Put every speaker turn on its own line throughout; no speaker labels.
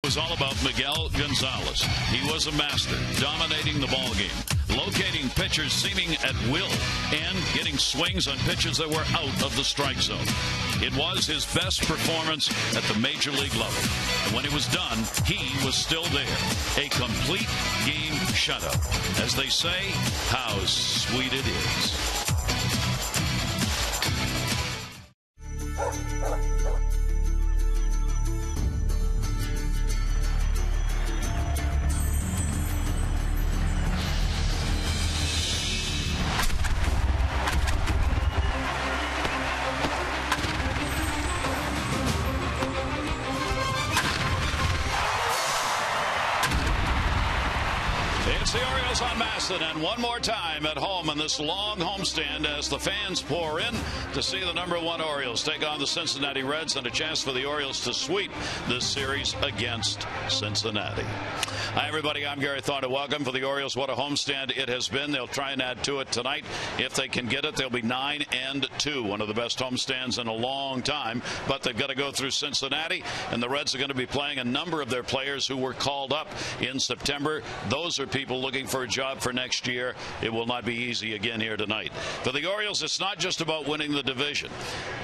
was all about Miguel Gonzalez. He was a master, dominating the ball game, locating pitchers seeming at will, and getting swings on pitches that were out of the strike zone. It was his best performance at the major league level. And when it was done, he was still there. A complete game shutout. As they say, how sweet it is. It's the Orioles on Masson, and one more time at home in this long homestand as the fans pour in to see the #1 Orioles take on the Cincinnati Reds, and a chance for the Orioles to sweep this series against Cincinnati. Hi, everybody. I'm Gary Thornton. Welcome for the Orioles. What a homestand it has been. They'll try and add to it tonight. If they can get it, they'll be 9-2, one of the best homestands in a long time. But they've got to go through Cincinnati, and the Reds are going to be playing a number of their players who were called up in September. Those are people looking for a job for next year. It will not be easy again here tonight. For the Orioles, it's not just about winning the division.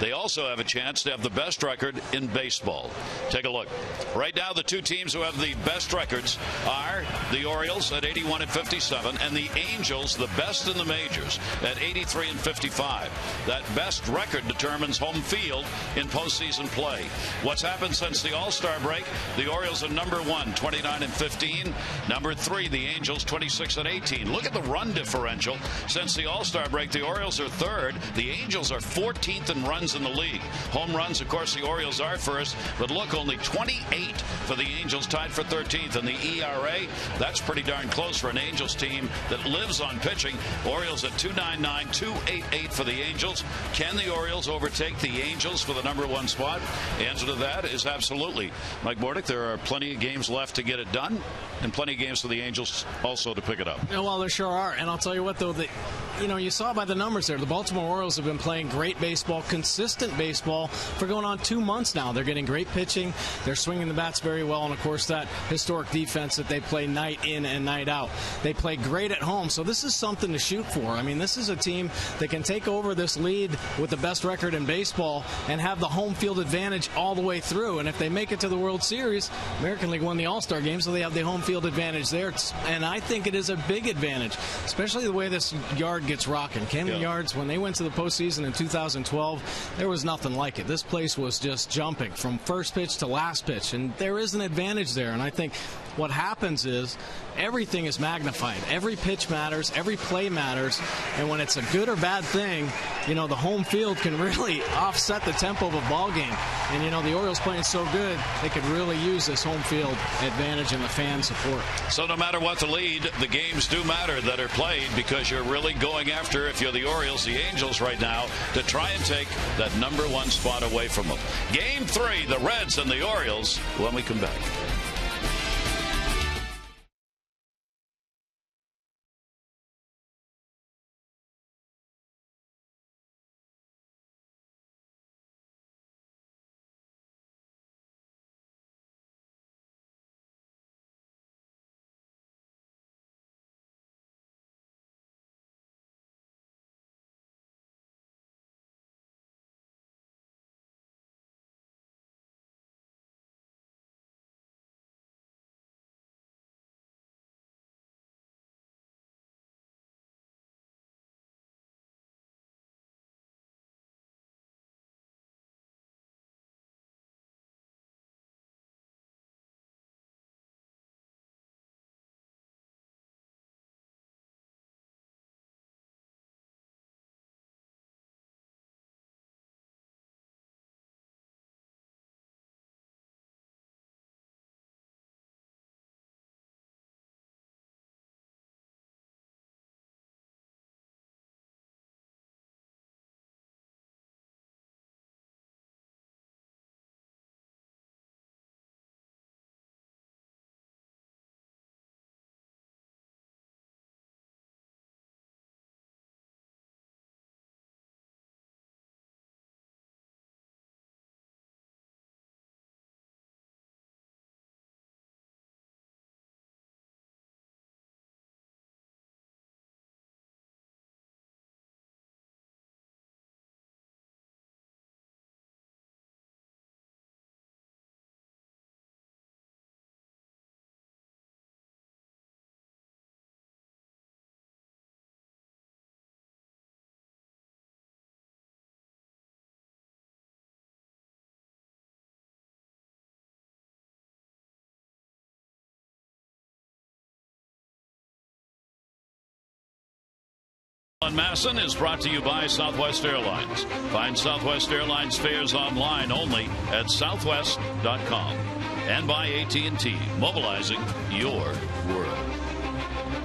They also have a chance to have the best record in baseball. Take a look. Right now, the two teams who have the best records are the Orioles at 81-57 and the Angels, the best in the majors, at 83-55. That best record determines home field in postseason play. What's happened since the All-Star break? The Orioles are #1, 29-15. #3, the Angels, 26-18. Look at the run differential. Since the All-Star break, the Orioles are 3rd. The Angels are 14th in runs in the league. Home runs, of course, the Orioles are first, but look, only 28 for the Angels, tied for 13th. And the ERA, that's pretty darn close for an Angels team that lives on pitching. Orioles at 2.99, 2.88 for the Angels. Can the Orioles overtake the Angels for the #1 spot? The answer to that is absolutely. Mike Bordick, there are plenty of games left to get it done, and plenty of games for the Angels also to pick it up.
Yeah, well, there sure are. And I'll tell you what, though, you saw by the numbers there, the Baltimore Orioles have been playing great baseball, consistent baseball for going on 2 months now. They're getting great pitching. They're swinging the bats very well. And, of course, that historic defense that they play night in and night out. They play great at home. So this is something to shoot for. I mean, this is a team that can take over this lead with the best record in baseball and have the home field advantage all the way through. And if they make it to the World Series, American League won the All-Star game, so they have the home field advantage there. And I think it is a big advantage, especially the way this yard gets rocking. Camden Yards, when they went to the postseason in 2012, there was nothing like it. This place was just jumping from first pitch to last pitch, and there is an advantage there. And I think what happens is everything is magnified. Every pitch matters. Every play matters. And when it's a good or bad thing, the home field can really offset the tempo of a ball game. And, the Orioles playing so good, they could really use this home field advantage and the fan support.
So no matter what the lead, the games do matter that are played, because you're really going after, if you're the Orioles, the Angels right now, to try and take that #1 spot away from them. Game 3, the Reds and the Orioles, when we come back. On Masson is brought to you by Southwest Airlines. Find Southwest Airlines fares online only at southwest.com. And by AT&T, mobilizing your world.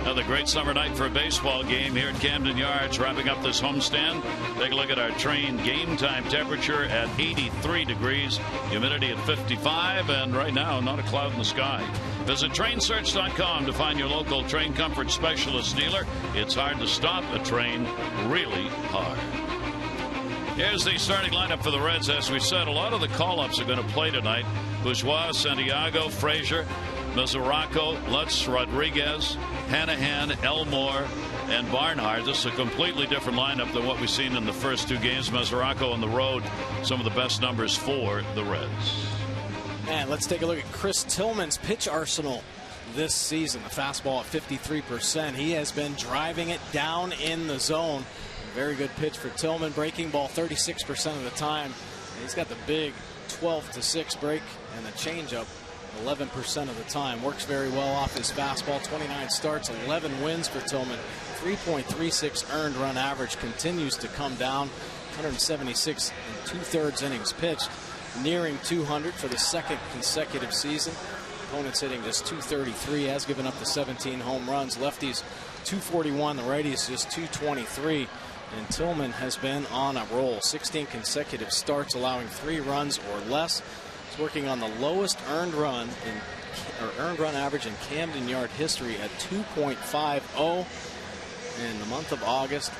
Another great summer night for a baseball game here at Camden Yards, wrapping up this homestand. Take a look at our train game time temperature at 83 degrees, humidity at 55, and right now, not a cloud in the sky. Visit trainsearch.com to find your local train comfort specialist dealer. It's hard to stop a train, really hard. Here's the starting lineup for the Reds. As we said, a lot of the call-ups are going to play tonight. Bourgeois, Santiago, Frazier, Mesoraco, Lutz, Rodriguez, Hanahan, Elmore, and Barnhart. This is a completely different lineup than what we've seen in the first two games. Mesoraco on the road, some of the best numbers for the Reds.
And let's take a look at Chris Tillman's pitch arsenal this season. The fastball at 53%. He has been driving it down in the zone. Very good pitch for Tillman. Breaking ball 36% of the time. And he's got the big 12-6 break and the changeup 11% of the time. Works very well off his fastball. 29 starts, 11 wins for Tillman. 3.36 earned run average continues to come down. 176 and 2/3 innings pitched. Nearing 200 for the second consecutive season. Opponents hitting just 233. Has given up the 17 home runs. Lefties 241. The righties just 223. And Tillman has been on a roll. 16 consecutive starts, allowing 3 runs or less. He's working on the lowest earned run average in Camden Yard history at 2.50. And the month of August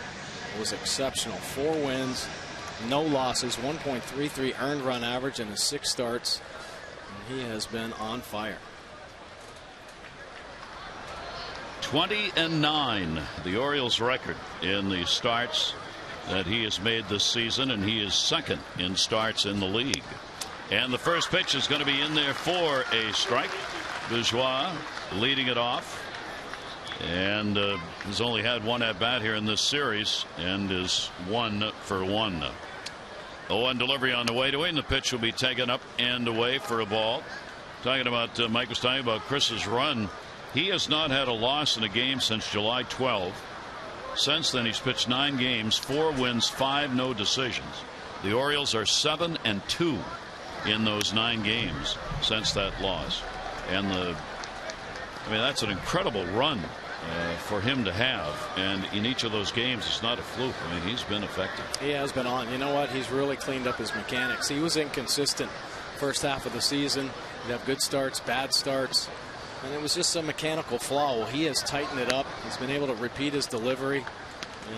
was exceptional. 4 wins, no losses, 1.33 earned run average in his 6 starts. And he has been on fire.
20-9, the Orioles record in the starts that he has made this season, and he is second in starts in the league. And the first pitch is going to be in there for a strike. Bourgeois leading it off, and has only had 1 at bat here in this series and is 1 for 1. 0-1 delivery on the way to him. The pitch will be taken up and away for a ball. Talking about Mike was talking about Chris's run. He has not had a loss in a game since July 12. Since then, he's pitched 9 games, 4 wins, 5 no decisions. The Orioles are 7-2 in those 9 games since that loss. And that's an incredible run for him to have. And in each of those games, it's not a fluke. I mean, he's been effective.
He has been on. You know what? He's really cleaned up his mechanics. He was inconsistent first half of the season. He'd have good starts, bad starts. And it was just a mechanical flaw. Well, he has tightened it up. He's been able to repeat his delivery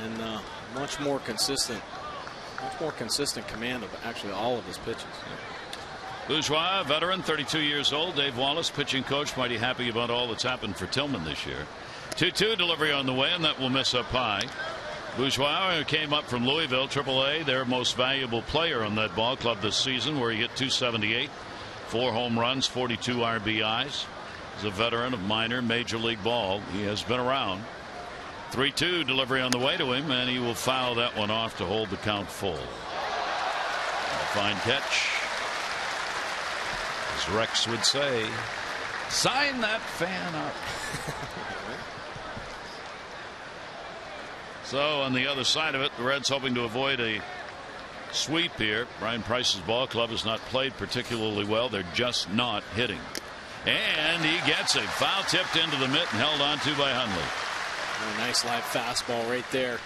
and much more consistent command of actually all of his pitches.
Bourgeois, veteran, 32 years old. Dave Wallace, pitching coach, mighty happy about all that's happened for Tillman this year. 2-2 delivery on the way, and that will miss up high. Bourgeois, who came up from Louisville, AAA, their most valuable player on that ball club this season, where he hit .278, 4 home runs, 42 RBIs. He's a veteran of minor major league ball. He has been around. 3-2 delivery on the way to him, and he will foul that one off to hold the count full. A fine catch. As Rex would say, sign that fan up. So on the other side of it, the Reds hoping to avoid a sweep here. Brian Price's ball club has not played particularly well. They're just not hitting. And he gets a foul tipped into the mitt and held on to by Hundley.
A nice live fastball right there.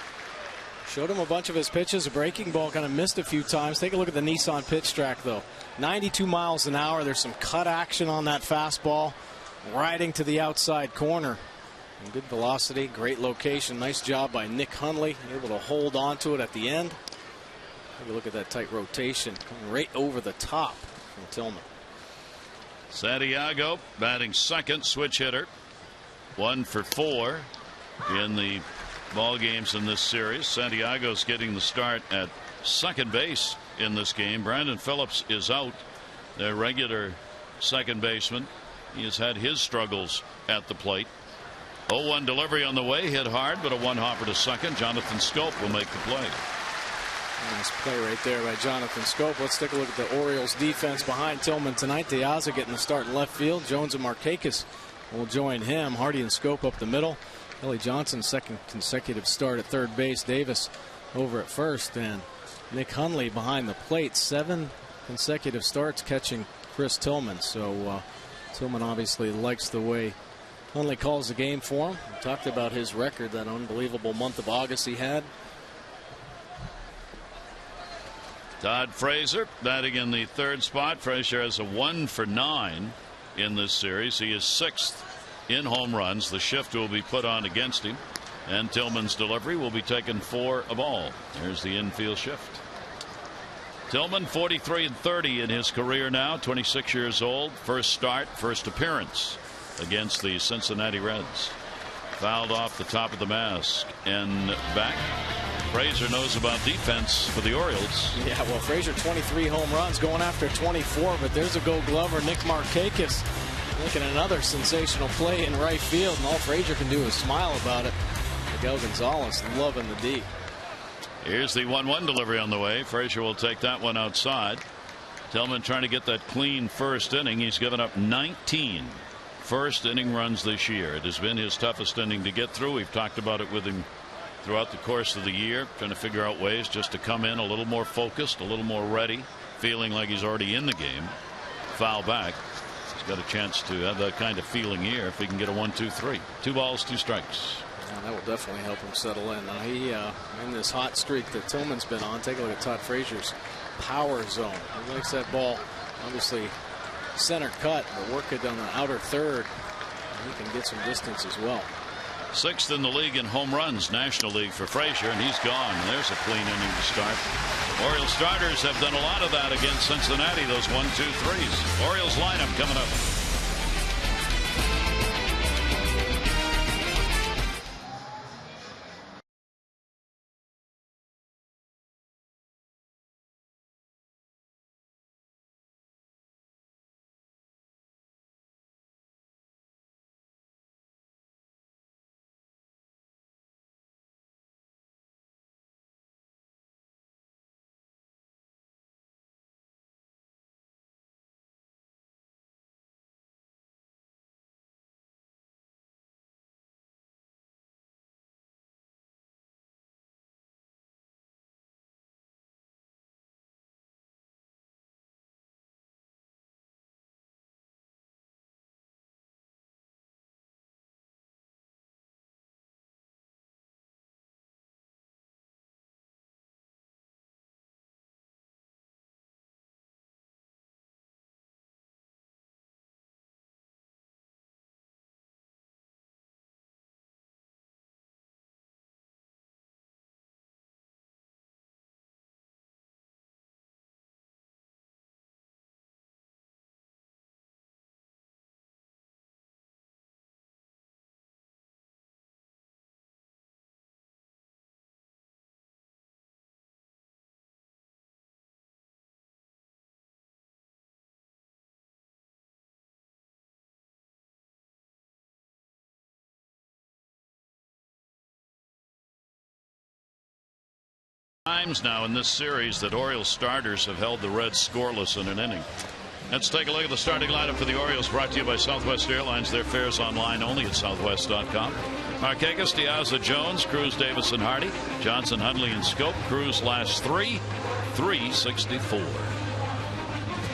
Showed him a bunch of his pitches. A breaking ball kind of missed a few times. Take a look at the Nissan pitch track, though. 92 miles an hour. There's some cut action on that fastball. Riding to the outside corner. And good velocity. Great location. Nice job by Nick Hundley. Able to hold on to it at the end. Take a look at that tight rotation. Coming right over the top from Tillman.
Santiago batting second, switch hitter. 1 for 4 in the ball games in this series. Santiago's getting the start at second base in this game. Brandon Phillips is out, their regular second baseman. He has had his struggles at the plate. 0-1 delivery on the way, hit hard, but a 1-hopper to second. Jonathan Scope will make the play.
Nice play right there by Jonathan Scope. Let's take a look at the Orioles defense behind Tillman tonight. Diaza getting the start in left field. Jones and Markakis will join him. Hardy and Scope up the middle. Kelly Johnson's second consecutive start at third base. Davis over at first, and Nick Hundley behind the plate. 7 consecutive starts catching Chris Tillman. So Tillman obviously likes the way Hundley calls the game for him. We talked about his record, that unbelievable month of August he had.
Todd Frazier batting in the third spot. Frazier has a 1 for 9 in this series. He is 6th in home runs. The shift will be put on against him, and Tillman's delivery will be taken 4 of all. There's the infield shift. Tillman 43-30 in his career now, 26 years old. First start, first appearance against the Cincinnati Reds. Fouled off the top of the mask and back. Frazier knows about defense for the Orioles.
Yeah, well, Frazier 23 home runs, going after 24, but there's a Gold Glover, Nick Markakis, making another sensational play in right field, and all Frazier can do is smile about it. Miguel Gonzalez loving the D.
Here's the 1-1 delivery on the way. Frazier will take that one outside. Tillman trying to get that clean first inning. He's given up 19 first inning runs this year. It has been his toughest inning to get through. We've talked about it with him throughout the course of the year, trying to figure out ways just to come in a little more focused, a little more ready, feeling like he's already in the game. Foul back. He's got a chance to have that kind of feeling here if he can get a 1-2-3. 2 balls, 2 strikes.
Yeah, that will definitely help him settle in. Now he in this hot streak that Tillman's been on. Take a look at Todd Frazier's power zone. He likes that ball, obviously center cut, but work it down the outer third. He can get some distance as well.
6th in the league in home runs, National League for Frazier, and he's gone. There's a clean inning to start. Orioles starters have done a lot of that against Cincinnati, those 1-2-3s. Orioles lineup coming up. Times now in this series that Orioles starters have held the Reds scoreless in an inning. Let's take a look at the starting lineup for the Orioles, brought to you by Southwest Airlines. Their fares online only at southwest.com. Markakis, Diaz, Jones, Cruz, Davis, and Hardy. Johnson, Hundley, and Scope. Cruz last 364.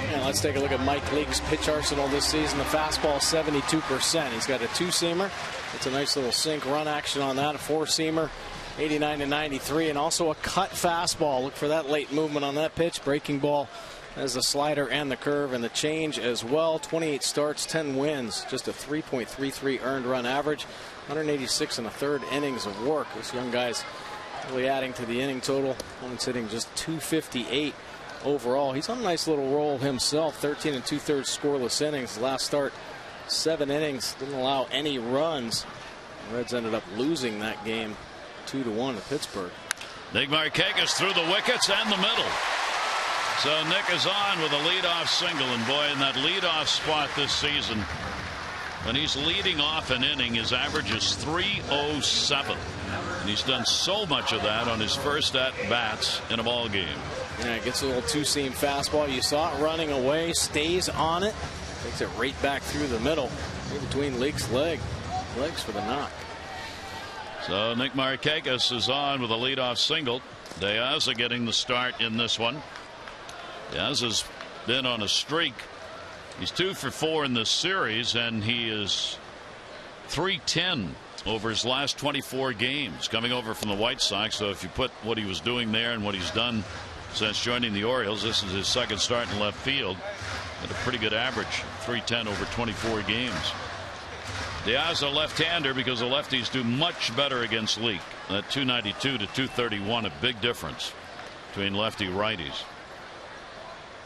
And let's take a look at Mike Leake's pitch arsenal this season. The fastball 72%. He's got a 2-seamer. It's a nice little sink run action on that. A 4-seamer. 89-93, and also a cut fastball. Look for that late movement on that pitch. Breaking ball has the slider and the curve and the change as well. 28 starts, 10 wins, just a 3.33 earned run average, 186 and a third innings of work. This young guy's really adding to the inning total. Opponent's hitting just 258 overall. He's on a nice little roll himself. 13 2/3 scoreless innings. Last start, 7 innings, didn't allow any runs. The Reds ended up losing that game 2-1 to Pittsburgh.
Nick Markakis through the wickets and the middle. So Nick is on with a leadoff single, and boy, in that leadoff spot this season, when he's leading off an inning, his average is 307, and he's done so much of that on his first at bats in a ball game.
Yeah, gets a little 2-seam fastball. You saw it running away, stays on it, takes it right back through the middle, in between Leake's legs for the knock.
So Nick Markakis is on with a leadoff single. De Aza getting the start in this one. De Aza's been on a streak. He's 2 for 4 in this series, and he is .310 over his last 24 games, coming over from the White Sox. So if you put what he was doing there and what he's done since joining the Orioles, this is his second start in left field at a pretty good average, .310 over 24 games. De Aza left-hander, because the lefties do much better against Leake. That 292 to 231, a big difference between lefty righties.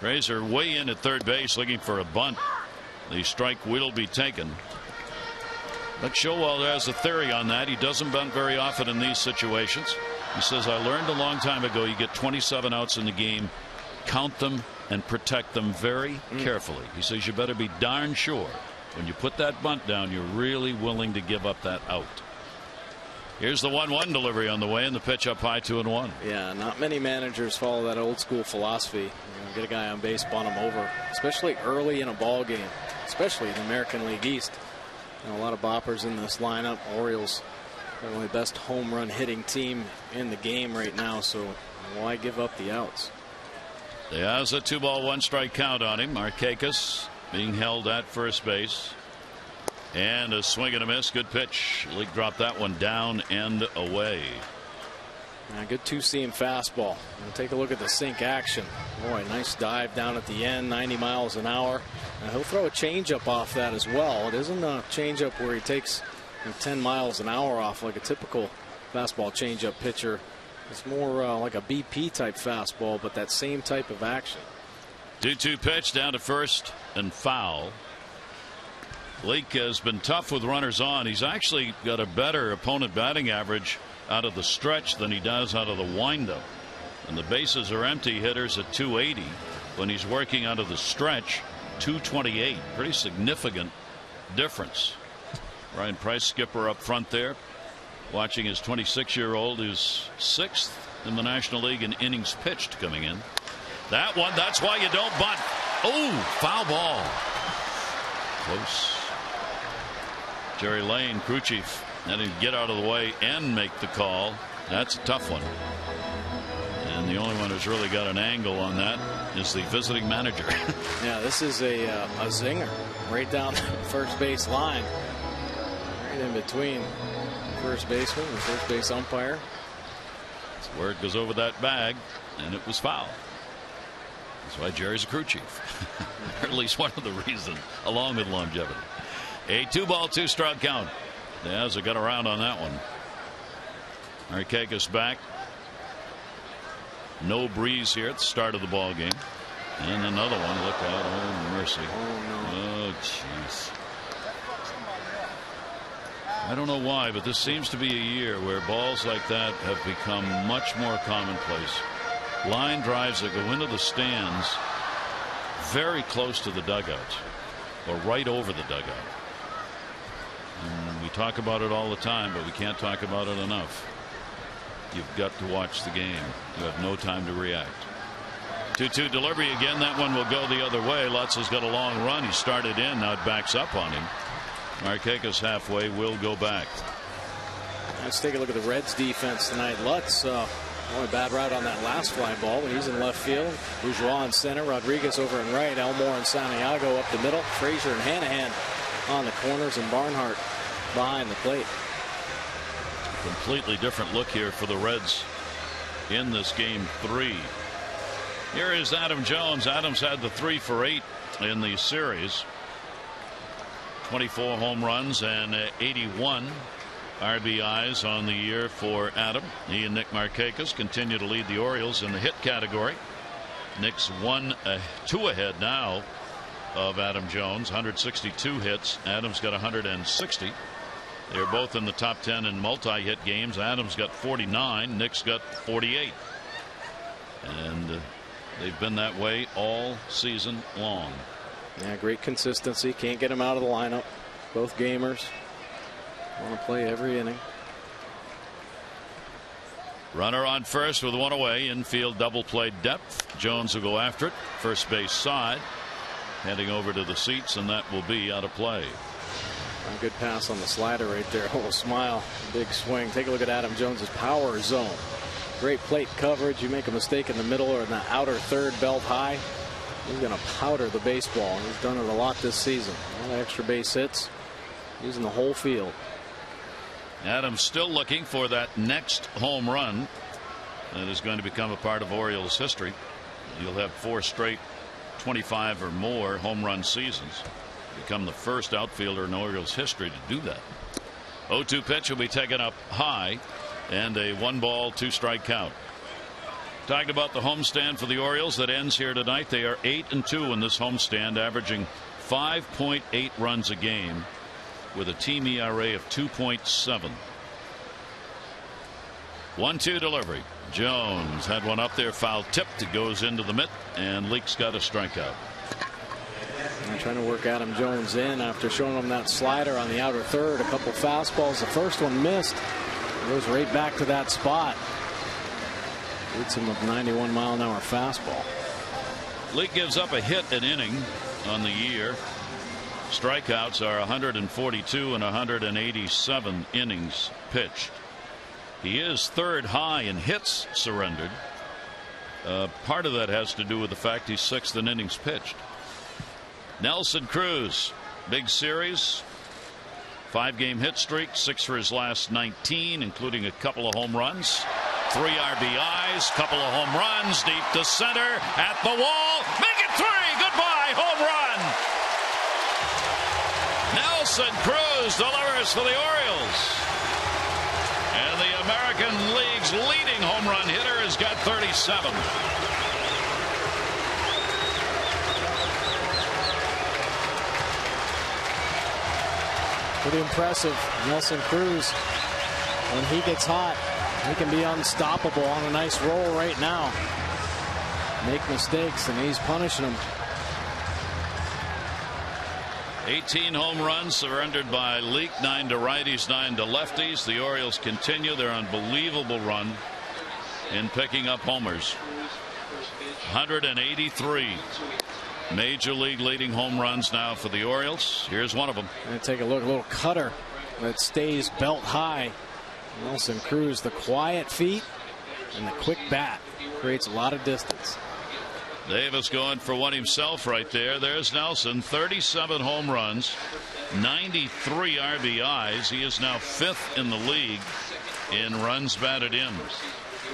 Rays are way in at third base looking for a bunt. The strike will be taken. But Showalter has a theory on that. He doesn't bunt very often in these situations. He says, I learned a long time ago, you get 27 outs in the game, count them and protect them very carefully. He says you better be darn sure when you put that bunt down, you're really willing to give up that out. Here's the 1-1 delivery on the way, and the pitch up high, 2-1.
Yeah, not many managers follow that old school philosophy. Get a guy on base, bunt him over, especially early in a ball game, especially in the American League East. A lot of boppers in this lineup. Orioles are one of the best home run hitting team in the game right now, so why give up the outs?
He has a 2-ball 1-strike count on him. Markakis being held at first base, and a swing and a miss. Good pitch. Leake dropped that one down and away.
Good two-seam fastball. Take a look at the sink action. Boy, nice dive down at the end, 90 miles an hour. And he'll throw a changeup off that as well. It isn't a changeup where he takes 10 miles an hour off like a typical fastball changeup pitcher. It's more like a BP type fastball, but that same type of action.
2-2 pitch down to first and foul. Leake has been tough with runners on. He's actually got a better opponent batting average out of the stretch than he does out of the windup. And the bases are empty, hitters at 280. When he's working out of the stretch, 228. Pretty significant difference. Ryan Price, skipper up front there, watching his 26-year-old who's 6th in the National League in innings pitched coming in. That one, that's why you don't bunt. Oh, foul ball. Close. Jerry Lane, crew chief, had to get out of the way and make the call. That's a tough one. And the only one who's really got an angle on that is the visiting manager.
Yeah, this is a zinger right down the first base line. Right in between first baseman and first base umpire.
That's where it goes over that bag, and it was foul. That's why Jerry's a crew chief. Or at least one of the reasons, along with longevity. A 2-ball 2-strike count. The Azza got around on that one. Markakis back. No breeze here at the start of the ball game. And another one. Look out. Oh, mercy. Oh, jeez. I don't know why, but this seems to be a year where balls like that have become much more commonplace. Line drives that go into the stands very close to the dugout or right over the dugout. And we talk about it all the time, but we can't talk about it enough. You've got to watch the game. You have no time to react. 2-2 delivery again. That one will go the other way. Lutz has got a long run. He started in. Now it backs up on him. Markakis halfway, will go back.
Let's take a look at the Reds defense tonight. Lutz, only bad route on that last fly ball, but he's in left field. Bourgeois in center. Rodriguez over in right. Elmore and Santiago up the middle. Frazier and Hanahan on the corners, and Barnhart behind the plate.
Completely different look here for the Reds in this game 3. Here is Adam Jones. Adams had the 3 for 8 in the series. 24 home runs and 81 RBIs on the year for Adam. He and Nick Markakis continue to lead the Orioles in the hit category. Nick's 2 ahead now of Adam Jones. 162 hits. Adams got 160. They're both in the top 10 in multi-hit games. Adams got 49. Nick's got 48. And they've been that way all season long.
Yeah, great consistency. Can't get him out of the lineup. Both gamers want to play every inning.
Runner on first with 1 away. Infield double play depth. Jones will go after it. First base side. Heading over to the seats, and that will be out of play.
A good pass on the slider right there. A little smile, big swing. Take a look at Adam Jones's power zone. Great plate coverage. You make a mistake in the middle or in the outer third, belt high, he's going to powder the baseball. He's done it a lot this season. A lot of extra base hits, using the whole field.
Adams still looking for that next home run that is going to become a part of Orioles history. You'll have 4 straight 25 or more home run seasons. Become the first outfielder in Orioles history to do that. 0-2 pitch will be taken up high, and a 1-ball 2-strike count. Talking about the homestand for the Orioles that ends here tonight. They are 8-2 in this homestand, averaging 5.8 runs a game with a team ERA of 2.7. 1-2 delivery. Jones had one up there, foul tipped. It goes into the mitt, and Leake's got a strikeout.
And trying to work Adam Jones in after showing him that slider on the outer third. A couple fastballs. The first one missed. It goes right back to that spot. Beats him with 91-mile-an-hour fastball.
Leake gives up a hit an inning on the year. Strikeouts are 142 and 187 innings pitched. He is third high in hits surrendered. Part of that has to do with the fact he's 6th in innings pitched. Nelson Cruz, big series, 5-game hit streak, 6 for his last 19, including a couple of home runs, 3 RBIs, couple of home runs, deep to center, at the wall, make it 3, goodbye, home run. Nelson Cruz delivers for the Orioles, and the American League's leading home run hitter has got 37.
Pretty impressive. Nelson Cruz, when he gets hot, he can be unstoppable on a nice roll right now. Make mistakes, and he's punishing them.
18 home runs surrendered by Leake, 9 to righties, 9 to lefties. The Orioles continue their unbelievable run in picking up homers. 183 major league leading home runs now for the Orioles. Here's one of them.
And take a look, a little cutter that stays belt high. Nelson Cruz, the quiet feet and the quick bat, creates a lot of distance.
Davis going for one himself right there. There's Nelson, 37 home runs, 93 RBIs. He is now 5th in the league in runs batted in.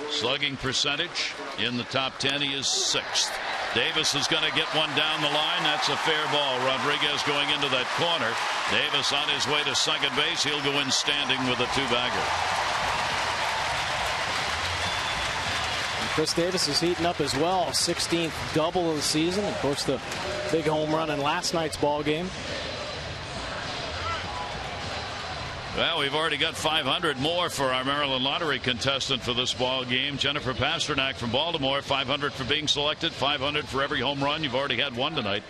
Slugging percentage in the top 10, he is 6th. Davis is going to get one down the line. That's a fair ball. Rodriguez going into that corner. Davis on his way to second base. He'll go in standing with a 2-bagger.
Chris Davis is heating up as well. 16th double of the season. Of course, the big home run in last night's ball game.
Well, we've already got 500 more for our Maryland Lottery contestant for this ball game. Jennifer Pasternak from Baltimore, 500 for being selected, 500 for every home run. You've already had one tonight.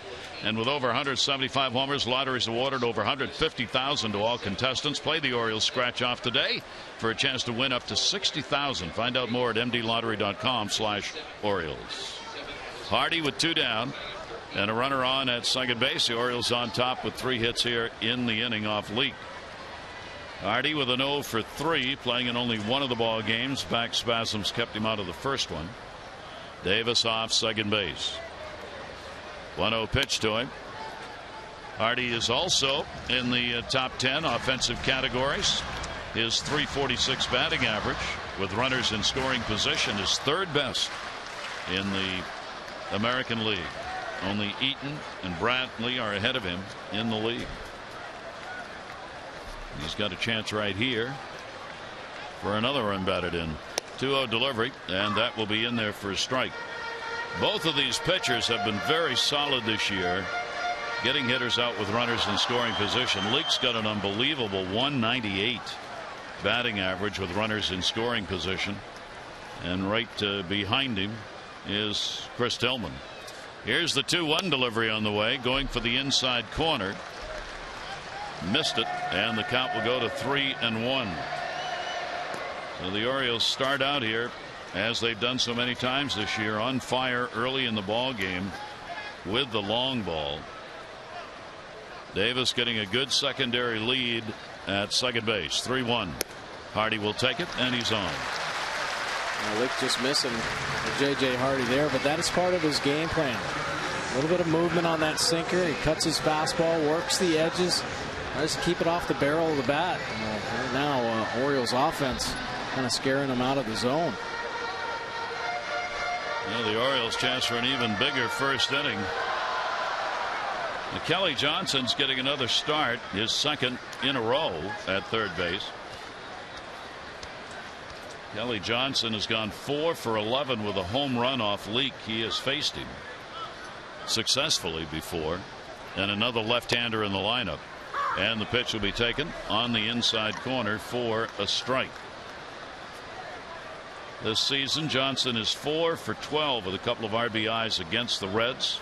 And with over 175 homers, lotteries awarded over $150,000 to all contestants. Play the Orioles scratch off today for a chance to win up to $60,000. Find out more at mdlottery.com/Orioles. Hardy with 2 down and a runner on at second base. The Orioles on top with 3 hits here in the inning off Leake. Hardy with an 0 for 3, playing in only one of the ball games. Back spasms kept him out of the first one. Davis off second base. 1-0 pitch to him. Hardy is also in the top 10 offensive categories. His .346 batting average with runners in scoring position is 3rd best in the American League. Only Eaton and Brantley are ahead of him in the league. He's got a chance right here for another run batted in. 2-0 delivery, and that will be in there for a strike. Both of these pitchers have been very solid this year, getting hitters out with runners in scoring position. Leake's got an unbelievable 198 batting average with runners in scoring position, and right behind him is Chris Tillman. Here's the 2-1 delivery on the way, going for the inside corner. Missed it, and the count will go to 3-1. So the Orioles start out here, as they've done so many times this year, on fire early in the ball game with the long ball. Davis getting a good secondary lead at second base. 3-1. Hardy will take it, and he's on.
Lick just missing J.J. Hardy there, but that is part of his game plan. A little bit of movement on that sinker. He cuts his fastball, works the edges, tries to keep it off the barrel of the bat. Right now, Orioles offense kind of scaring him out of the zone.
The Orioles chance for an even bigger first inning. Kelly Johnson's getting another start, his second in a row at third base. Kelly Johnson has gone 4 for 11 with a home run off Leake. He has faced him successfully before, and another left-hander in the lineup. And the pitch will be taken on the inside corner for a strike. This season, Johnson is 4 for 12 with a couple of RBIs against the Reds.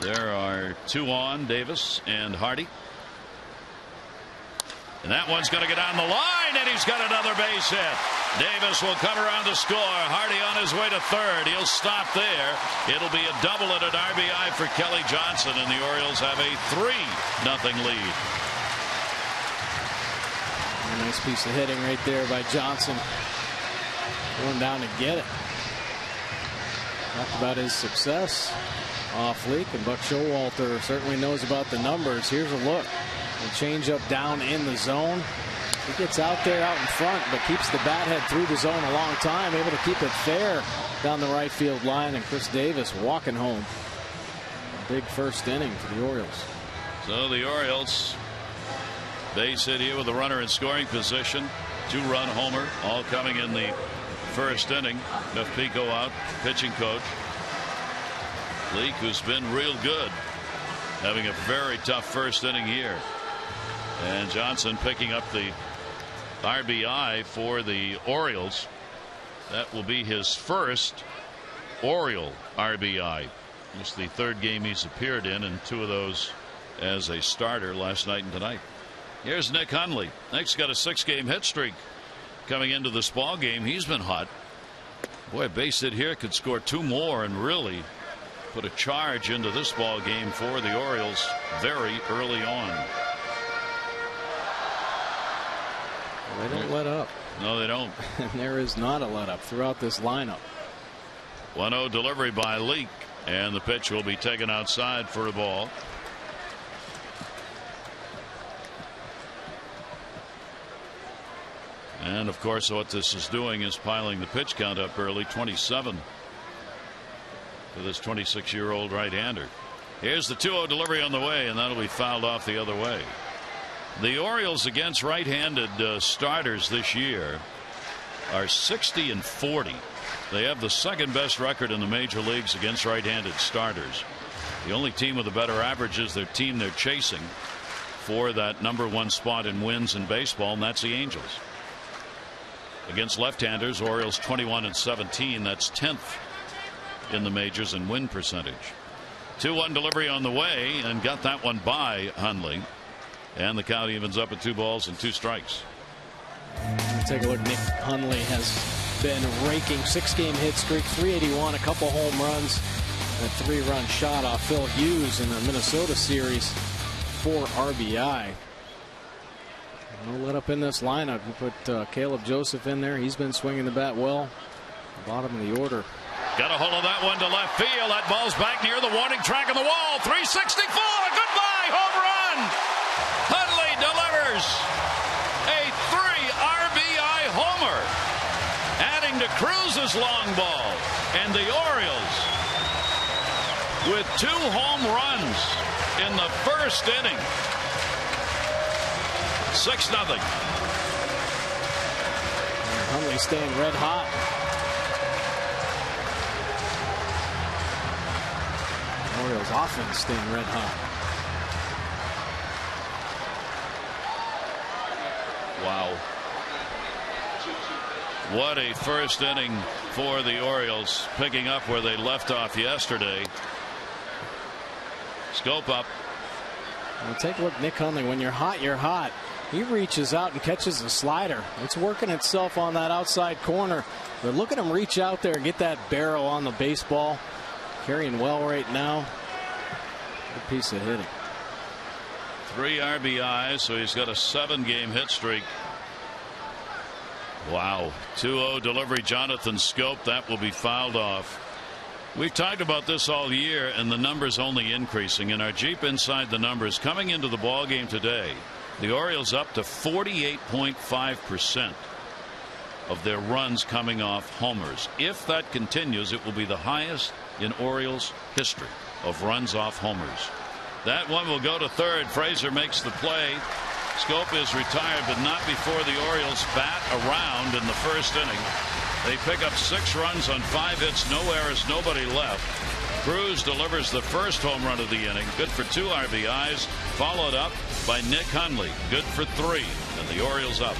There are 2 on, Davis and Hardy. And that one's going to get on the line, and he's got another base hit. Davis will come around to score. Hardy on his way to third. He'll stop there. It'll be a double and an RBI for Kelly Johnson, and the Orioles have a 3-0 lead.
A nice piece of hitting right there by Johnson. Going down to get it. Talked about his success off Leake, and Buck Showalter certainly knows about the numbers. Here's a look. The change up down in the zone. He gets out there out in front, but keeps the bat head through the zone a long time, able to keep it fair down the right field line, and Chris Davis walking home. A big first inning for the Orioles.
So the Orioles base hit here with a runner in scoring position. 2-run homer, all coming in the first inning. Jeff Pico out, pitching coach. Leake, who's been real good, having a very tough first inning here. And Johnson picking up the RBI for the Orioles. That will be his first Oriole RBI. It's the third game he's appeared in, and 2 of those as a starter last night and tonight. Here's Nick Hundley. Nick's got a 6-game hit streak coming into this ball game. He's been hot. Boy, a base hit here could score 2 more and really put a charge into this ball game for the Orioles very early on.
They don't let up.
No, they don't.
There is not a let up throughout this lineup.
1-0 delivery by Leake, and the pitch will be taken outside for a ball. And of course, what this is doing is piling the pitch count up early. 27 for this 26-year-old right-hander. Here's the 2-0 delivery on the way, and that'll be fouled off the other way. The Orioles against right-handed starters this year are 60-40. They have the second best record in the major leagues against right-handed starters. The only team with a better average is their team they're chasing for that #1 spot in wins in baseball, and that's the Angels. Against left-handers, Orioles 21-17. That's 10th in the majors in win percentage. 2-1 delivery on the way, and got that one by Hundley. And the count evens up at 2 balls and 2 strikes.
Take a look. Nick Hundley has been raking 6-game hit streak, 381, a couple home runs, and a 3-run shot off Phil Hughes in the Minnesota series, 4 RBI. No let up in this lineup. You put Caleb Joseph in there. He's been swinging the bat well. Bottom of the order.
Got a hold of that one to left field. That ball's back near the warning track on the wall. 364. Goodbye. Home run. Hundley delivers a 3 RBI homer, adding to Cruz's long ball. And the Orioles with 2 home runs in the first inning. 6-0.
Hundley staying red hot. Orioles offense staying red hot.
Wow. What a first inning for the Orioles, picking up where they left off yesterday. Scope up.
Well, take a look, Nick Hundley. When you're hot, you're hot. He reaches out and catches a slider. It's working itself on that outside corner. But look at him reach out there and get that barrel on the baseball. Carrying well right now. The piece of hitting.
3 RBIs, so he's got a 7-game hit streak. Wow. 2-0 delivery, Jonathan Scope. That will be fouled off. We've talked about this all year, and the numbers only increasing. In our Jeep Inside the Numbers, coming into the ball game today, the Orioles up to 48.5% of their runs coming off homers. If that continues, it will be the highest in Orioles history of runs off homers. That one will go to third. Frazier makes the play. Scope is retired, but not before the Orioles bat around in the first inning. They pick up 6 runs on 5 hits, no errors, nobody left. Cruz delivers the first home run of the inning, good for 2 RBIs, followed up by Nick Hundley, good for 3, and the Orioles up.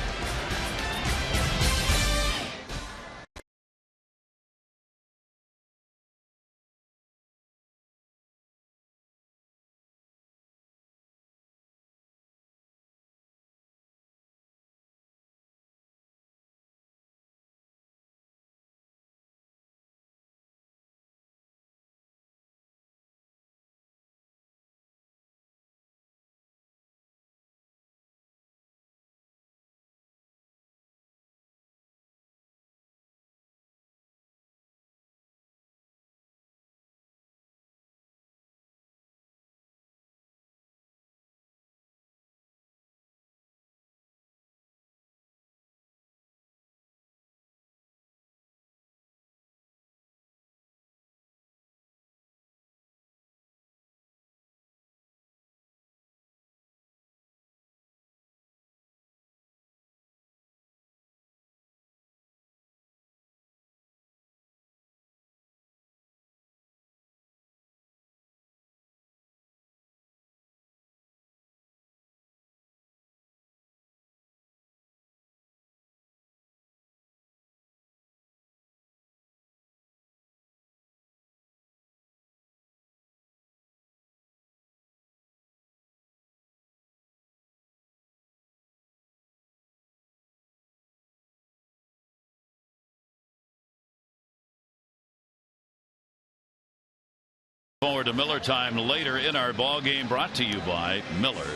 Forward to Miller time later in our ball game, brought to you by Miller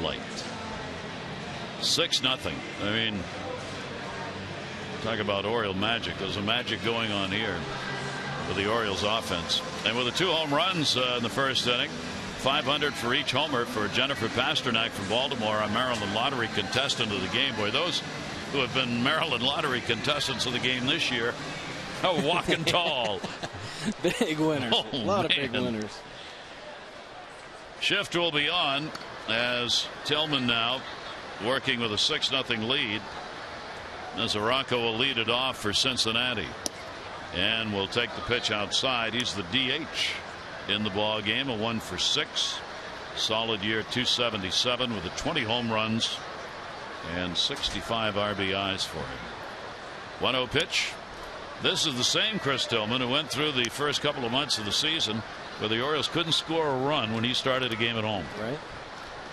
Lite. 6-0. I mean, talk about Oriole magic. There's a magic going on here with the Orioles offense. And with the 2 home runs in the first inning, 500 for each homer for Jennifer Pasternak from Baltimore, a Maryland lottery contestant of the game. Boy, those who have been Maryland lottery contestants of the game this year are walking tall.
Big winners.
Oh,
a lot of
man.
big winners.
Shift will be on as Tillman now working with a 6-0 lead. As Arauco will lead it off for Cincinnati. And will take the pitch outside. He's the DH in the ball game. A 1 for 6. Solid year, 277 with 20 home runs and 65 RBIs for him. 1-0 pitch. This is the same Chris Tillman who went through the first couple of months of the season where the Orioles couldn't score a run when he started a game at home.
Right.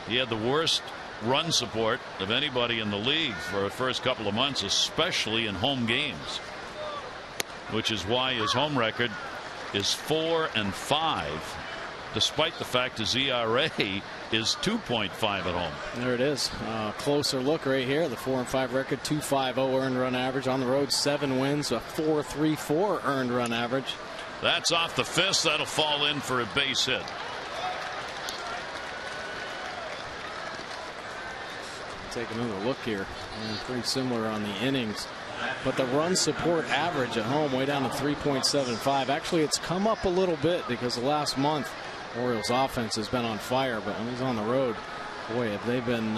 He had the worst run support of anybody in the league for the first couple of months, especially in home games, which is why his home record is 4-5, despite the fact his ERA is 2.5 at home.
There it is. Closer look right here. The 4-5 record, 2.50 earned run average. On the road, 7 wins, a 4.34 earned run average.
That's off the fist. That'll fall in for a base hit.
Take another look here. And pretty similar on the innings. But the run support average at home way down to 3.75. Actually, it's come up a little bit because the last month Orioles offense has been on fire, but when he's on the road, boy, have they been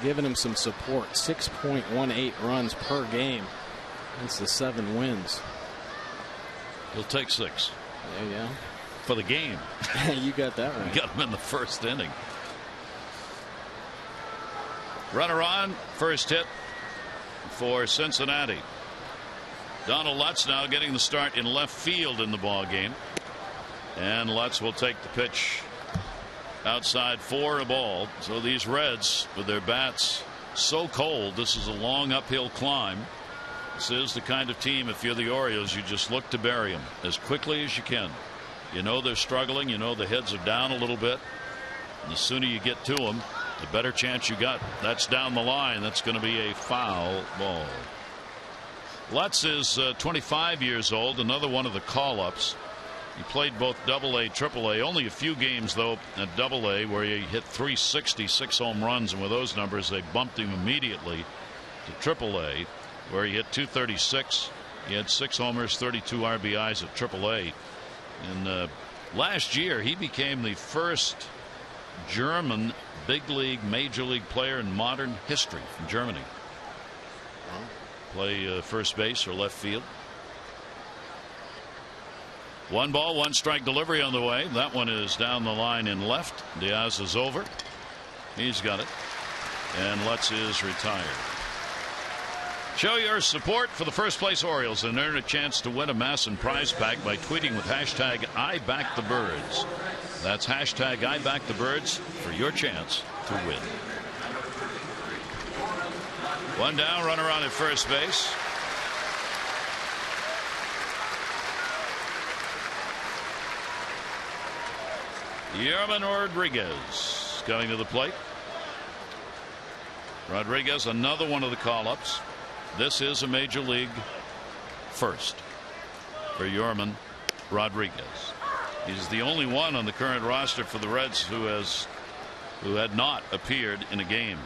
giving him some support. 6.18 runs per game. That's the 7 wins.
He'll take 6.
Yeah.
For the game.
You got that right.
Got him in the first inning. Runner on, first hit for Cincinnati. Donald Lutz now getting the start in left field in the ball game. And Lutz will take the pitch outside for a ball. So these Reds with their bats so cold, this is a long uphill climb. This is the kind of team, if you're the Orioles, you just look to bury them as quickly as you can. You know they're struggling. You know the heads are down a little bit. The sooner you get to them, the better chance you got. That's down the line. That's going to be a foul ball. Lutz is 25 years old, another one of the call-ups. He played both Double-A, Triple-A. Only a few games, though, at Double-A where he hit 366 home runs, and with those numbers, they bumped him immediately to Triple-A, where he hit 236. He had 6 homers, 32 RBIs at Triple-A. And last year, he became the first German big league, major league player in modern history from Germany. Play first base or left field. 1 ball, 1 strike delivery on the way. That one is down the line in left. Diaz is over. He's got it. And Lutz is retired. Show your support for the first place Orioles and earn a chance to win a Masson prize pack by tweeting with hashtag #IBackTheBirds. That's hashtag #IBackTheBirds for your chance to win. 1 down, runner on at first base. Yerman Rodriguez going to the plate. Rodriguez, another one of the call-ups. This is a major league first for Yerman Rodriguez. He's the only one on the current roster for the Reds who had not appeared in a game.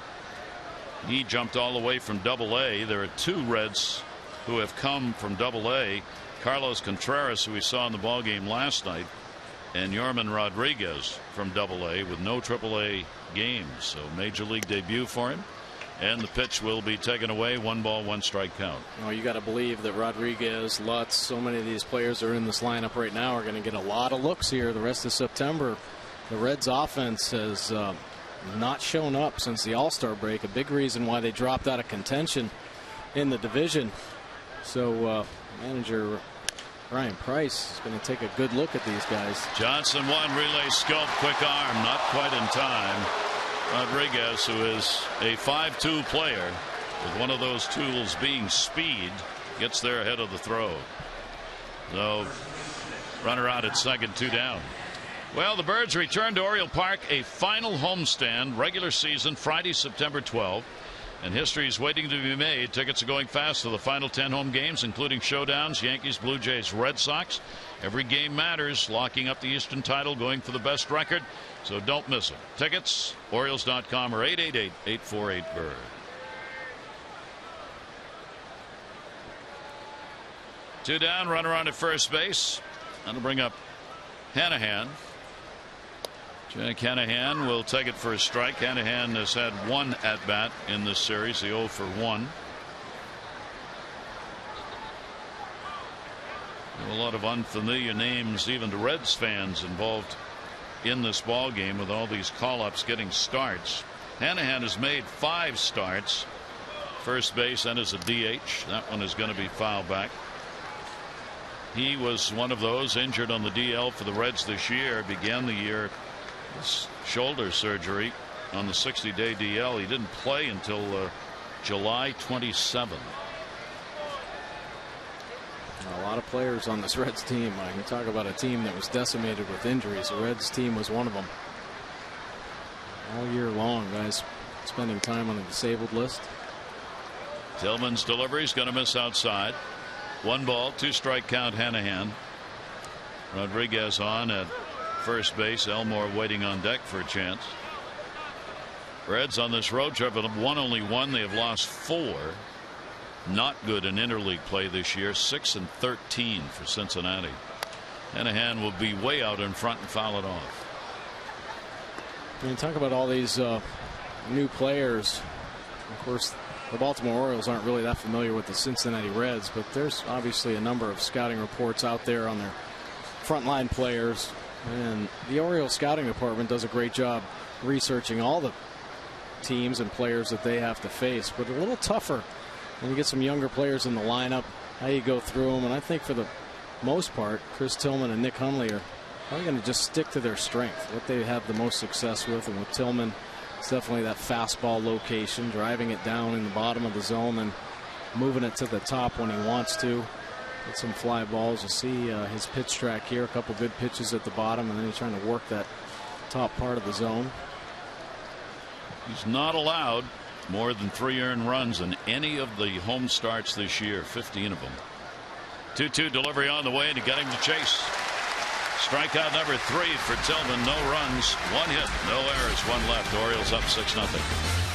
He jumped all the way from Double-A. There are 2 Reds who have come from Double-A. Carlos Contreras, who we saw in the ballgame last night, and Yerman Rodriguez from Double-A with no Triple-A games. So major league debut for him. And the pitch will be taken away. 1 ball, 1 strike count.
Oh, you got to believe that Rodriguez, Lutz, so many of these players that are in this lineup right now are going to get a lot of looks here the rest of September. The Reds offense has not shown up since the All-Star break. A big reason why they dropped out of contention in the division. So manager Ryan Price is going to take a good look at these guys.
Johnson, 1 relay scope, quick arm, not quite in time. Rodriguez, who is a 5'2" player with one of those tools being speed, gets there ahead of the throw. So runner out at second, 2 down. Well, the Birds return to Oriole Park, a final homestand, regular season, Friday, September 12th. And history is waiting to be made. Tickets are going fast to the final 10 home games, including showdowns, Yankees, Blue Jays, Red Sox. Every game matters, locking up the Eastern title, going for the best record. So don't miss it. Tickets, Orioles.com or 888-848-BIRD. Two down, runner on at first base. That'll bring up Hanahan. Jack Hanahan will take it for a strike. Hanahan has had 1 at bat in this series, the 0 for 1. A lot of unfamiliar names, even to Reds fans, involved in this ball game with all these call-ups getting starts. Hanahan has made 5 starts. First base and as a DH. That one is going to be fouled back. He was one of those injured on the DL for the Reds this year. Began the year with shoulder surgery on the 60-day DL. He didn't play until July 27th.
A lot of players on this Reds team. I can talk about a team that was decimated with injuries. The Reds team was one of them. All year long, guys spending time on the disabled list.
Tillman's delivery is going to miss outside. 1 ball, 2 strike count. Hanahan. Rodriguez on at first base. Elmore waiting on deck for a chance. Reds on this road trip have won only 1. They have lost 4. Not good in interleague play this year. 6-13 for Cincinnati. Hanahan will be way out in front and foul it off.
When you talk about all these new players, of course, the Baltimore Orioles aren't really that familiar with the Cincinnati Reds, but there's obviously a number of scouting reports out there on their frontline players. And the Orioles scouting department does a great job researching all the teams and players that they have to face, but a little tougher when you get some younger players in the lineup, how you go through them. And I think for the most part, Chris Tillman and Nick Hundley are probably going to just stick to their strength, what they have the most success with. And with Tillman, it's definitely that fastball location, driving it down in the bottom of the zone and moving it to the top when he wants to. Get some fly balls. You see his pitch track here, a couple good pitches at the bottom, and then he's trying to work that top part of the zone.
He's not allowed more than 3 earned runs in any of the home starts this year, 15 of them. 2-2 delivery on the way, and he got him to chase. Strikeout number 3 for Tillman. No runs, 1 hit, no errors, 1 left. Orioles up 6-0.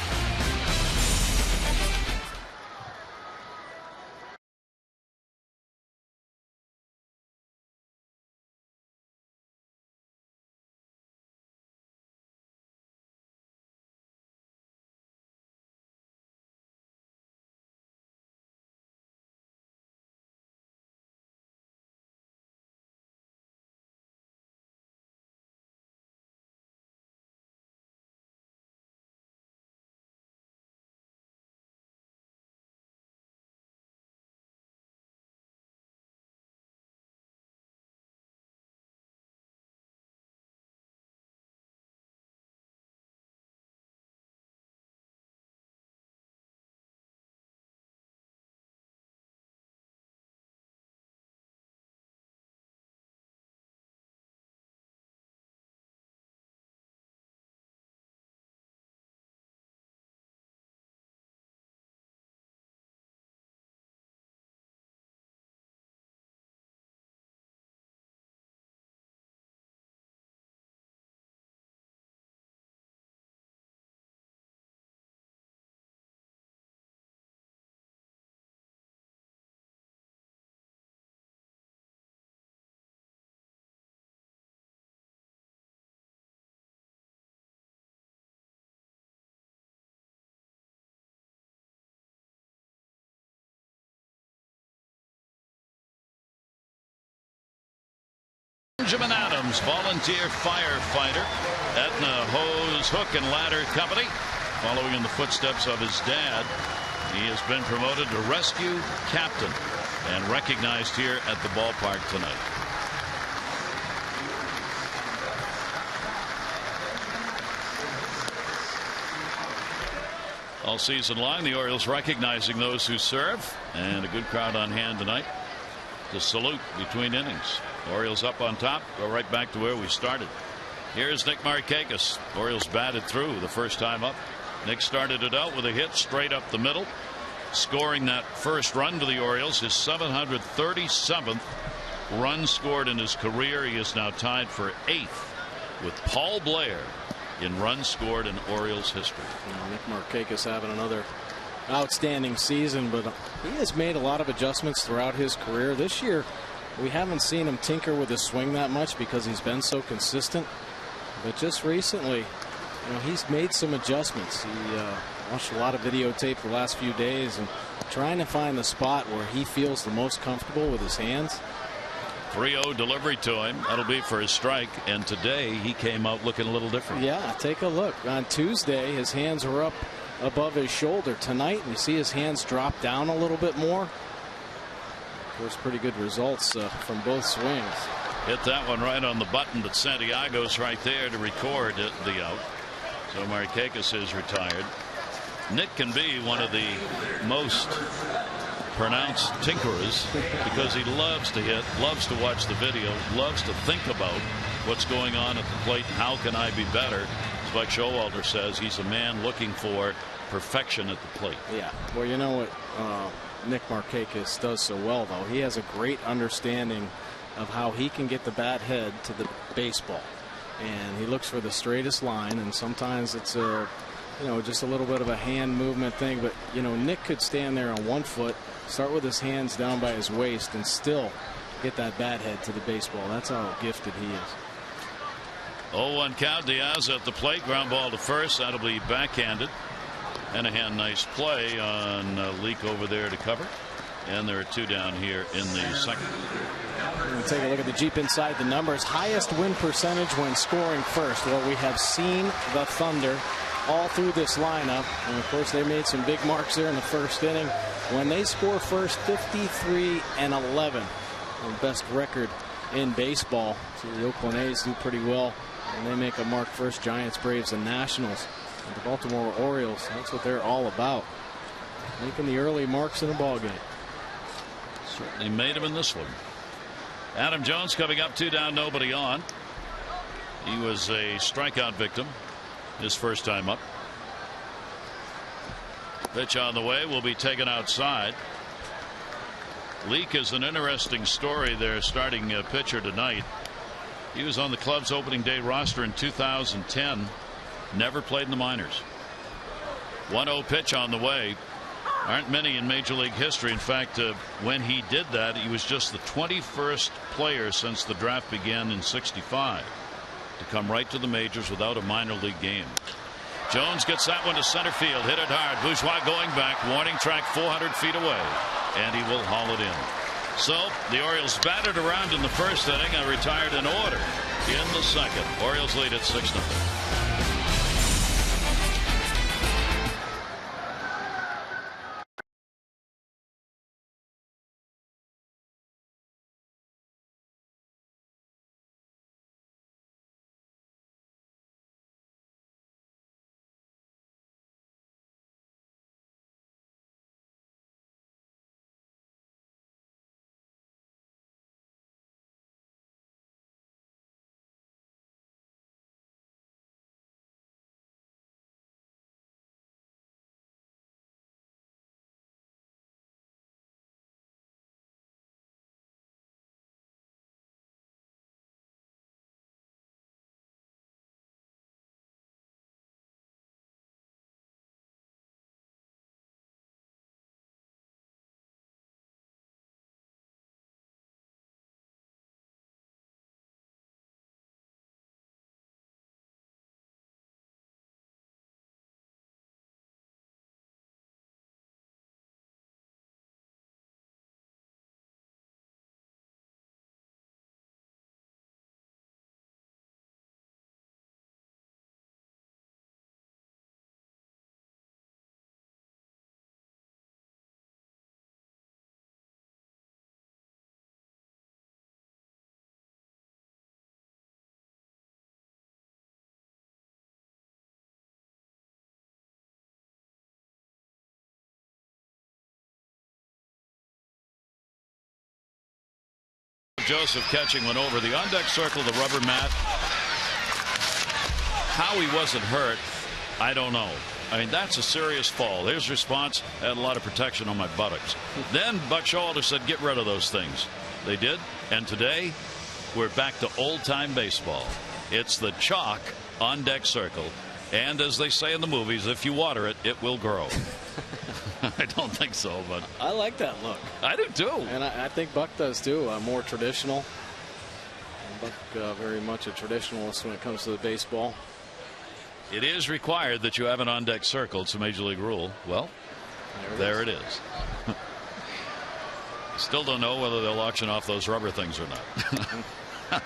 Benjamin Adams, volunteer firefighter, Aetna Hose, Hook and Ladder Company. Following in the footsteps of his dad, he has been promoted to rescue captain and recognized here at the ballpark tonight. All season long, the Orioles recognizing those who serve, and a good crowd on hand tonight to salute between innings. Orioles up on top, go right back to where we started. Here's Nick Markakis. Orioles batted through the first time up. Nick started it out with a hit straight up the middle, scoring that first run to the Orioles, his 737th run scored in his career. He is now tied for 8th with Paul Blair in runs scored in Orioles history.
Nick Markakis having another outstanding season, but he has made a lot of adjustments throughout his career. This year we haven't seen him tinker with his swing that much because he's been so consistent, but just recently, you know, he's made some adjustments. He watched a lot of videotape the last few days and trying to find the spot where he feels the most comfortable with his hands.
3-0 delivery to him. That'll be for his strike, and today he came out looking a little different.
Yeah, take a look. On Tuesday his hands were up above his shoulder. Tonight you see his hands drop down a little bit more. Of course, pretty good results from both swings.
Hit that one right on the button, but Santiago's right there to record the out. So Markakis is retired. Nick can be one of the most pronounced tinkerers because he loves to hit, loves to watch the video, loves to think about what's going on at the plate. How can I be better? As Mike Showalter says, he's a man looking for perfection at the plate.
Yeah. Well, you know what Nick Markakis does so well, though? He has a great understanding of how he can get the bat head to the baseball. And he looks for the straightest line, and sometimes it's a, you know, just a little bit of a hand movement thing. But, you know, Nick could stand there on 1 foot, start with his hands down by his waist, and still get that bat head to the baseball. That's how gifted he is.
0-1 count. Diaz at the plate. Ground ball to first. That'll be backhanded. Anaheim, nice play on Leak over there to cover. And there are 2 down here in the second.
We'll take a look at the Jeep inside the numbers. Highest win percentage when scoring first. Well, we have seen the Thunder all through this lineup. And of course, they made some big marks there in the first inning. When they score first, 53-11. The best record in baseball. So the Oakland A's do pretty well. And they make a mark first. Giants, Braves, and Nationals. And the Baltimore Orioles, that's what they're all about. Making the early marks in a ball game.
Certainly made him in this one. Adam Jones coming up, 2 down, nobody on. He was a strikeout victim his first time up. Pitch on the way will be taken outside. Leake is an interesting story. Their starting pitcher tonight. He was on the club's opening day roster in 2010. Never played in the minors. 1-0 pitch on the way. Aren't many in Major League history. In fact, when he did that, he was just the 21st player since the draft began in '65 to come right to the majors without a minor league game. Jones gets that one to center field. Hit it hard. Bourgeois going back. Warning track 400 feet away. And he will haul it in. So the Orioles battered around in the first inning and retired in order in the second. Orioles lead at 6-0. Joseph catching one over the on-deck circle, the rubber mat. How he wasn't hurt, I don't know. I mean, that's a serious fall. His response, I had a lot of protection on my buttocks. Then Buck Showalter said, get rid of those things. They did, and today we're back to old-time baseball. It's the chalk on-deck circle, and as they say in the movies, if you water it, it will grow. I don't think so, but
I like that look.
I do too.
And I think Buck does too. More traditional. Buck very much a traditionalist when it comes to the baseball.
It is required that you have an on-deck circle. It's a major league rule. Well, there it is. Still don't know whether they'll auction off those rubber things or not.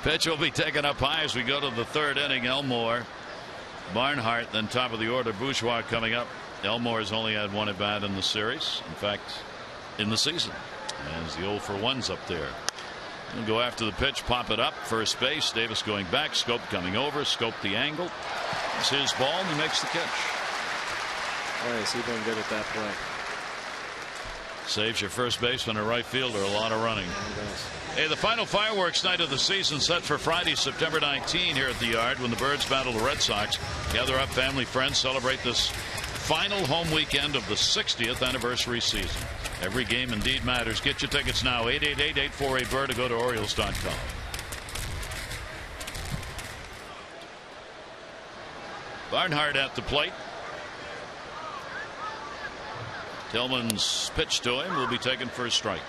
Pitch will be taken up high as we go to the third inning. Elmore, Barnhart, then top of the order. Bourgeois coming up. Elmore has only had one at bat in the series. In fact, in the season. As the 0-for-1's up there. He'll go after the pitch, pop it up, first base. Davis going back, Scope coming over, Scope the angle. It's his ball, and he makes the catch.
Nice, he's been good at that play.
Saves your first baseman or right fielder a lot of running. Hey, the final fireworks night of the season set for Friday, September 19 here at the Yard when the Birds battle the Red Sox. Gather up family, friends, celebrate this final home weekend of the 60th anniversary season. Every game indeed matters. Get your tickets now. 888-848-BIRD or go to Orioles.com. Barnhart at the plate. Tillman's pitch to him will be taken for a strike.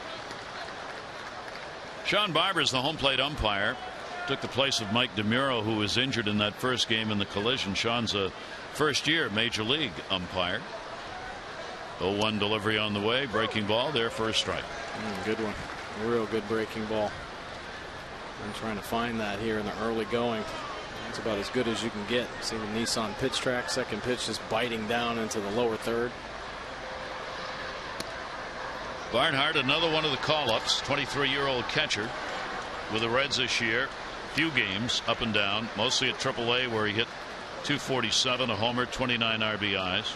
Sean Barber's the home plate umpire. Took the place of Mike DeMuro, who was injured in that first game in the collision. Sean's a first-year major league umpire. 0-1 delivery on the way. Breaking ball there for a strike.
Good one. A real good breaking ball. I'm trying to find that here in the early going. It's about as good as you can get. See the Nissan pitch track. Second pitch just biting down into the lower third.
Barnhart, another one of the call-ups. 23-year-old catcher with the Reds this year. Few games up and down, mostly at AAA where he hit .247, a homer, 29 RBIs.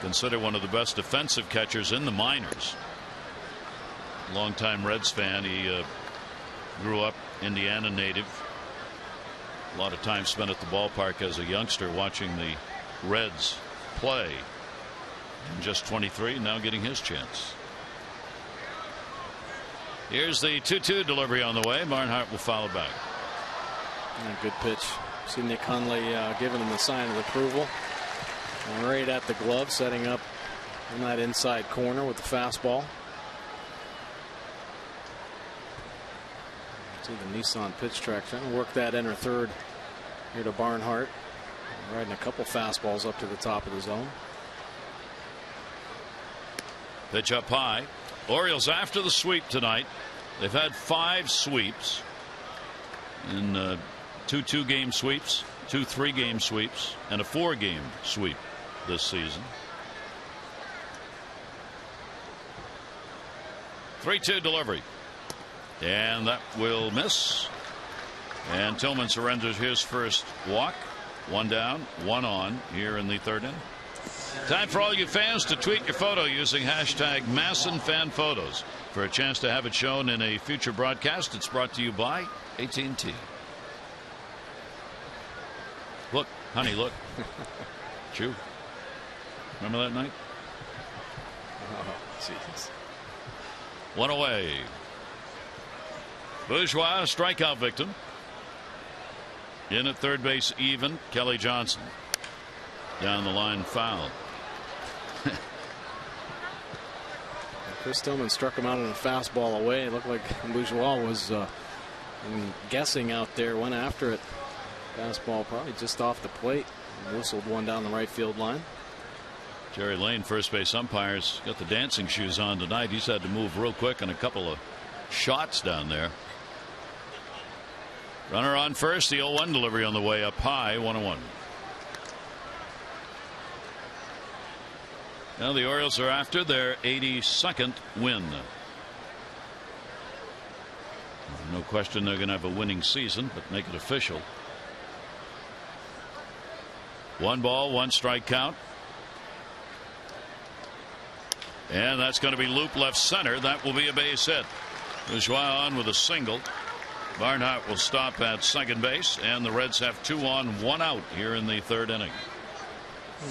Considered one of the best defensive catchers in the minors. Longtime Reds fan. He grew up Indiana native. A lot of time spent at the ballpark as a youngster watching the Reds play. And just 23, now getting his chance. Here's the 2-2 delivery on the way. Barnhart will foul back.
Good pitch. See Nick Hundley giving him the sign of approval. Right at the glove, setting up in that inside corner with the fastball. See the Nissan pitch track trying to work that inner third here to Barnhart. Riding a couple fastballs up to the top of the zone.
Pitch up high. Orioles after the sweep tonight. They've had 5 sweeps in 2 2-game sweeps, 2 3-game sweeps, and a 4-game sweep this season. 3-2 delivery. And that will miss. And Tillman surrenders his first walk. 1 down, 1 on here in the 3rd inning. Time for all you fans to tweet your photo using hashtag #MassinFanPhotos for a chance to have it shown in a future broadcast. It's brought to you by AT&T. Look, honey, look. Chew. Remember that night?
Oh, Jesus.
1 away. Bourgeois, strikeout victim. In at third base, even. Kelly Johnson. Down the line, foul.
Chris Tillman struck him out on a fastball away. It looked like Bourgeois was guessing out there, went after it. Fastball probably just off the plate. Whistled one down the right field line.
Jerry Lane, first base umpires, got the dancing shoes on tonight. He's had to move real quick on a couple of shots down there. Runner on first, the 0-1 delivery on the way up high, 1-1. Now the Orioles are after their 82nd win. No question they're going to have a winning season, but make it official. 1 ball, 1 strike count. And that's going to be loop left center. That will be a base hit. Bourgeois on with a single. Barnhart will stop at second base, and the Reds have 2 on, 1 out here in the 3rd inning.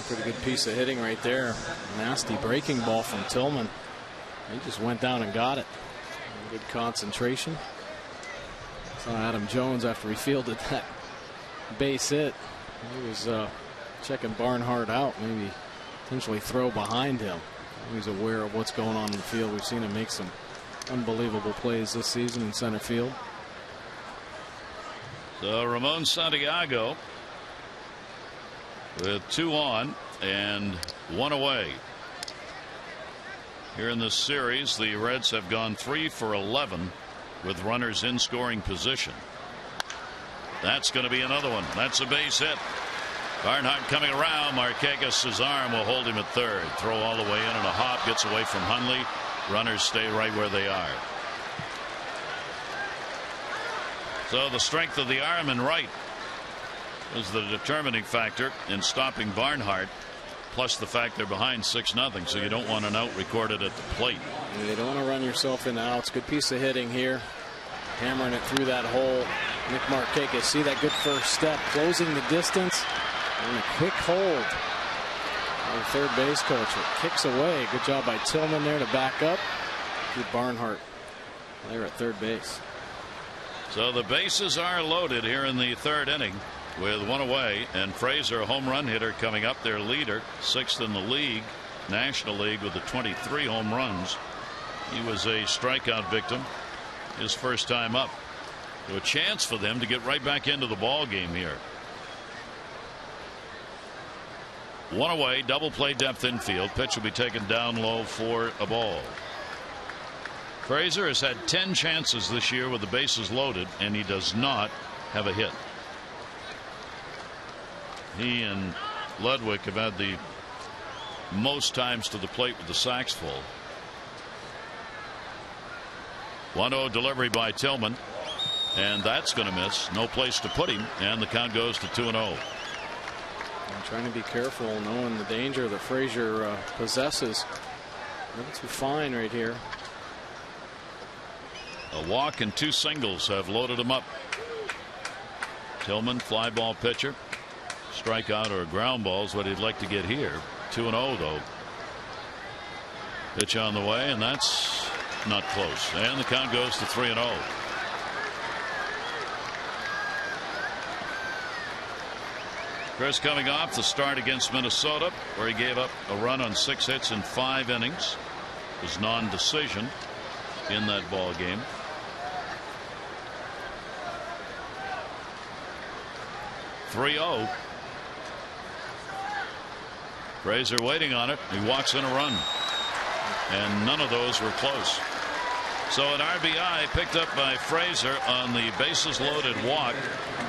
Pretty good piece of hitting right there. Nasty breaking ball from Tillman. He just went down and got it. Good concentration. Saw Adam Jones after he fielded that base hit. He was checking Barnhart out, maybe potentially throw behind him. He's aware of what's going on in the field. We've seen him make some unbelievable plays this season in center field.
So Ramon Santiago with 2 on and 1 away. Here in this series, the Reds have gone 3 for 11 with runners in scoring position. That's going to be another one. That's a base hit. Barnhart coming around. Marquez' arm will hold him at third. Throw all the way in and a hop. Gets away from Hundley. Runners stay right where they are. So the strength of the arm and right is the determining factor in stopping Barnhart, plus the fact they're behind 6-0, so you don't want an out recorded at the plate.
You don't want to run yourself into outs. Good piece of hitting here, hammering it through that hole. Nick Marquez, see that good first step, closing the distance, and a quick hold. The third base coach, it kicks away. Good job by Tillman there to back up. Keep Barnhart there at third base.
So the bases are loaded here in the 3rd inning with 1 away, and Frazier, a home run hitter, coming up, their leader, 6th in the league, National League, with the 23 home runs. He was a strikeout victim his first time up. So a chance for them to get right back into the ball game here. 1 away, double play depth infield. Pitch will be taken down low for a ball. Frazier has had 10 chances this year with the bases loaded, and he does not have a hit. He and Ludwig have had the most times to the plate with the sacks full. 1-0 delivery by Tillman, and that's going to miss. No place to put him, and the count goes to 2-0.
I'm trying to be careful, knowing the danger that Frazier possesses. Not too fine right here.
A walk and 2 singles have loaded him up. Tillman, fly ball pitcher. Strikeout or a ground ball is what he'd like to get here. 2-0 though. Pitch on the way, and that's not close. And the count goes to 3-0. Chris coming off the start against Minnesota, where he gave up a run on 6 hits in 5 innings. His non-decision in that ball game. .3-0. Frazier waiting on it. He walks in a run, and none of those were close. So an RBI picked up by Frazier on the bases loaded walk.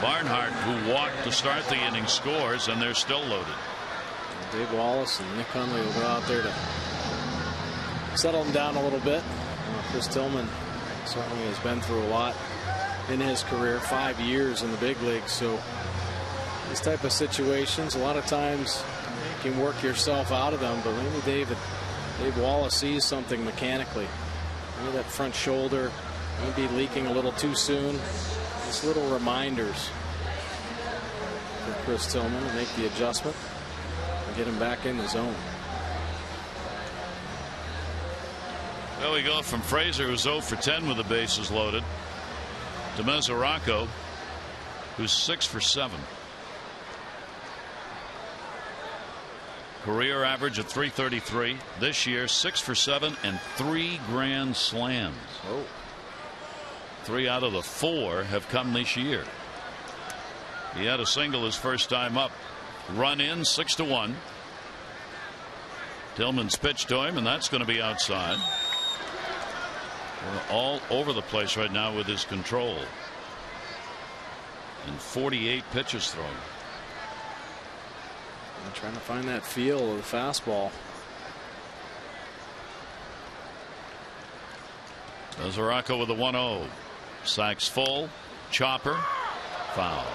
Barnhart, who walked to start the inning, scores, and they're still loaded.
Dave Wallace and Nick Hundley will go out there to settle him down a little bit. Chris Tillman certainly has been through a lot in his career, 5 years in the big leagues. So these type of situations, a lot of times you can work yourself out of them, but maybe Dave Wallace sees something mechanically. Maybe that front shoulder may be leaking a little too soon. Just little reminders for Chris Tillman to make the adjustment and get him back in the zone.
Well, we go from Frazier, who's 0 for 10 with the bases loaded, to Mesoraco, who's 6 for 7. Career average of .333. This year, 6 for 7 and 3 grand slams.
Oh.
3 out of the 4 have come this year. He had a single his first time up. Run in 6-1. Tillman's pitch to him, and that's going to be outside. We're all over the place right now with his control. And 48 pitches thrown.
And trying to find that feel of the fastball.
Mesoraco with a 1-0. Sacks full. Chopper. Foul.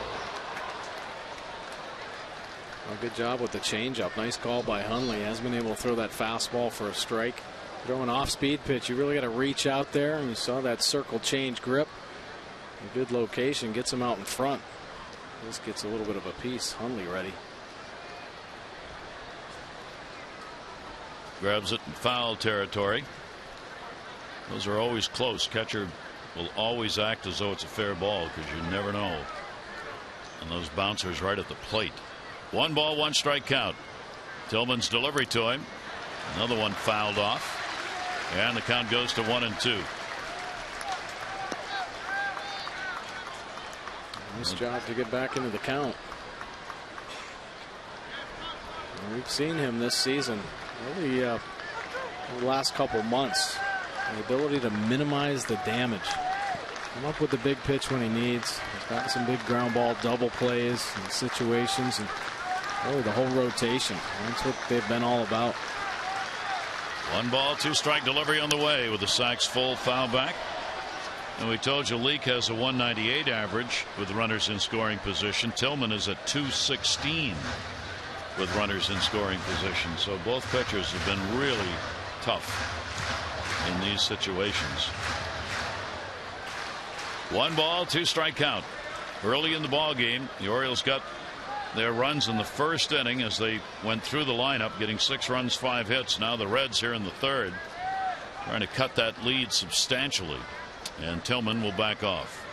Well, good job with the changeup. Nice call by Hundley. Has been able to throw that fastball for a strike. Throw an off-speed pitch. You really got to reach out there, and you saw that circle change grip. A good location gets him out in front. This gets a little bit of a piece. Hundley ready.
Grabs it in foul territory. Those are always close. Catcher will always act as though it's a fair ball because you never know. And those bouncers right at the plate. 1 ball, 1 strike count. Tillman's delivery to him. Another one fouled off. And the count goes to 1-2.
Nice job to get back into the count. And we've seen him this season. Really, the last couple months, the ability to minimize the damage. Come up with the big pitch when he needs. He's got some big ground ball double plays and situations, and really the whole rotation. That's what they've been all about.
1 ball, 2 strike delivery on the way with the sacks full, foul back. And we told you Leake has a 198 average with runners in scoring position. Tillman is at 216 with runners in scoring position. So both pitchers have been really tough in these situations. 1 ball, 2 strike count. Early in the ball game, the Orioles got their runs in the first inning as they went through the lineup, getting 6 runs, 5 hits. Now the Reds here in the third, trying to cut that lead substantially, and Tillman will back off.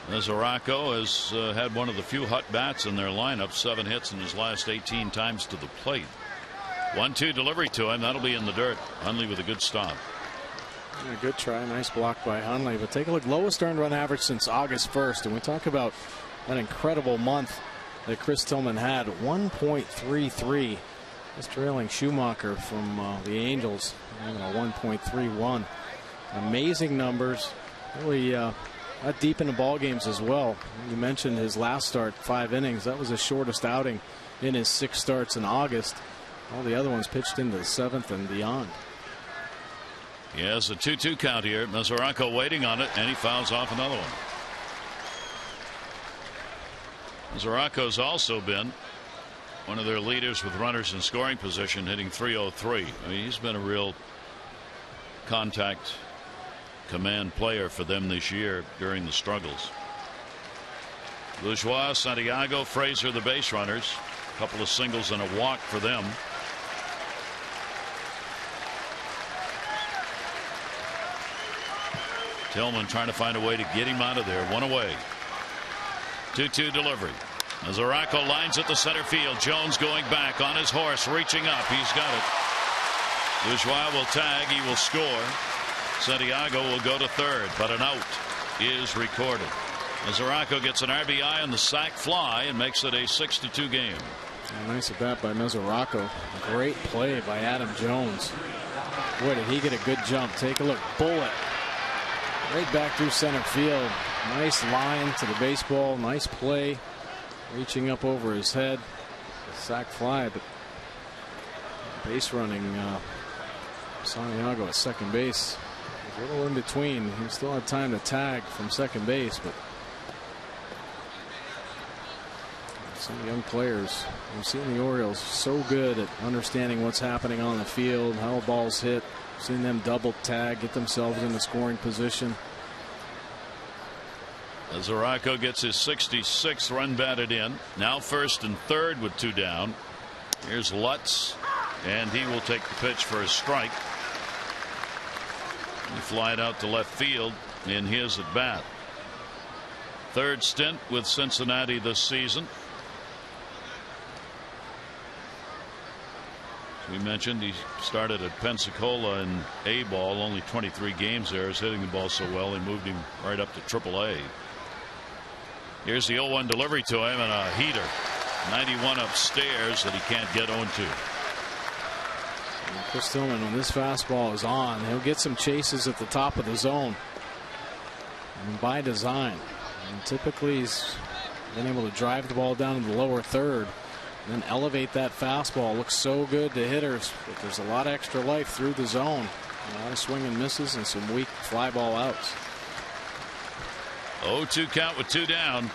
Mesoraco has had one of the few hot bats in their lineup. 7 hits in his last 18 times to the plate. 1-2 delivery to him. That'll be in the dirt. Hundley with a good stop.
Yeah, good try. Nice block by Hundley. But take a look. Lowest earned run average since August 1st. And we talk about an incredible month that Chris Tillman had. 1.33. Just trailing Schumacher from the Angels. Having a 1.31. Amazing numbers. Really not deep into ball games as well. You mentioned his last start, 5 innings. That was his shortest outing in his 6 starts in August. All the other ones pitched into the 7th and beyond.
He has a 2-2 count here. Mesoraco waiting on it, and he fouls off another one. Mesoraco's also been one of their leaders with runners in scoring position, hitting .303. I mean, he's been a real contact command player for them this year during the struggles. Bourgeois, Santiago, Frazier, the base runners. A couple of singles and a walk for them. Tillman trying to find a way to get him out of there. One away. 2-2 delivery. As Araujo lines at the center field. Jones going back on his horse, reaching up. He's got it. Bourgeois will tag. He will score. Santiago will go to third, but an out is recorded. As Araujo gets an RBI on the sac fly and makes it a 6-2 game.
Nice at bat by Mesoraco. Great play by Adam Jones. Boy, did he get a good jump. Take a look. Bullet. Right back through center field. Nice line to the baseball. Nice play. Reaching up over his head. Sac fly, but base running Santiago at second base. A little in between. He still had time to tag from second base, but some young players we've seen the Orioles so good at understanding what's happening on the field, how balls hit. Seen them double tag, get themselves in the scoring position.
As Araujo gets his 66th run batted in. Now first and third with two down. Here's Lutz, and he will take the pitch for a strike. He flied out to left field in his at bat. Third stint with Cincinnati this season. We mentioned he started at Pensacola in A-ball, only 23 games there. Is hitting the ball so well, they moved him right up to AAA. Here's the 0-1 delivery to him and a heater. 91 upstairs that he can't get 0-2.
Chris Tillman, when this fastball is on, he'll get some chases at the top of the zone. And by design. And typically he's been able to drive the ball down to the lower third. And then elevate that fastball. Looks so good to hitters, but there's a lot of extra life through the zone. A lot of swing and misses and some weak fly ball outs.
0-2 count with two down.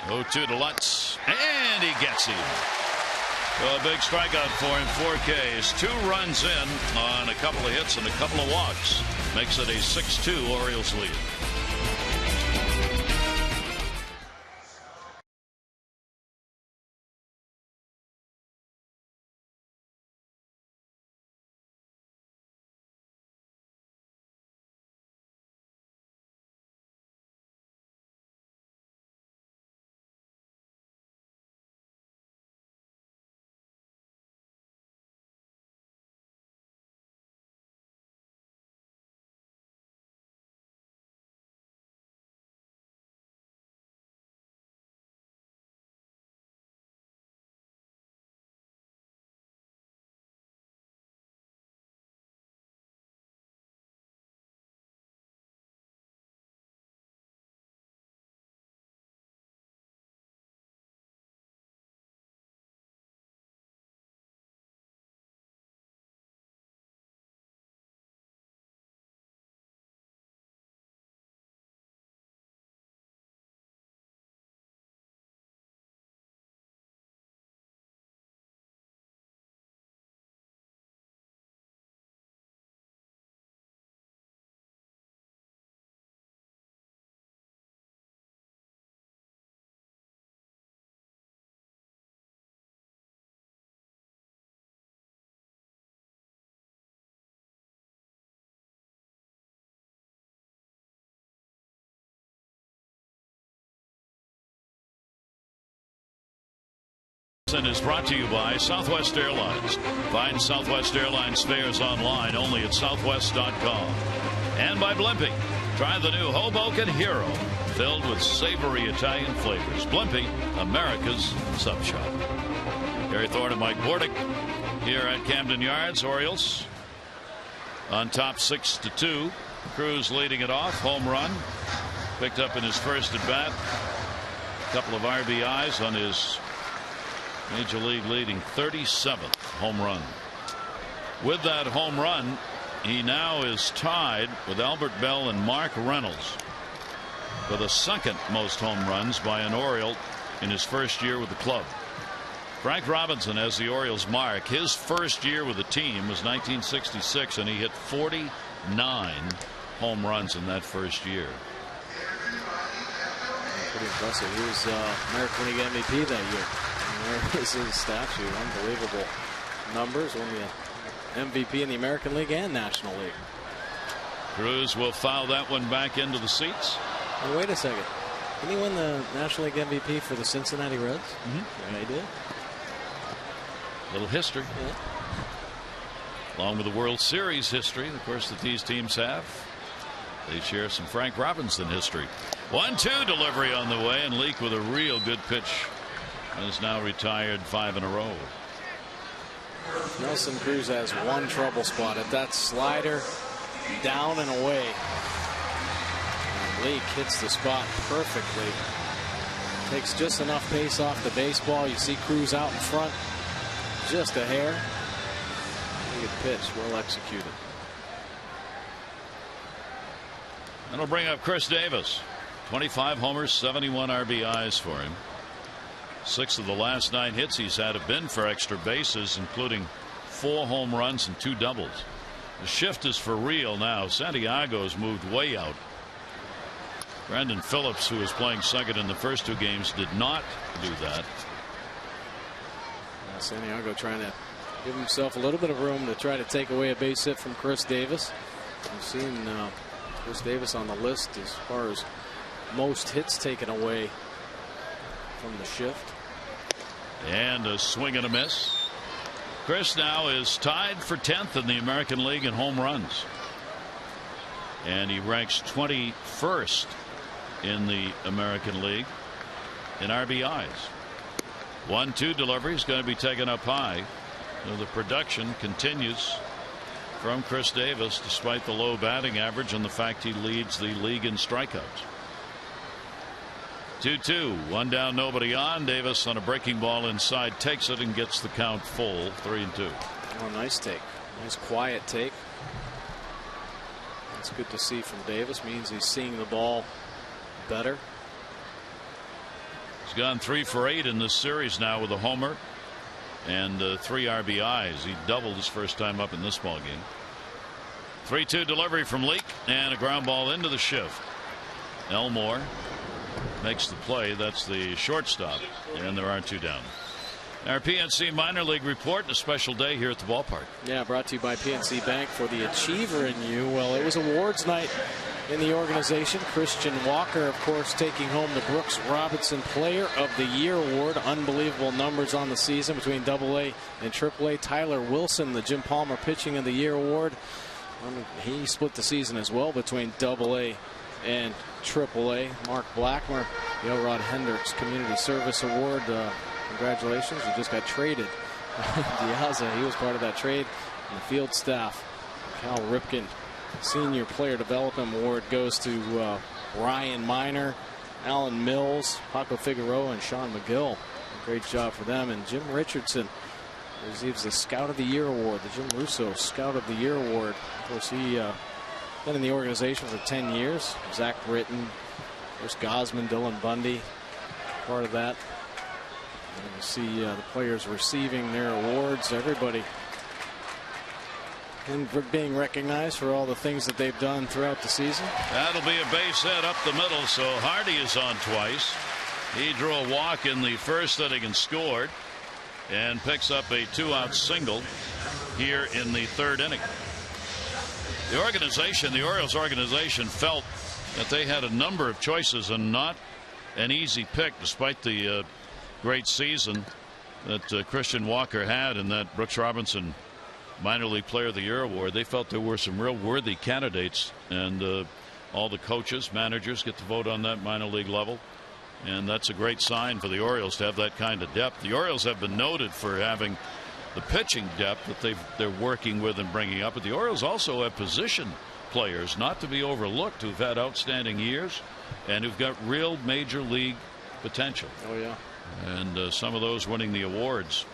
0-2 to Lutz, and he gets him. So a big strikeout for him. 4 Ks, 2 runs in on a couple of hits and a couple of walks. Makes it a 6-2 Orioles lead. Is brought to you by Southwest Airlines. Find Southwest Airlines fares online only at southwest.com. And by Blimpie. Try the new Hoboken Hero, filled with savory Italian flavors. Blimpie, America's sub shop. Gary Thorne and Mike Bordick here at Camden Yards. Orioles on top 6-2. Cruz leading it off. Home run picked up in his first at bat. A couple of RBIs on his Major League leading 37th home run. With that home run, he now is tied with Albert Bell and Mark Reynolds for the second most home runs by an Oriole in his first year with the club. Frank Robinson has the Orioles mark. His first year with the team was 1966, and he hit 49 home runs in that first year.
Pretty impressive. He was American League MVP that year. And there is his statue. Unbelievable numbers. Won the MVP in the American League and National League.
Cruz will foul that one back into the seats.
Hey, wait a second. Didn't he win the National League MVP for the Cincinnati Reds?
Mm-hmm.
Yeah, he did.
Little history.
Yeah.
Along with the World Series history, of course, that these teams have. They share some Frank Robinson history. 1-2 delivery on the way, and Leake with a real good pitch. And is now retired 5 in a row.
Nelson Cruz has one trouble spot at that slider, down and away. And Leake hits the spot perfectly. Takes just enough pace off the baseball. You see Cruz out in front, just a hair. Good pitch, well executed.
That'll bring up Chris Davis. 25 homers, 71 RBIs for him. 6 of the last 9 hits he's had have been for extra bases, including 4 home runs and 2 doubles. The shift is for real now. Santiago's moved way out. Brandon Phillips, who was playing second in the first 2 games, did not do that.
Santiago trying to give himself a little bit of room to try to take away a base hit from Chris Davis. We've seen Chris Davis on the list as far as most hits taken away from the shift.
And a swing and a miss. Chris now is tied for 10th in the American League in home runs. And he ranks 21st in the American League in RBIs. 1-2 delivery is going to be taken up high. So the production continues from Chris Davis despite the low batting average and the fact he leads the league in strikeouts. 2-2, 1 down, nobody on. Davis on a breaking ball inside takes it and gets the count full. 3-2.
Oh, nice take. Nice quiet take. That's good to see from Davis. Means he's seeing the ball better.
He's gone 3 for 8 in this series now with a homer and 3 RBIs. He doubled his first time up in this ball game. 3-2 delivery from Leake and a ground ball into the shift. Elmore makes the play. That's the shortstop, and there are 2 down. Our PNC minor league report, a special day here at the ballpark.
Yeah, brought to you by PNC Bank for the achiever in you. Well, it was awards night in the organization. Christian Walker, of course, taking home the Brooks Robinson Player of the Year award. Unbelievable numbers on the season between AA and AAA. Tyler Wilson, the Jim Palmer Pitching of the Year award. He split the season as well between AA and AAA. Mark Blackmer, the Elrod Hendricks Community Service Award. Congratulations, you just got traded. Diaza, he was part of that trade. And the field staff. Cal Ripken Senior Player Development Award goes to Ryan Miner, Alan Mills, Paco Figueroa, and Sean McGill. Great job for them. And Jim Richardson receives the Scout of the Year award, the Jim Russo Scout of the Year award. Of course, he been in the organization for 10 years. Zach Britton, Chris Gosman, Dylan Bundy, part of that. And you see the players receiving their awards. Everybody and being recognized for all the things that they've done throughout the season.
That'll be a base hit up the middle, so Hardy is on twice. He drew a walk in the first inning and scored, and picks up a 2-out single here in the 3rd inning. The organization, the Orioles organization, felt that they had a number of choices and not an easy pick, despite the great season that Christian Walker had in that Brooks Robinson Minor League Player of the Year award. They felt there were some real worthy candidates, and all the coaches, managers get to vote on that minor league level, and that's a great sign for the Orioles to have that kind of depth. The Orioles have been noted for having the pitching depth that they're working with and bringing up, but the Orioles also have position players not to be overlooked who've had outstanding years and who've got real major league potential.
Oh yeah,
and some of those winning the awards.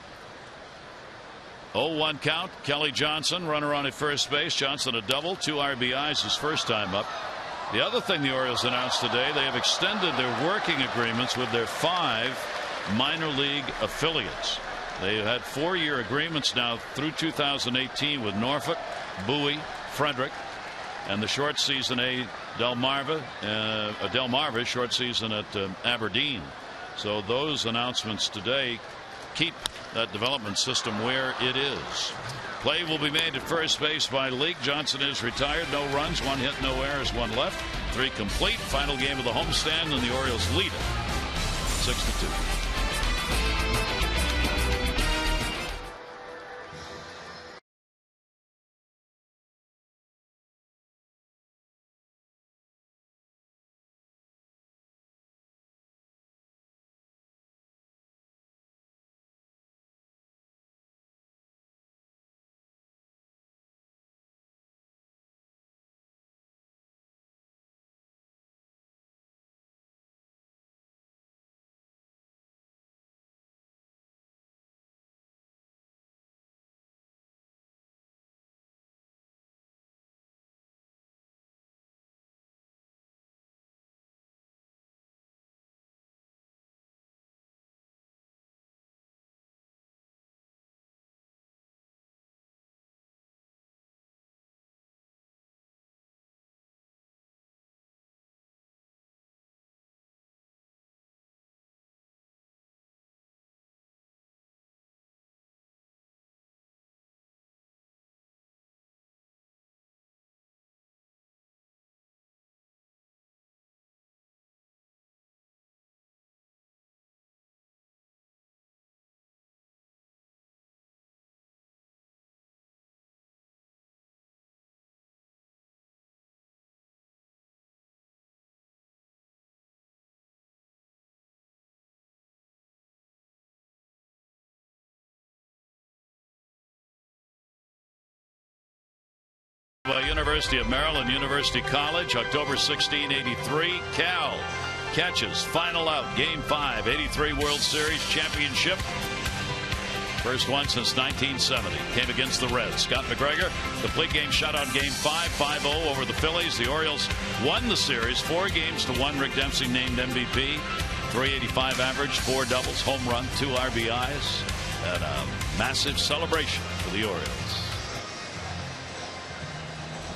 0-1 count. Kelly Johnson, runner on at first base. Johnson a double, 2 RBIs his first time up. The other thing the Orioles announced today, they have extended their working agreements with their 5 minor league affiliates. They had 4-year agreements now through 2018 with Norfolk, Bowie, Frederick, and the short season Delmarva short season at Aberdeen. So those announcements today keep that development system where it is. Play will be made at first base by Leake. Johnson is retired. No runs, 1 hit, no errors, 1 left. 3 complete. Final game of the homestand, and the Orioles lead it 6-2. University of Maryland, University College, October 16, 83. Cal catches final out, Game 5, 83 World Series championship. First one since 1970. Came against the Reds. Scott McGregor, complete game shutout, Game 5, 5-0 over the Phillies. The Orioles won the series 4-1. Rick Dempsey named MVP. 385 average, 4 doubles, home run, 2 RBIs, and a massive celebration for the Orioles.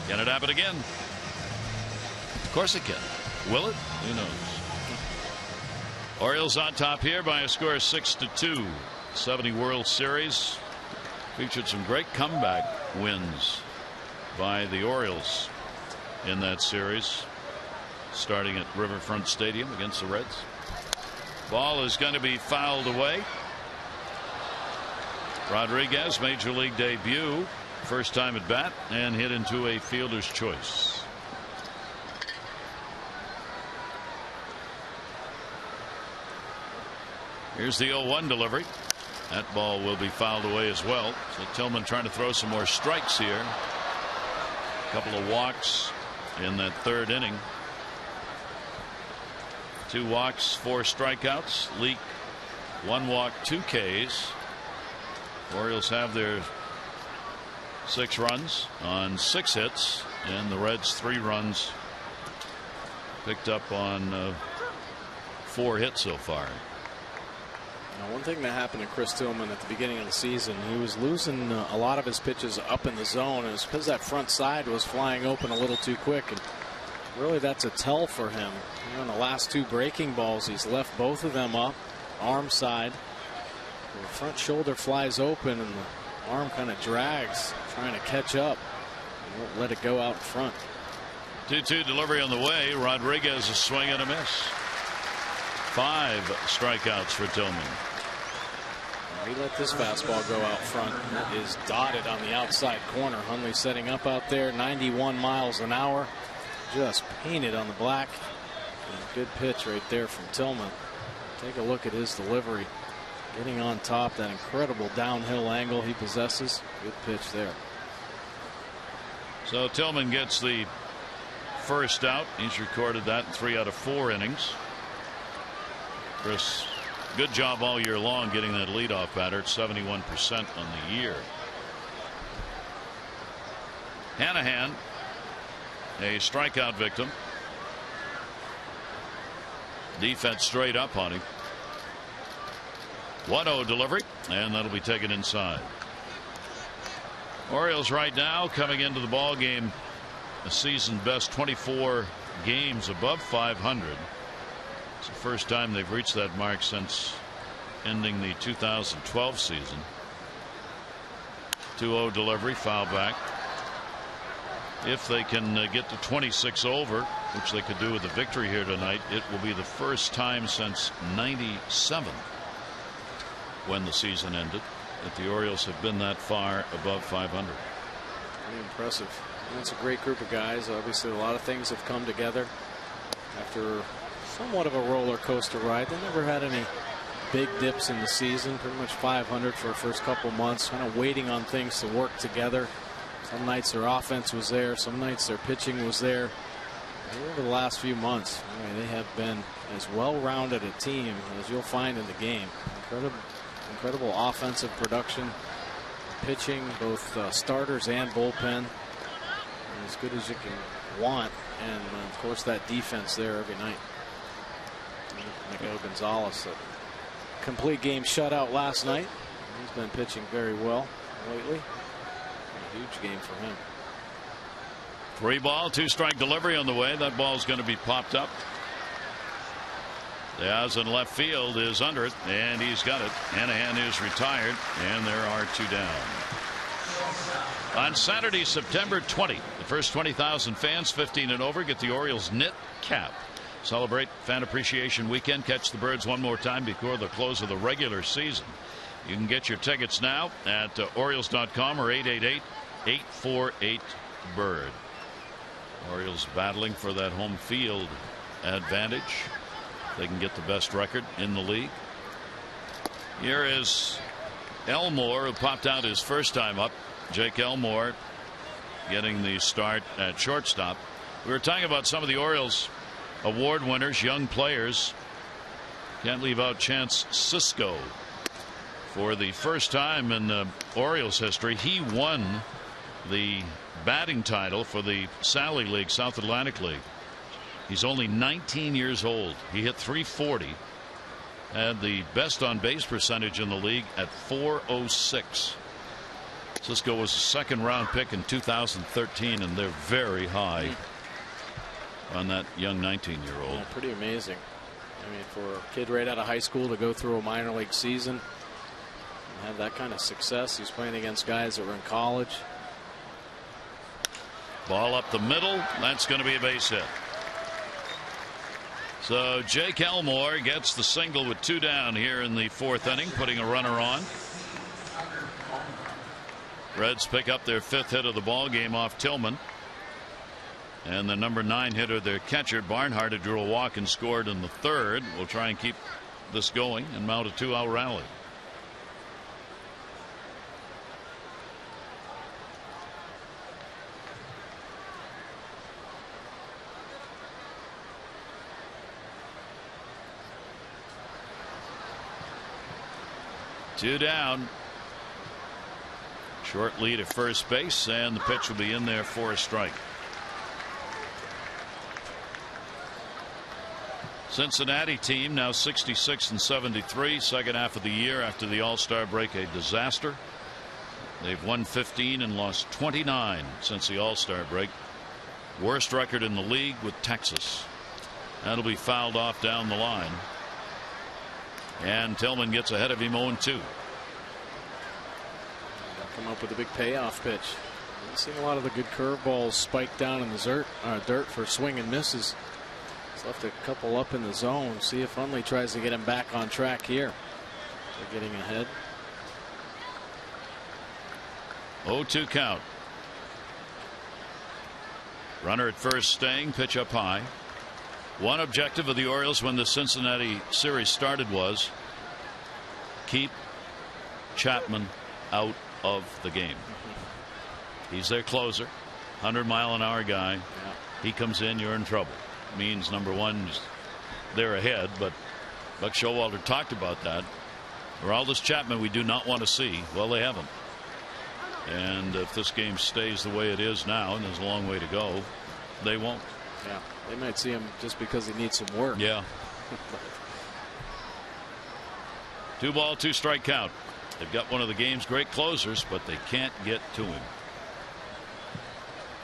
Can it happen again? Of course it can. Will it? Who knows? Orioles on top here by a score of 6-2. 70 World Series. Featured some great comeback wins by the Orioles in that series, starting at Riverfront Stadium against the Reds. Ball is going to be fouled away. Rodriguez, major league debut. First time at bat, and hit into a fielder's choice. Here's the 0-1 delivery. That ball will be fouled away as well. So Tillman trying to throw some more strikes here. A couple of walks in that 3rd inning. 2 walks, 4 strikeouts. Leake 1 walk, 2 Ks. Orioles have their 6 runs on 6 hits, and the Reds 3 runs picked up on 4 hits so far.
Now, one thing that happened to Chris Tillman at the beginning of the season, he was losing a lot of his pitches up in the zone, and it was because that front side was flying open a little too quick, and really that's a tell for him. You know, in the last 2 breaking balls, he's left both of them up, arm side. The front shoulder flies open, and the arm kind of drags, trying to catch up. He won't let it go out in front.
2-2 delivery on the way. Rodriguez a swing and a miss. 5 strikeouts for Tillman.
He let this fastball go out front. It is dotted on the outside corner. Hundley setting up out there, 91 miles an hour. Just painted on the black. And a good pitch right there from Tillman. Take a look at his delivery. Getting on top, that incredible downhill angle he possesses. Good pitch there.
So Tillman gets the first out. He's recorded that in 3 out of 4 innings. Chris, good job all year long getting that leadoff batter at 71% on the year. Anaheim, a strikeout victim. Defense straight up on him. 1-0 delivery, and that'll be taken inside. Orioles right now coming into the ball game a season best 24 games above 500. It's the first time they've reached that mark since ending the 2012 season. 2-0 delivery, foul back. If they can get to 26 over, which they could do with a victory here tonight, it will be the first time since '97, when the season ended, that the Orioles have been that far above 500.
Pretty impressive. And it's a great group of guys. Obviously, a lot of things have come together after somewhat of a roller coaster ride. They never had any big dips in the season. Pretty much 500 for the first couple months, kind of waiting on things to work together. Some nights their offense was there, some nights their pitching was there. And over the last few months, they have been as well-rounded a team as you'll find in the game. Incredible offensive production, pitching, both starters and bullpen, as good as you can want, and of course that defense there every night. Miguel Gonzalez, a complete game shutout last night. He's been pitching very well lately. A huge game for him.
3-ball, 2-strike delivery on the way. That ball's going to be popped up. Diaz in left field is under it, and he's got it. Anaheim is retired, and there are 2 down. On Saturday, September 20, the first 20,000 fans 15 and over get the Orioles knit cap. Celebrate Fan Appreciation Weekend. Catch the Birds one more time before the close of the regular season. You can get your tickets now at Orioles.com or 888-848-BIRD. Orioles battling for that home field advantage. They can get the best record in the league. Here is Elmore, who popped out his first time up. Jake Elmore getting the start at shortstop. We were talking about some of the Orioles award winners, young players. Can't leave out Chance Sisco. For the first time in Orioles history, he won the batting title for the Sally League, South Atlantic League. He's only 19 years old. He hit .340. Had the best on base percentage in the league at .406. Sisco was a second-round pick in 2013, and they're very high on that young 19-year-old.
Yeah, pretty amazing. I mean, for a kid right out of high school to go through a minor league season and have that kind of success. He's playing against guys that were in college.
Ball up the middle. That's going to be a base hit. So Jake Elmore gets the single with 2 down here in the 4th inning, putting a runner on. Reds pick up their 5th hit of the ball game off Tillman. And the number 9 hitter, their catcher, Barnhart, who drew a walk and scored in the 3rd. Will try and keep this going and mount a 2-out rally. Two down. Short lead at first base, and the pitch will be in there for a strike. Cincinnati team now 66-73. Second half of the year after the All-Star break, a disaster. They've won 15 and lost 29 since the All-Star break. Worst record in the league with Texas. That'll be fouled off down the line. And Tillman gets ahead of him 0-2.
Come up with a big payoff pitch. I've seen a lot of the good curveballs spiked down in the dirt for swing and misses. He's left a couple up in the zone. See if Hundley tries to get him back on track here. They're getting ahead.
0-2 count. Runner at first staying, pitch up high. One objective of the Orioles when the Cincinnati series started was keep Chapman out of the game. He's their closer, 100-mile-an-hour guy.
Yeah.
He comes in, you're in trouble. Means number one, they're ahead, but Buck Showalter talked about that. Aroldis Chapman we do not want to see. Well, they haven't. And if this game stays the way it is now, and there's a long way to go, they won't.
Yeah, they might see him just because he needs some work.
Yeah. Two ball, two strike count. They've got one of the game's great closers, but they can't get to him.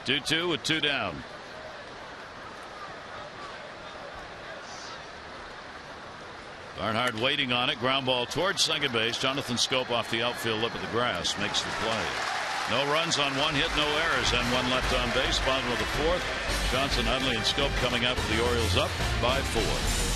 2-2 with two down. Barnhart waiting on it. Ground ball towards second base. Jonathan Schoop off the outfield lip of the grass makes the play. No runs on one hit, no errors, and one left on base. Bottom of the fourth. Johnson, Hundley, and Schoop coming out for the Orioles up by 4.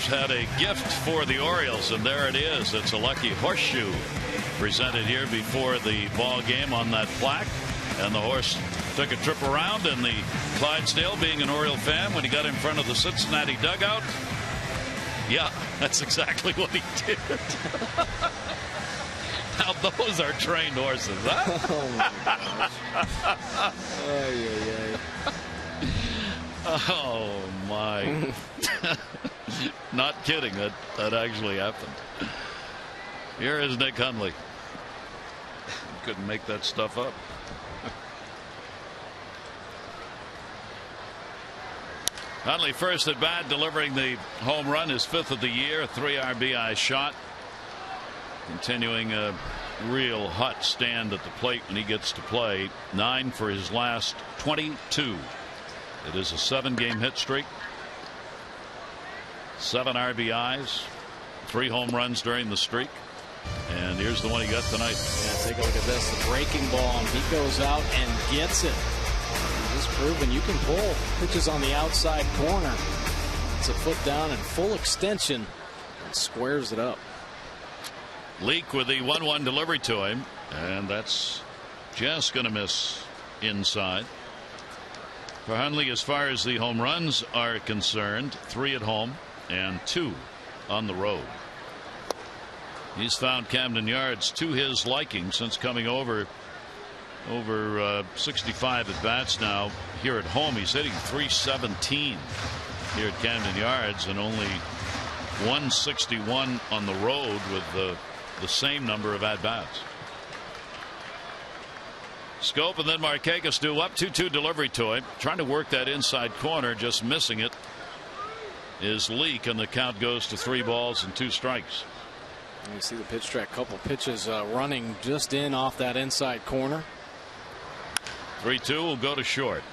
Had a gift for the Orioles, and there it is. It's a lucky horseshoe presented here before the ball game on that plaque, and the horse took a trip around, and the Clydesdale, being an Oriole fan, when he got in front of the Cincinnati dugout, yeah, that's exactly what he did. Now those are trained horses, huh? Oh my. Not kidding. That actually happened. Here is Nick Hundley. Couldn't make that stuff up. Hundley first at bat, delivering the home run, his 5th of the year, 3 RBI shot. Continuing a real hot stand at the plate when he gets to play. 9 for his last 22. It is a 7-game hit streak. 7 RBIs, 3 home runs during the streak. And here's the one he got tonight.
Yeah, take a look at this. The breaking ball, and he goes out and gets it. He's just proven you can pull pitches on the outside corner. It's a foot down and full extension and squares it up.
Leak with the 1-1 delivery to him, and that's just going to miss inside. For Hundley, as far as the home runs are concerned, 3 at home and 2 on the road. He's found Camden Yards to his liking since coming over 65 at bats now here at home. He's hitting .317 here at Camden Yards and only .161 on the road with the same number of at bats. Schoop and then Markakis do up. 2-2 delivery to him, trying to work that inside corner, just missing it is Leak, and the count goes to 3 balls and 2 strikes.
And you see the pitch track, couple pitches running just in off that inside corner.
3-2 will go to short.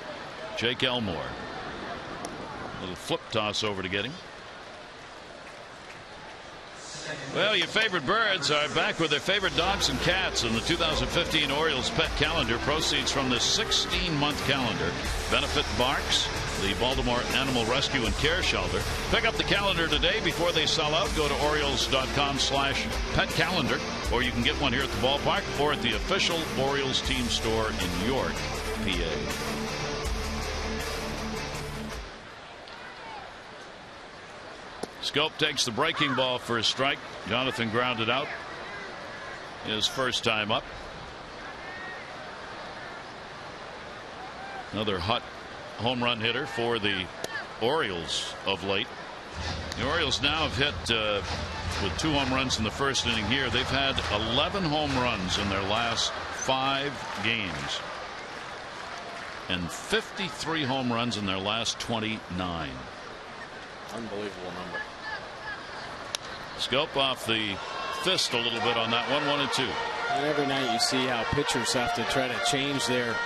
Jake Elmore, little flip toss over to get him. Well, your favorite birds are back with their favorite dogs and cats, and the 2015 Orioles Pet Calendar proceeds from this 16-month calendar. Benefit Barks, the Baltimore Animal Rescue and Care Shelter. Pick up the calendar today before they sell out. Go to Orioles.com/pet calendar, or you can get one here at the ballpark or at the official Orioles team store in York, PA. Schoop takes the breaking ball for a strike. Jonathan grounded out his first time up. Another hot home run hitter for the Orioles of late. The Orioles now have hit with 2 home runs in the first inning here. They've had 11 home runs in their last 5 games and 53 home runs in their last 29.
Unbelievable number.
Scope off the fist a little bit on that one. 1-2.
And every night you see how pitchers have to try to change their,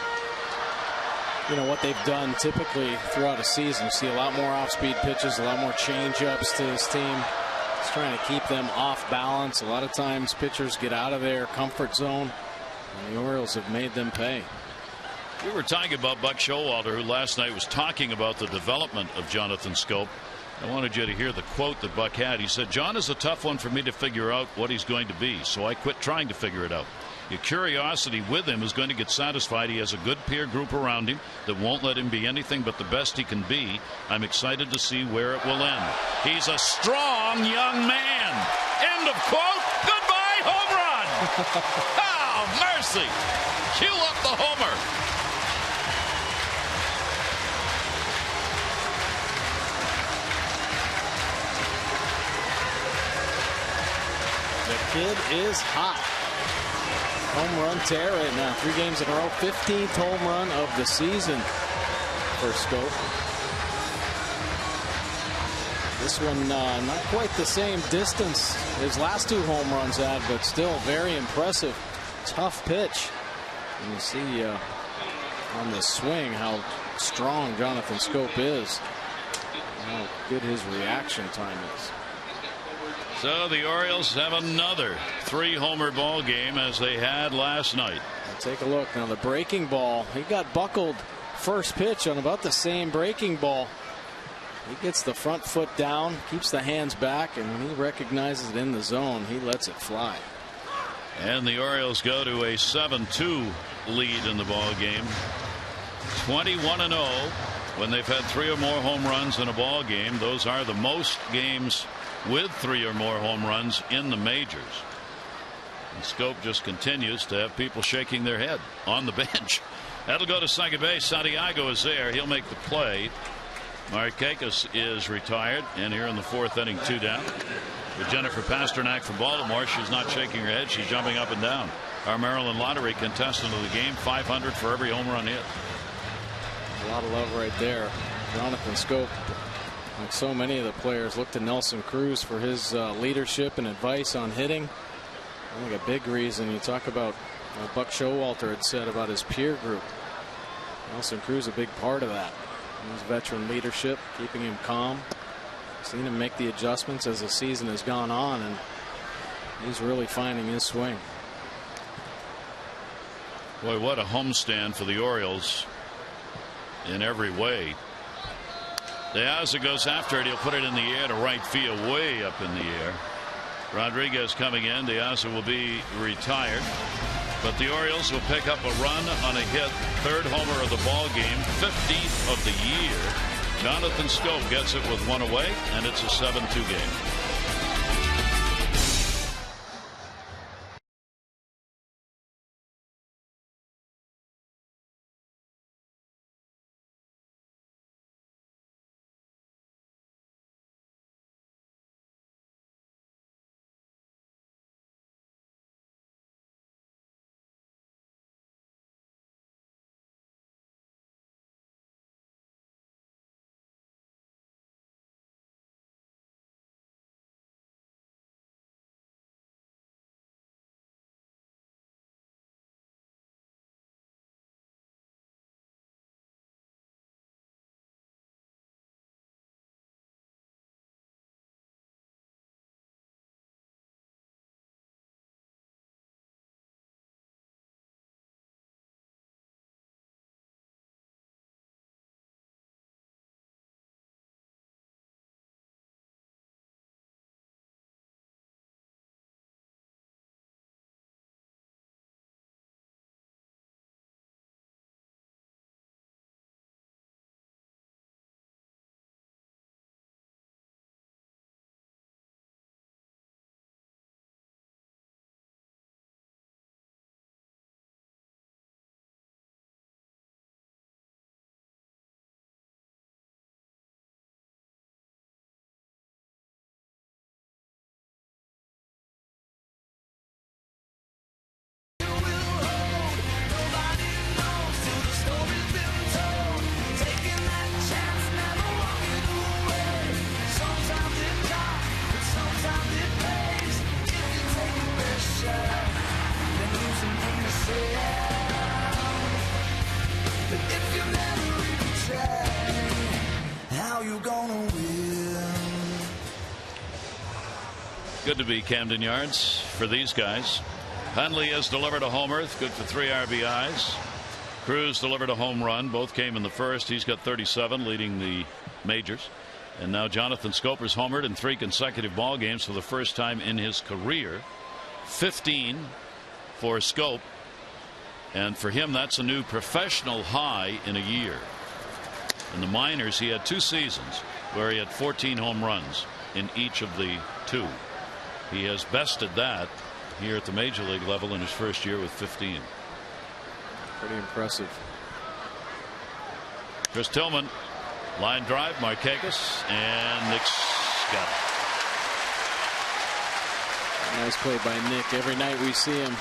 what they've done typically throughout a season. You see a lot more off-speed pitches, a lot more change-ups to this team. It's trying to keep them off balance. A lot of times pitchers get out of their comfort zone, and the Orioles have made them pay.
We were talking about Buck Showalter, who last night was talking about the development of Jonathan Scope. I wanted you to hear the quote that Buck had. He said, "John is a tough one for me to figure out what he's going to be, so I quit trying to figure it out. Your curiosity with him is going to get satisfied. He has a good peer group around him that won't let him be anything but the best he can be. I'm excited to see where it will end. He's a strong young man." End of quote. Goodbye, home run. Oh, mercy. Cue up the homer.
The kid is hot. Home run tear right now. 3 games in a row. 15th home run of the season for Scope. This one not quite the same distance his last 2 home runs had, but still very impressive. Tough pitch. And you see on the swing how strong Jonathan Scope is. How good his reaction time is.
So the Orioles have another 3-homer ball game as they had last night.
Take a look now. The breaking ball, he got buckled first pitch on about the same breaking ball. He gets the front foot down, keeps the hands back, and when he recognizes it in the zone, he lets it fly.
And the Orioles go to a 7-2 lead in the ball game. 21-0 when they've had 3 or more home runs in a ball game. Those are the most games with 3 or more home runs in the majors. And Scope just continues to have people shaking their head on the bench. That'll go to second base. Santiago is there. He'll make the play. Markakis is retired, and here in the 4th inning, 2 down. With Jennifer Pasternak from Baltimore, she's not shaking her head. She's jumping up and down. Our Maryland Lottery contestant of the game, 500 for every home run hit.
A lot of love right there. Jonathan Scope, like so many of the players, look to Nelson Cruz for his leadership and advice on hitting. I think a big reason, you talk about Buck Showalter had said about his peer group. Nelson Cruz a big part of that. His veteran leadership, keeping him calm. Seen him make the adjustments as the season has gone on, and he's really finding his swing.
Boy, what a homestand for the Orioles in every way. De Aza goes after it. He'll put it in the air to right field, way up in the air. Rodriguez coming in. De Aza will be retired. But the Orioles will pick up a run on a hit. 3rd homer of the ball game, 15th of the year. Jonathan Scope gets it with 1 away, and it's a 7-2 game. Good to be Camden Yards for these guys. Hundley has delivered a homer, good for 3 RBIs. Cruz delivered a home run. Both came in the first. He's got 37, leading the majors. And now Jonathan Scoper's homered in 3 consecutive ball games for the first time in his career. 15 for Scope. And for him, that's a new professional high in a year. In the minors, he had 2 seasons where he had 14 home runs in each of the 2. He has bested that here at the major league level in his first year with 15.
Pretty impressive.
Chris Tillman, line drive, Markakis, and Nick's got it.
Nice play by Nick. Every night we see him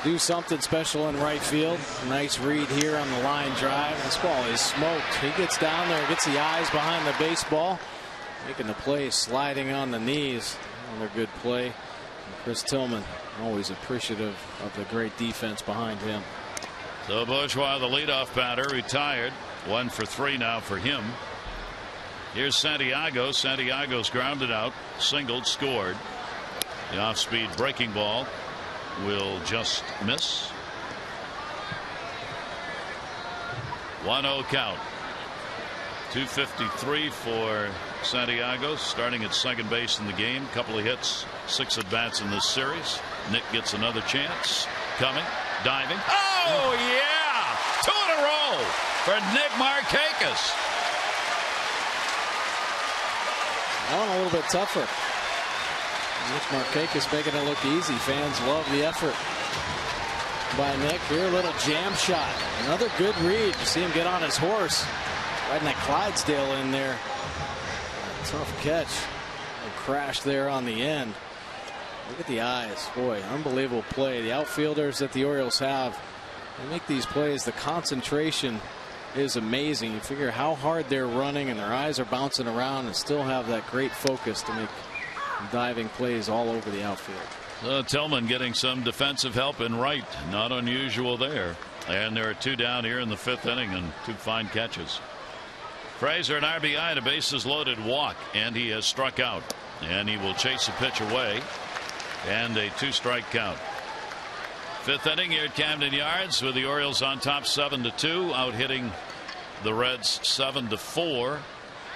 do something special in right field. Nice read here on the line drive. This ball is smoked. He gets down there, gets the eyes behind the baseball, making the play, sliding on the knees. Another good play. And Chris Tillman, always appreciative of the great defense behind him.
So Bourgeois, the leadoff batter, retired. 1 for 3 now for him. Here's Santiago. Santiago's grounded out, singled, scored. The off-speed breaking ball will just miss. 1-0 count. 253 for Santiago, starting at second base in the game. Couple of hits, 6 at bats in this series. Nick gets another chance. Coming, diving. Oh yeah! 2 in a row for Nick Markakis.
That one a little bit tougher. Nick Markakis making it look easy. Fans love the effort by Nick. Here, a little jam shot. Another good read. You see him get on his horse. Riding that Clydesdale in there. Tough catch. And crash there on the end. Look at the eyes. Boy, unbelievable play. The outfielders that the Orioles have, they make these plays. The concentration is amazing. You figure how hard they're running and their eyes are bouncing around and still have that great focus to make diving plays all over the outfield.
Tillman getting some defensive help in right. Not unusual there. And there are 2 down here in the 5th inning and 2 fine catches. Frazier, an RBI and a bases loaded walk, and he has struck out. And he will chase a pitch away. And a 2-strike count. 5th inning here at Camden Yards with the Orioles on top 7-2, out hitting the Reds 7-4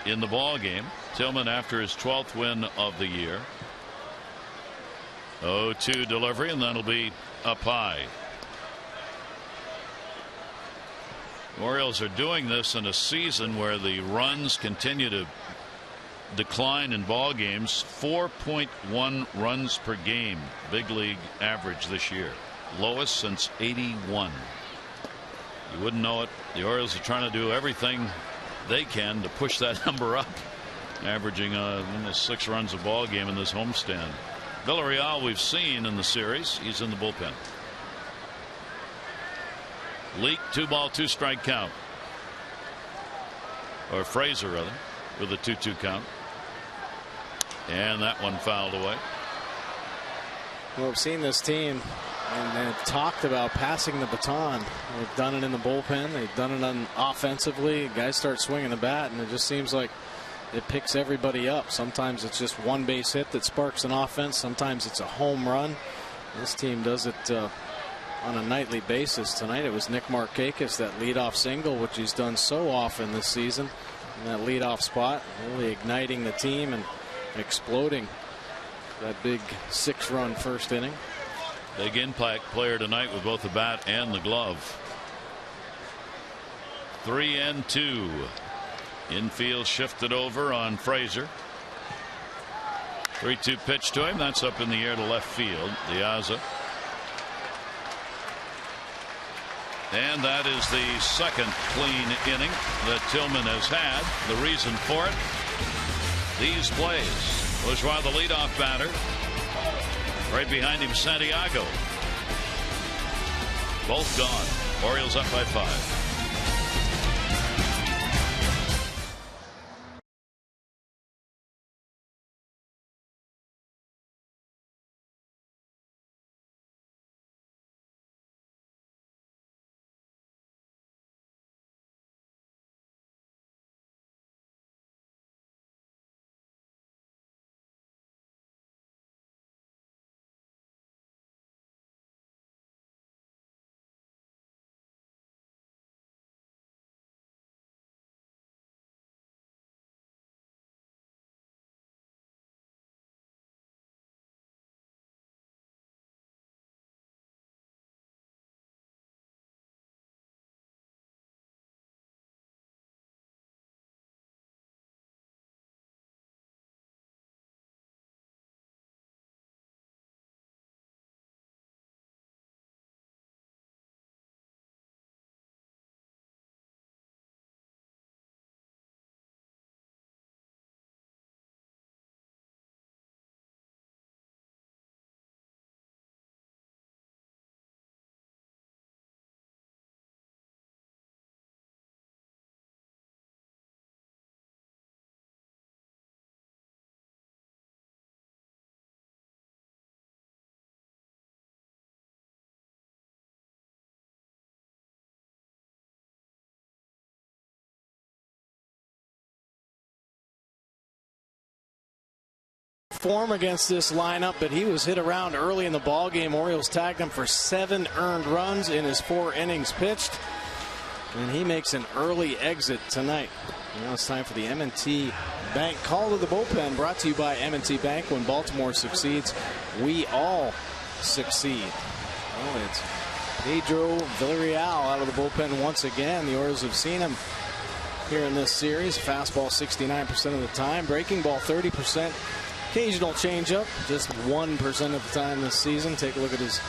in the ball game. Tillman after his 12th win of the year. 0-2 delivery, and that'll be up high. Orioles are doing this in a season where the runs continue to decline in ball games. 4.1 runs per game, big league average this year, lowest since '81. You wouldn't know it. The Orioles are trying to do everything they can to push that number up, averaging almost 6 runs a ball game in this homestand. Villarreal we've seen in the series. He's in the bullpen. Leak, 2-ball, 2-strike count. Or Frazier rather, with a 2-2 count. And that one fouled away.
Well, we've seen this team and they've talked about passing the baton. They've done it in the bullpen. They've done it offensively. Guys start swinging the bat and it just seems like it picks everybody up. Sometimes it's just one base hit that sparks an offense. Sometimes it's a home run. This team does it on a nightly basis. Tonight it was Nick Markakis, that leadoff single, which he's done so often this season in that leadoff spot, really igniting the team and exploding that big 6-run first inning.
Big impact player tonight with both the bat and the glove. 3-2. Infield shifted over on Frazier. 3-2 pitch to him. That's up in the air to left field. Diaza. And that is the second clean inning that Tillman has had. The reason for it, these plays. Bourgeois, the leadoff batter. Right behind him, Santiago. Both gone. Orioles up by 5.
perform against this lineup, but he was hit around early in the ball game. Orioles tagged him for 7 earned runs in his 4 innings pitched, and he makes an early exit tonight. Now it's time for the M&T Bank call to the bullpen, brought to you by M&T Bank. When Baltimore succeeds, we all succeed. Oh, it's Pedro Villarreal out of the bullpen once again. The Orioles have seen him here in this series. Fastball 69% of the time, breaking ball 30%, occasional changeup just 1% of the time this season. Take a look at his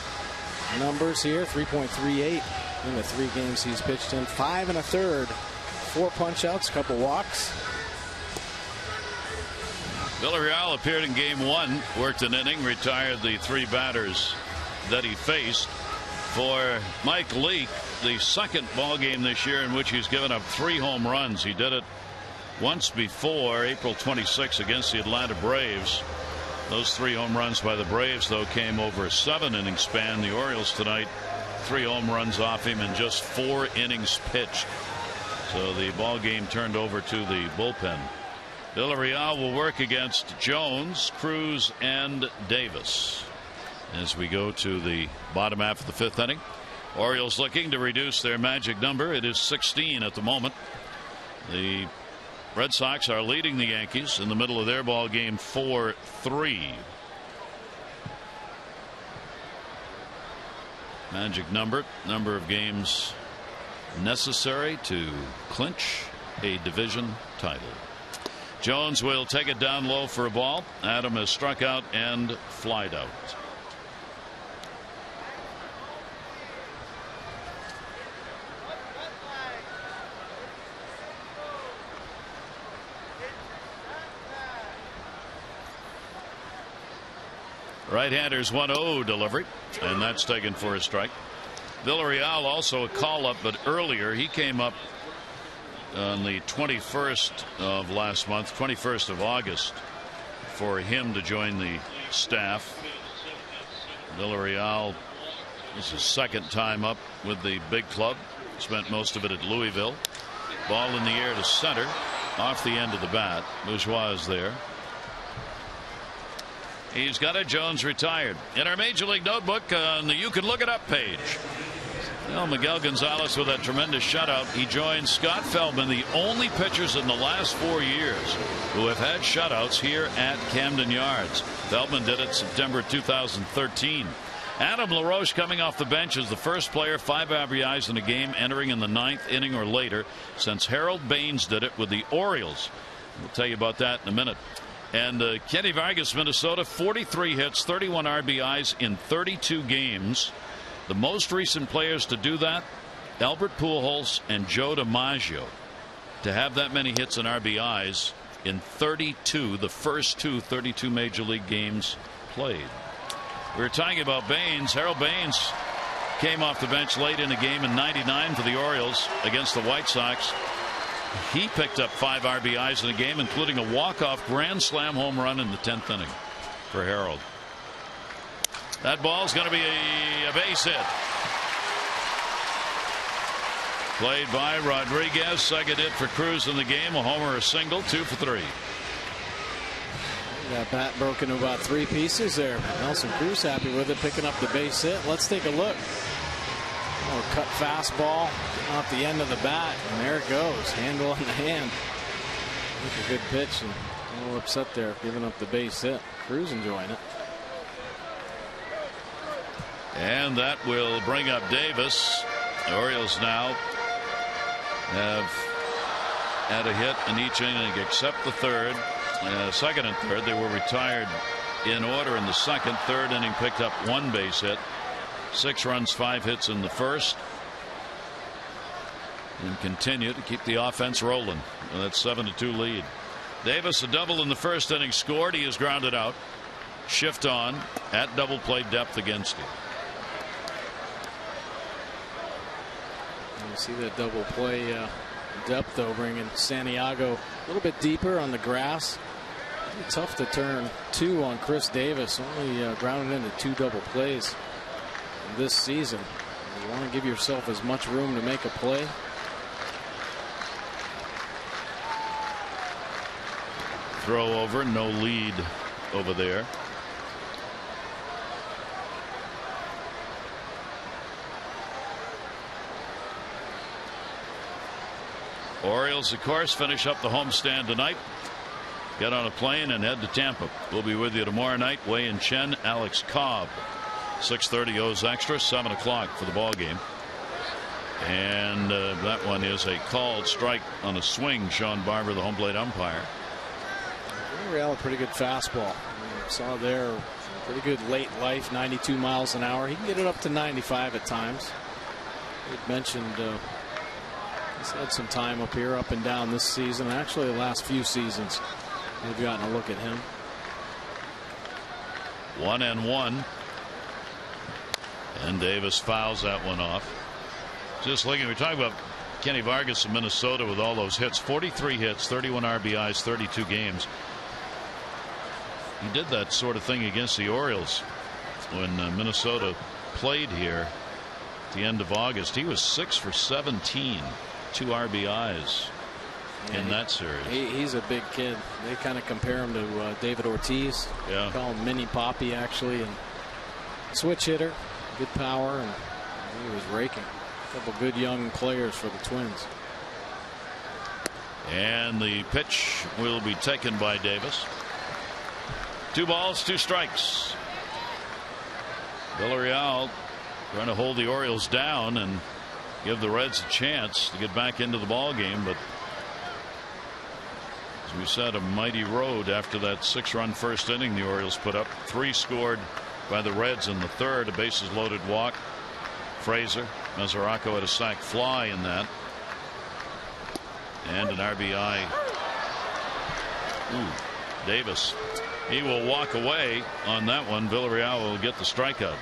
numbers here. 3.38 in the 3 games he's pitched in. 5 1/3, 4 punch outs, a couple walks.
Villarreal appeared in game 1, worked an inning, retired the 3 batters that he faced. For Mike Leake, the second ball game this year in which he's given up 3 home runs. He did it once before, April 26 against the Atlanta Braves. Those 3 home runs by the Braves, though, came over a 7-inning span. The Orioles tonight, 3 home runs off him in just 4 innings pitched. So the ball game turned over to the bullpen. Villarreal will work against Jones, Cruz, and Davis as we go to the bottom half of the 5th inning. Orioles looking to reduce their magic number. It is 16 at the moment. The Red Sox are leading the Yankees in the middle of their ball game 4-3. Magic number of games necessary to clinch a division title. Jones will take it down low for a ball. Adam has struck out and flied out. Right-hander's 1-0 delivery, and that's taken for a strike. Villarreal also a call-up, but earlier he came up on the 21st of last month, 21st of August, for him to join the staff. Villarreal, this is his 2nd time up with the big club. Spent most of it at Louisville. Ball in the air to center, off the end of the bat. Bourgeois is there. He's got it. Jones retired. In our Major League Notebook on the You Can Look It Up page, well, Miguel Gonzalez with that tremendous shutout. He joins Scott Feldman, the only pitchers in the last 4 years who have had shutouts here at Camden Yards. Feldman did it September 2013. Adam LaRoche coming off the bench is the first player 5 RBIs in a game entering in the 9th inning or later since Harold Baines did it with the Orioles. We'll tell you about that in a minute. And Kenny Vargas, Minnesota, 43 hits, 31 RBIs in 32 games. The most recent players to do that, Albert Pujols and Joe DiMaggio, to have that many hits and RBIs in 32, the first 32 Major League games played. We were talking about Baines. Harold Baines came off the bench late in the game in '99 for the Orioles against the White Sox. He picked up 5 RBIs in the game, including a walk-off grand slam home run in the 10th inning for Harold. That ball's going to be a base hit. Played by Rodriguez. Second hit for Cruz in the game. A homer, a single, 2 for 3.
That bat broken into about 3 pieces there. Nelson Cruz happy with it, picking up the base hit. Let's take a look. Oh, cut fastball off the end of the bat, and there it goes. Handle in the hand. That's a good pitch, and a little upset there, giving up the base hit. Cruz enjoying it.
And that will bring up Davis. The Orioles now have had a hit in each inning except the 3rd. Second and 3rd. They were retired in order in the 2nd. 3rd inning picked up 1 base hit. 6 runs, 5 hits in the 1st. And continue to keep the offense rolling. Well, that's 7-2 lead. Davis, a double in the 1st inning, scored. He is grounded out. Shift on at double play depth against him.
You see that double play depth, though, bringing Santiago a little bit deeper on the grass. It's tough to turn 2 on Chris Davis. Only grounded into 2 double plays this season. You want to give yourself as much room to make a play.
Throw over, no lead over there. Orioles, of course, finish up the homestand tonight. Get on a plane and head to Tampa. We'll be with you tomorrow night. Wei-Yin Chen, Alex Cobb. 6:30 O's extra, 7 o'clock for the ball game. And that one is a called strike on a swing. Sean Barber, the home plate umpire.
Villarreal, a pretty good fastball. You saw there, pretty good late life, 92 miles an hour. He can get it up to 95 at times. He'd mentioned he's had some time up here, up and down this season. Actually, the last few seasons, we've gotten a look at him.
1-1. And Davis fouls that one off. Just looking, we're talking about Kenny Vargas of Minnesota with all those hits. 43 hits, 31 RBIs, 32 games. He did that sort of thing against the Orioles when Minnesota played here at the end of August. He was 6 for 17, 2 RBIs in that series.
He's a big kid. They kind of compare him to David Ortiz.
Yeah.
They call him Mini Poppy, actually. And switch hitter, good power, and he was raking. A couple good young players for the Twins.
And the pitch will be taken by Davis. 2 balls, 2 strikes. Villarreal trying to hold the Orioles down and give the Reds a chance to get back into the ball game, but as we said, a mighty road after that 6-run first inning the Orioles put up. 3 scored by the Reds in the third. A bases loaded walk. Frazier, Mesoraco had a sac fly in that, and an RBI. Davis, he will walk away on that one. Villarreal will get the strikeout.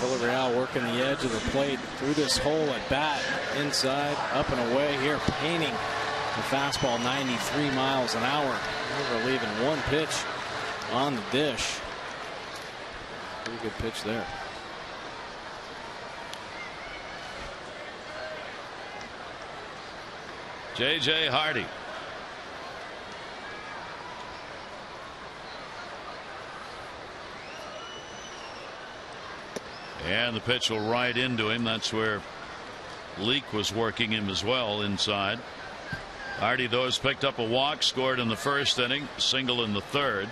Villarreal working the edge of the plate through this hole at bat, inside, up and away here, painting the fastball 93 miles an hour. Never leaving one pitch on the dish. Pretty good pitch there.
J.J. Hardy. And the pitch will ride into him. That's where Leake was working him as well inside. Hardy, though, has picked up a walk, scored in the first inning, single in the third.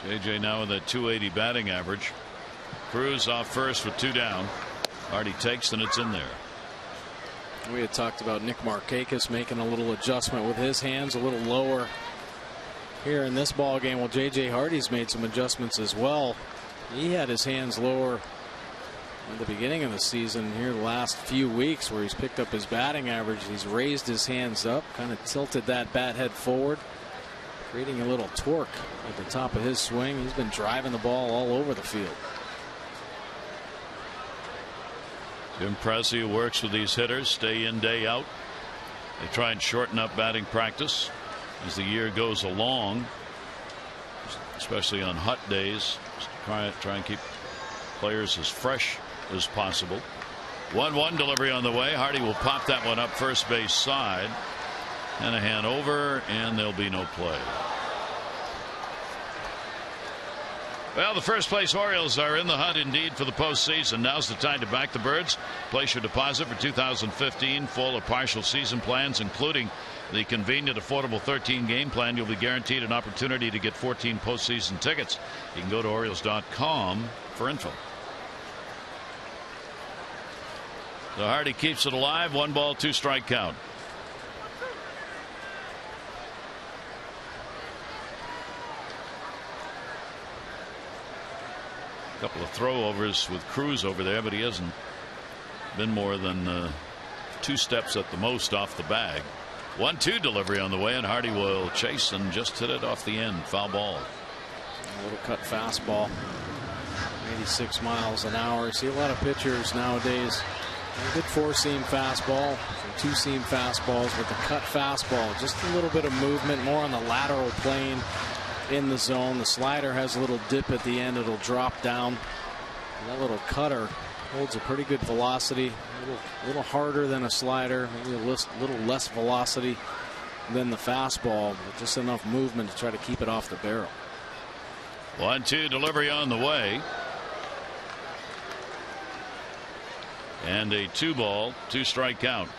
J.J. now with a .280 batting average. Cruz off first with 2 down. Hardy takes, and it's in there.
We had talked about Nick Markakis making a little adjustment with his hands a little lower here in this ball game. Well, J.J. Hardy's made some adjustments as well. He had his hands lower at the beginning of the season. Here the last few weeks where he's picked up his batting average, he's raised his hands up, kind of tilted that bat head forward, creating a little torque at the top of his swing. He's been driving the ball all over the field.
Jim Pressey works with these hitters day in, day out. They try and shorten up batting practice as the year goes along, especially on hot days. Try and keep players as fresh as possible. 1-1 delivery on the way. Hardy will pop that one up first base side. Anaheim over, and there'll be no play. Well, the first place Orioles are in the hunt indeed for the postseason. Now's the time to back the Birds. Place your deposit for 2015 full or partial season plans, including the convenient, affordable 13-game plan. You'll be guaranteed an opportunity to get 14 postseason tickets. You can go to Orioles.com for info. So Hardy keeps it alive. 1 ball, 2 strike count. A couple of throwovers with Cruz over there, but he hasn't been more than 2 steps at the most off the bag. 1-2 delivery on the way, and Hardy will chase and just hit it off the end. Foul ball.
A little cut fastball. 86 miles an hour. See a lot of pitchers nowadays. A good 4-seam fastball, some 2-seam fastballs with the cut fastball. Just a little bit of movement, more on the lateral plane in the zone. The slider has a little dip at the end. It'll drop down. And that little cutter Holds a pretty good velocity, a little harder than a slider, maybe a little less velocity than the fastball, but just enough movement to try to keep it off the barrel.
1-2 delivery on the way. And a 2-ball, 2-strike count.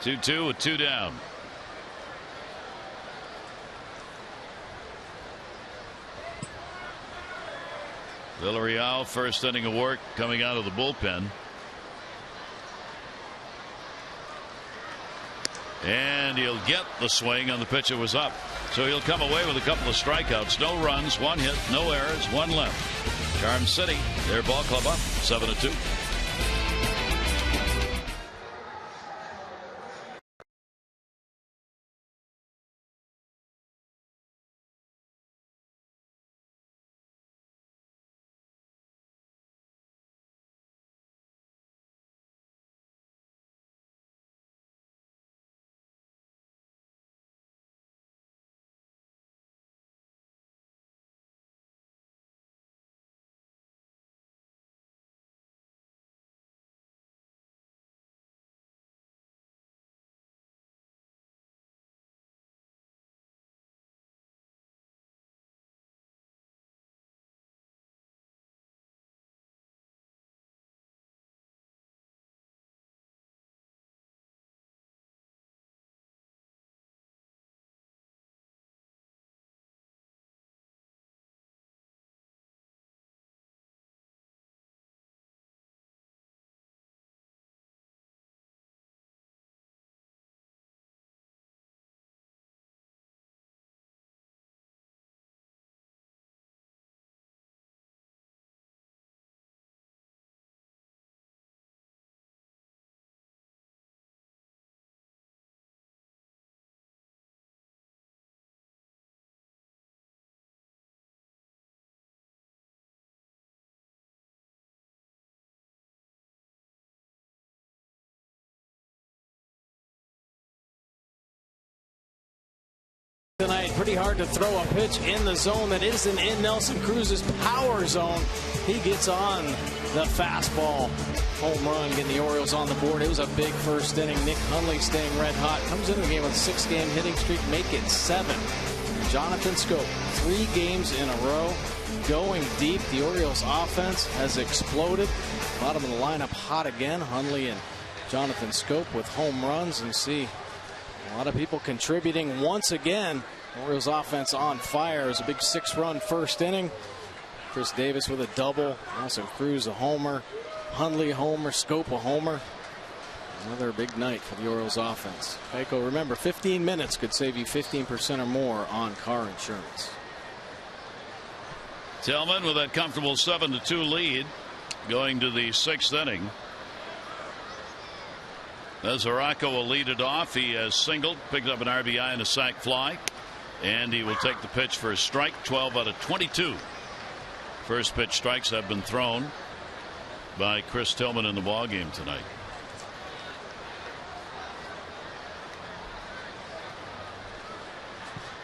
2-2 with 2 down. Villarreal, first inning of work coming out of the bullpen. And he'll get the swing on the pitch that was up. So he'll come away with a couple of strikeouts. No runs, 1 hit, no errors, 1 left. Charm City, their ball club up 7-2.
Tonight, pretty hard to throw a pitch in the zone that isn't in Nelson Cruz's power zone. He gets on the fastball. Home run, getting the Orioles on the board. It was a big first inning. Nick Hundley staying red hot. Comes into the game with a 6-game hitting streak. Make it 7. Jonathan Schoop, 3 games in a row. Going deep. The Orioles offense has exploded. Bottom of the lineup hot again. Hundley and Jonathan Schoop with home runs. And see a lot of people contributing once again. Orioles offense on fire. It was a big 6-run first inning. Chris Davis with a double. Nelson Cruz a homer. Hundley a homer. Schoop a homer. Another big night for the Orioles offense. Geico, remember, 15 minutes could save you 15% or more on car insurance.
Tillman with that comfortable 7-2 lead going to the 6th inning. Mesoraco will lead it off. He has singled, picked up an RBI and a sac fly, and he will take the pitch for a strike. 12 out of 22 first pitch strikes have been thrown by Chris Tillman in the ball game tonight.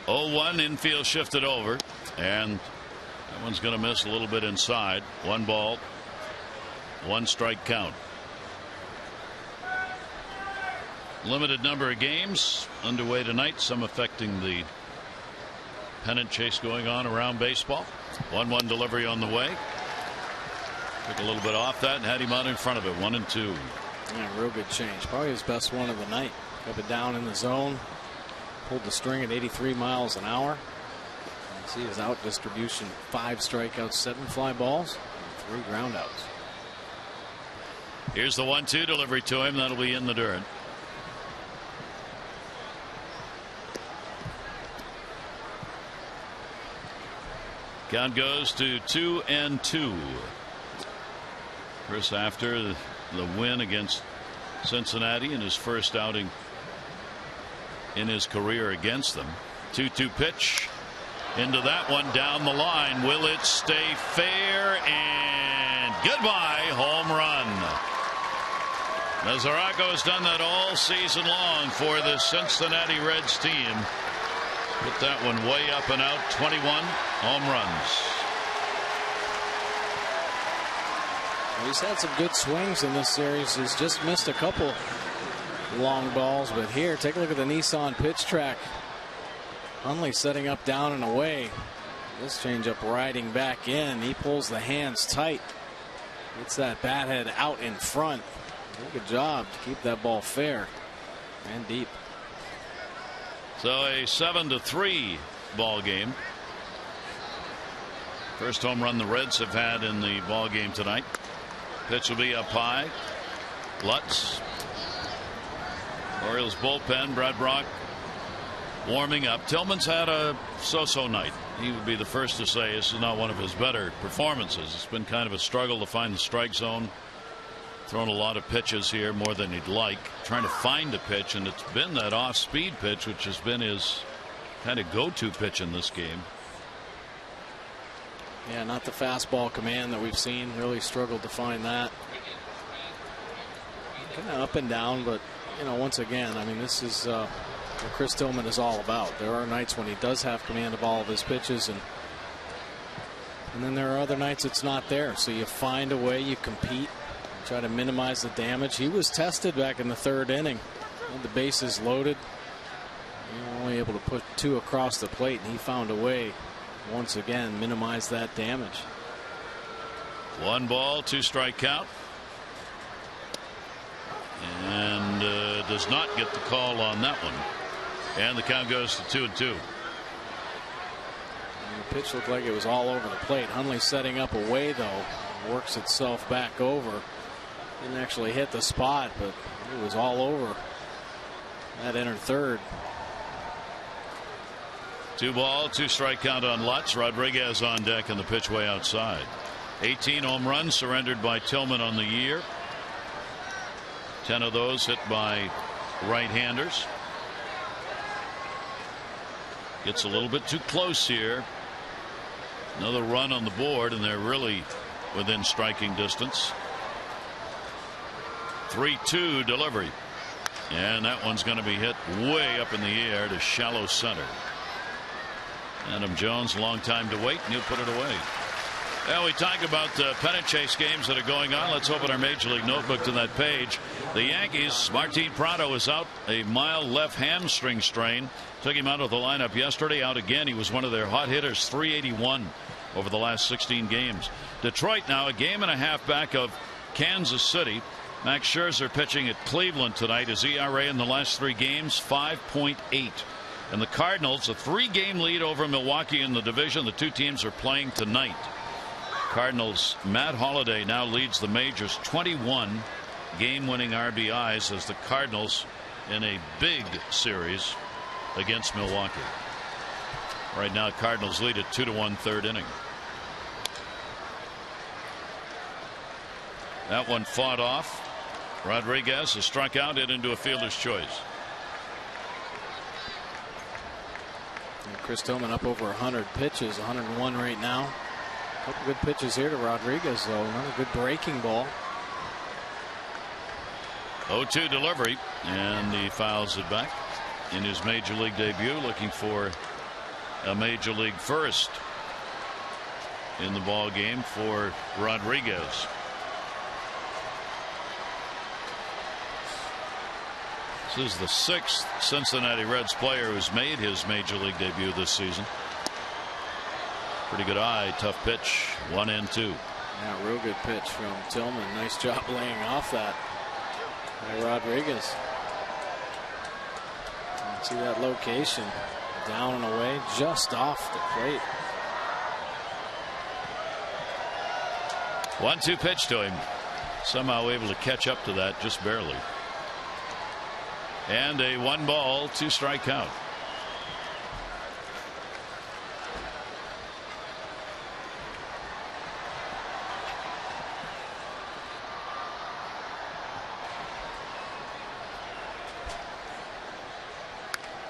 Oh, 1 infield shifted over, and that one's going to miss a little bit inside. 1 ball, 1 strike count. Limited number of games underway tonight, some affecting the pennant chase going on around baseball. 1-1 delivery on the way. Took a little bit off that and had him out in front of it. 1-2.
Yeah, real good change. Probably his best one of the night. Kept it down in the zone. Pulled the string at 83 miles an hour. You see his out distribution: 5 strikeouts, 7 fly balls, 3 groundouts.
Here's the 1-2 delivery to him. That'll be in the dirt. Count goes to 2-2. Chris, after the win against Cincinnati in his first outing in his career against them. 2-2 pitch into that one down the line. Will it stay fair? And goodbye, home run. Mesoraco has done that all season long for the Cincinnati Reds team. Put that one way up and out. 21 home runs.
He's had some good swings in this series. He's just missed a couple long balls, but here, take a look at the Nissan pitch track. Hundley setting up down and away. This changeup riding back in. He pulls the hands tight. Gets that bat head out in front. Good job to keep that ball fair and deep.
So a 7-3 ball game. First home run the Reds have had in the ball game tonight. Pitch will be up high. Lutz. Orioles bullpen. Brad Brock warming up. Tillman's had a so-so night. He would be the first to say this is not one of his better performances. It's been kind of a struggle to find the strike zone. Thrown a lot of pitches here, more than he'd like. Trying to find a pitch, and it's been that off-speed pitch, which has been his kind of go-to pitch in this game.
Yeah, not the fastball command that we've seen. Really struggled to find that. Kind of up and down, but once again, I mean, this is what Chris Tillman is all about. There are nights when he does have command of all of his pitches, and then there are other nights it's not there. So you find a way, you compete, try to minimize the damage. He was tested back in the third inning. Had the bases loaded. He was only able to put 2 across the plate, and he found a way once again minimize that damage.
1 ball, 2 strike count. And does not get the call on that one. And the count goes to 2-2.
The pitch looked like it was all over the plate. Hundley setting up away, though. Works itself back over. Didn't actually hit the spot, but it was all over that inner third.
2 ball, 2 strike count on Lutz. Rodriguez on deck and the pitch way outside. 18 home runs surrendered by Tillman on the year. 10 of those hit by right-handers. Gets a little bit too close here. Another run on the board, and they're really within striking distance. 3-2 delivery. And that one's going to be hit way up in the air to shallow center. Adam Jones, long time to wait, and he'll put it away. Well, we talk about the pennant chase games that are going on. Let's open our Major League notebook to that page. The Yankees, Martin Prado is out, a mild left hamstring strain. Took him out of the lineup yesterday, out again. He was one of their hot hitters, 381 over the last 16 games. Detroit now a game and a half back of Kansas City. Max Scherzer pitching at Cleveland tonight. His ERA in the last 3 games, 5.8. And the Cardinals, a 3-game lead over Milwaukee in the division. The 2 teams are playing tonight. Cardinals, Matt Holliday now leads the majors, 21 game-winning RBIs as the Cardinals in a big series against Milwaukee. Right now, Cardinals lead at 2-1 third inning. That one fought off. Rodriguez has struck out, it into a fielder's choice.
And Chris Tillman up over 100 pitches, 101 right now. A couple good pitches here to Rodriguez, though. Another good breaking ball.
0-2 delivery, and he fouls it back in his major league debut, looking for a major league first in the ball game for Rodriguez. This is the 6th Cincinnati Reds player who's made his major league debut this season. Pretty good eye, tough pitch, 1-2.
Yeah, real good pitch from Tillman. Nice job laying off that by Rodriguez. See that location, down and away, just off the plate.
1-2 pitch to him. Somehow able to catch up to that, just barely. And a 1 ball, 2 strike count.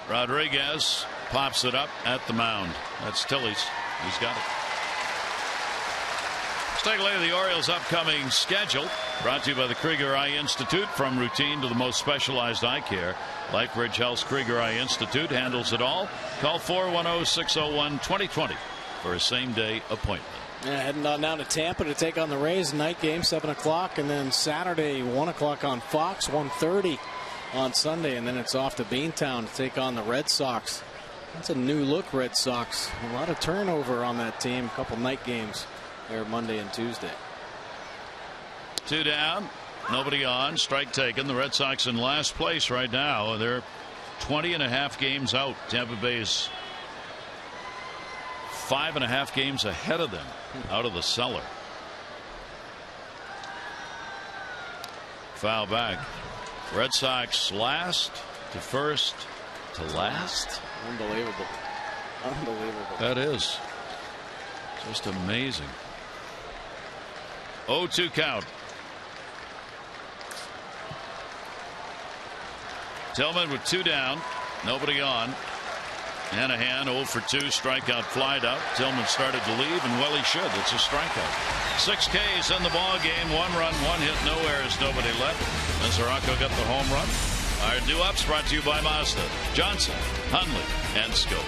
Rodriguez pops it up at the mound. That's Tilley's. He's got it. Let's take a look at the Orioles' upcoming schedule. Brought to you by the Krieger Eye Institute. From routine to the most specialized eye care, LifeBridge Health's Krieger Eye Institute handles it all. Call 410-601-2020 for a same-day appointment.
Yeah, heading on down to Tampa to take on the Rays. Night game, 7 o'clock, and then Saturday, 1 o'clock on Fox, 1:30 on Sunday, and then it's off to Beantown to take on the Red Sox. That's a new look Red Sox. A lot of turnover on that team. A couple night games there Monday and Tuesday.
2 down, nobody on, strike taken. The Red Sox in last place right now. They're 20.5 games out. Tampa Bay's 5.5 games ahead of them out of the cellar. Foul back. Red Sox last to first to last.
Unbelievable. Unbelievable.
That is just amazing. 0-2 count. Tillman with 2 down, nobody on. Anaheim 0 for 2, strikeout flied out. Tillman started to leave, and well, he should. It's a strikeout. 6 Ks in the ball game. 1 run, 1 hit, no errors, nobody left. Mesoraco got the home run. Our due-ups brought to you by Mazda, Johnson, Hundley, and Scope.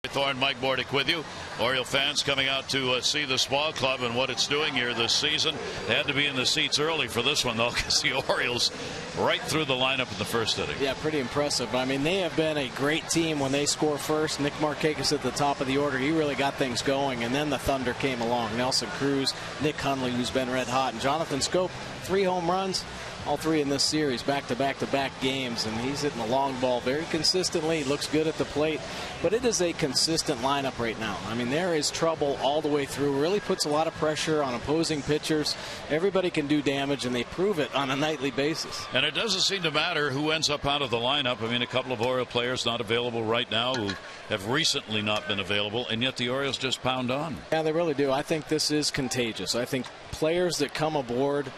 Thorne, Mike Bordick with you. Oriole fans coming out to see this ball club and what it's doing here this season. They had to be in the seats early for this one, though, because the Orioles right through the lineup in the first inning.
Yeah, pretty impressive. I mean, they have been a great team when they score first. Nick Markakis at the top of the order. He really got things going, and then the Thunder came along. Nelson Cruz, Nick Hundley, who's been red hot, and Jonathan Scope, 3 home runs. All 3 in this series, back-to-back games, and he's hitting the long ball very consistently. Looks good at the plate, but it is a consistent lineup right now. I mean, there is trouble all the way through. Really puts a lot of pressure on opposing pitchers. Everybody can do damage, and they prove it on a nightly basis.
And it doesn't seem to matter who ends up out of the lineup. I mean, a couple of Oriole players not available right now who have recently not been available, and yet the Orioles just pound on.
Yeah, they really do. I think this is contagious. I think players that come aboard,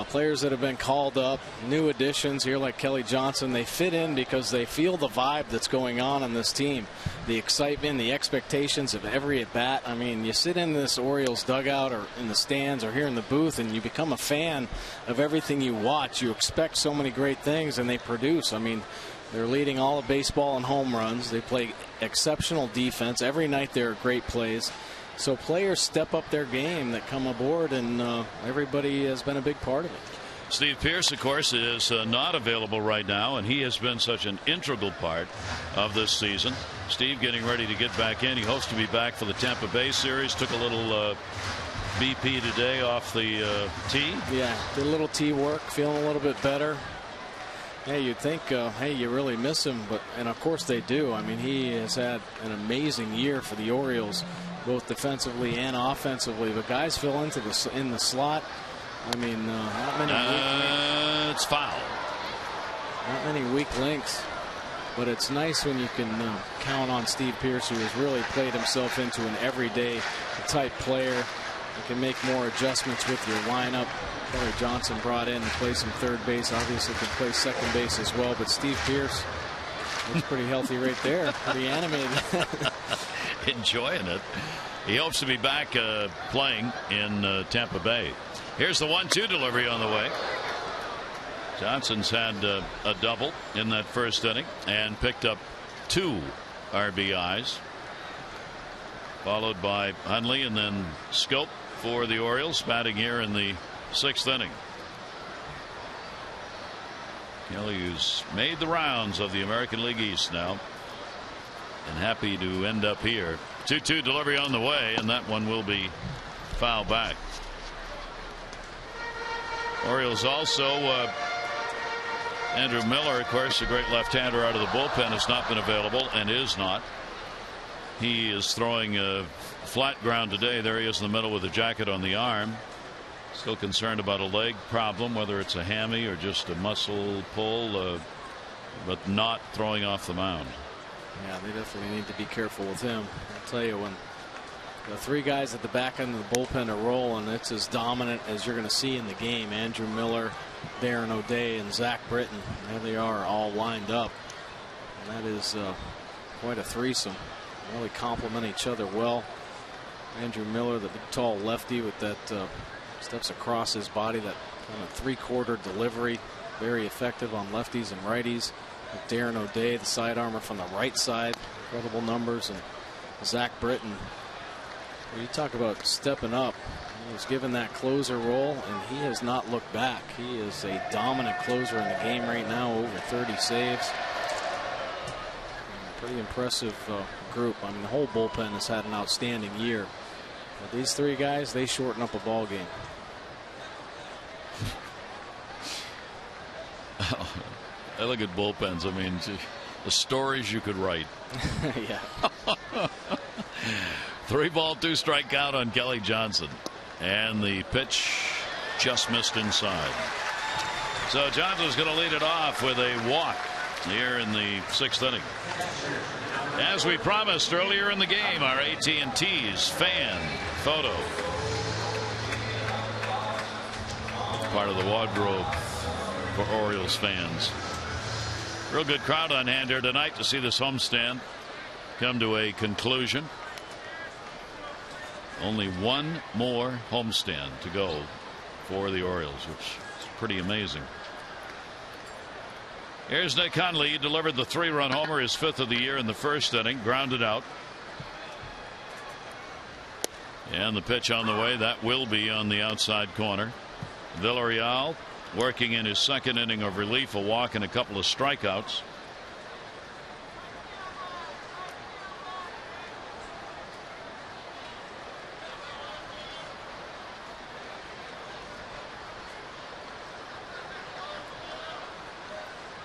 players that have been called up, new additions here like Kelly Johnson, they fit in because they feel the vibe that's going on this team. The excitement, the expectations of every at-bat. I mean, you sit in this Orioles dugout or in the stands or here in the booth and you become a fan of everything you watch. You expect so many great things, and they produce. I mean, they're leading all of baseball in home runs. They play exceptional defense. Every night there are great plays. So players step up their game that come aboard, and everybody has been a big part of it.
Steve Pearce, of course, is not available right now, and he has been such an integral part of this season. Steve getting ready to get back in. He hopes to be back for the Tampa Bay series. Took a little BP today off the tee.
Yeah, did a little tee work, feeling a little bit better. Hey, you'd think, hey, you really miss him, and of course they do. I mean, he has had an amazing year for the Orioles, both defensively and offensively. But guys fill into in the slot. I mean, not many.
It's foul.
Not many weak links. But it's nice when you can count on Steve Pearce, who has really played himself into an everyday type player. You can make more adjustments with your lineup. Kelly Johnson brought in to play some third base. Obviously can play second base as well. But Steve Pearce looks pretty healthy right there. Pretty animated.
Enjoying it. He hopes to be back playing in Tampa Bay. Here's the 1-2 delivery on the way. Johnson's had a double in that first inning and picked up 2 RBIs. Followed by Hundley and then Scope for the Orioles batting here in the 6th inning. Kelly, who's made the rounds of the American League East now and happy to end up here. 2-2 delivery on the way, and that one will be fouled back. Orioles also Andrew Miller, of course, a great left-hander out of the bullpen, has not been available and is not. He is throwing a flat ground today. There he is in the middle with a jacket on the arm. Still concerned about a leg problem, whether it's a hammy or just a muscle pull, but not throwing off the mound.
Yeah, they definitely need to be careful with him. I'll tell you, when the 3 guys at the back end of the bullpen are rolling, it's as dominant as you're going to see in the game. Andrew Miller, Darren O'Day, and Zach Britton. There they are, all lined up. And that is quite a threesome. Really complement each other well. Andrew Miller, the big tall lefty with that steps across his body, that kind of 3/4 delivery, very effective on lefties and righties. With Darren O'Day, the side armor from the right side, incredible numbers. And Zach Britton, well, you talk about stepping up. He was given that closer role and he has not looked back. He is a dominant closer in the game right now, over 30 saves. Pretty impressive group. I mean, the whole bullpen has had an outstanding year. But these 3 guys, they shorten up a ball game.
I look at bullpens. I mean, the stories you could write.
Yeah.
3-ball, 2 strikeout on Kelly Johnson, and the pitch just missed inside. So Johnson's going to lead it off with a walk here in the 6th inning. As we promised earlier in the game, our AT&T's fan photo. Part of the wardrobe for Orioles fans. Real good crowd on hand here tonight to see this homestand come to a conclusion. Only one more homestand to go for the Orioles, which is pretty amazing. Here's Nick Hundley. He delivered the 3-run homer, his 5th of the year in the first inning, grounded out. And the pitch on the way, that will be on the outside corner. Villarreal working in his 2nd inning of relief, a walk and a couple of strikeouts.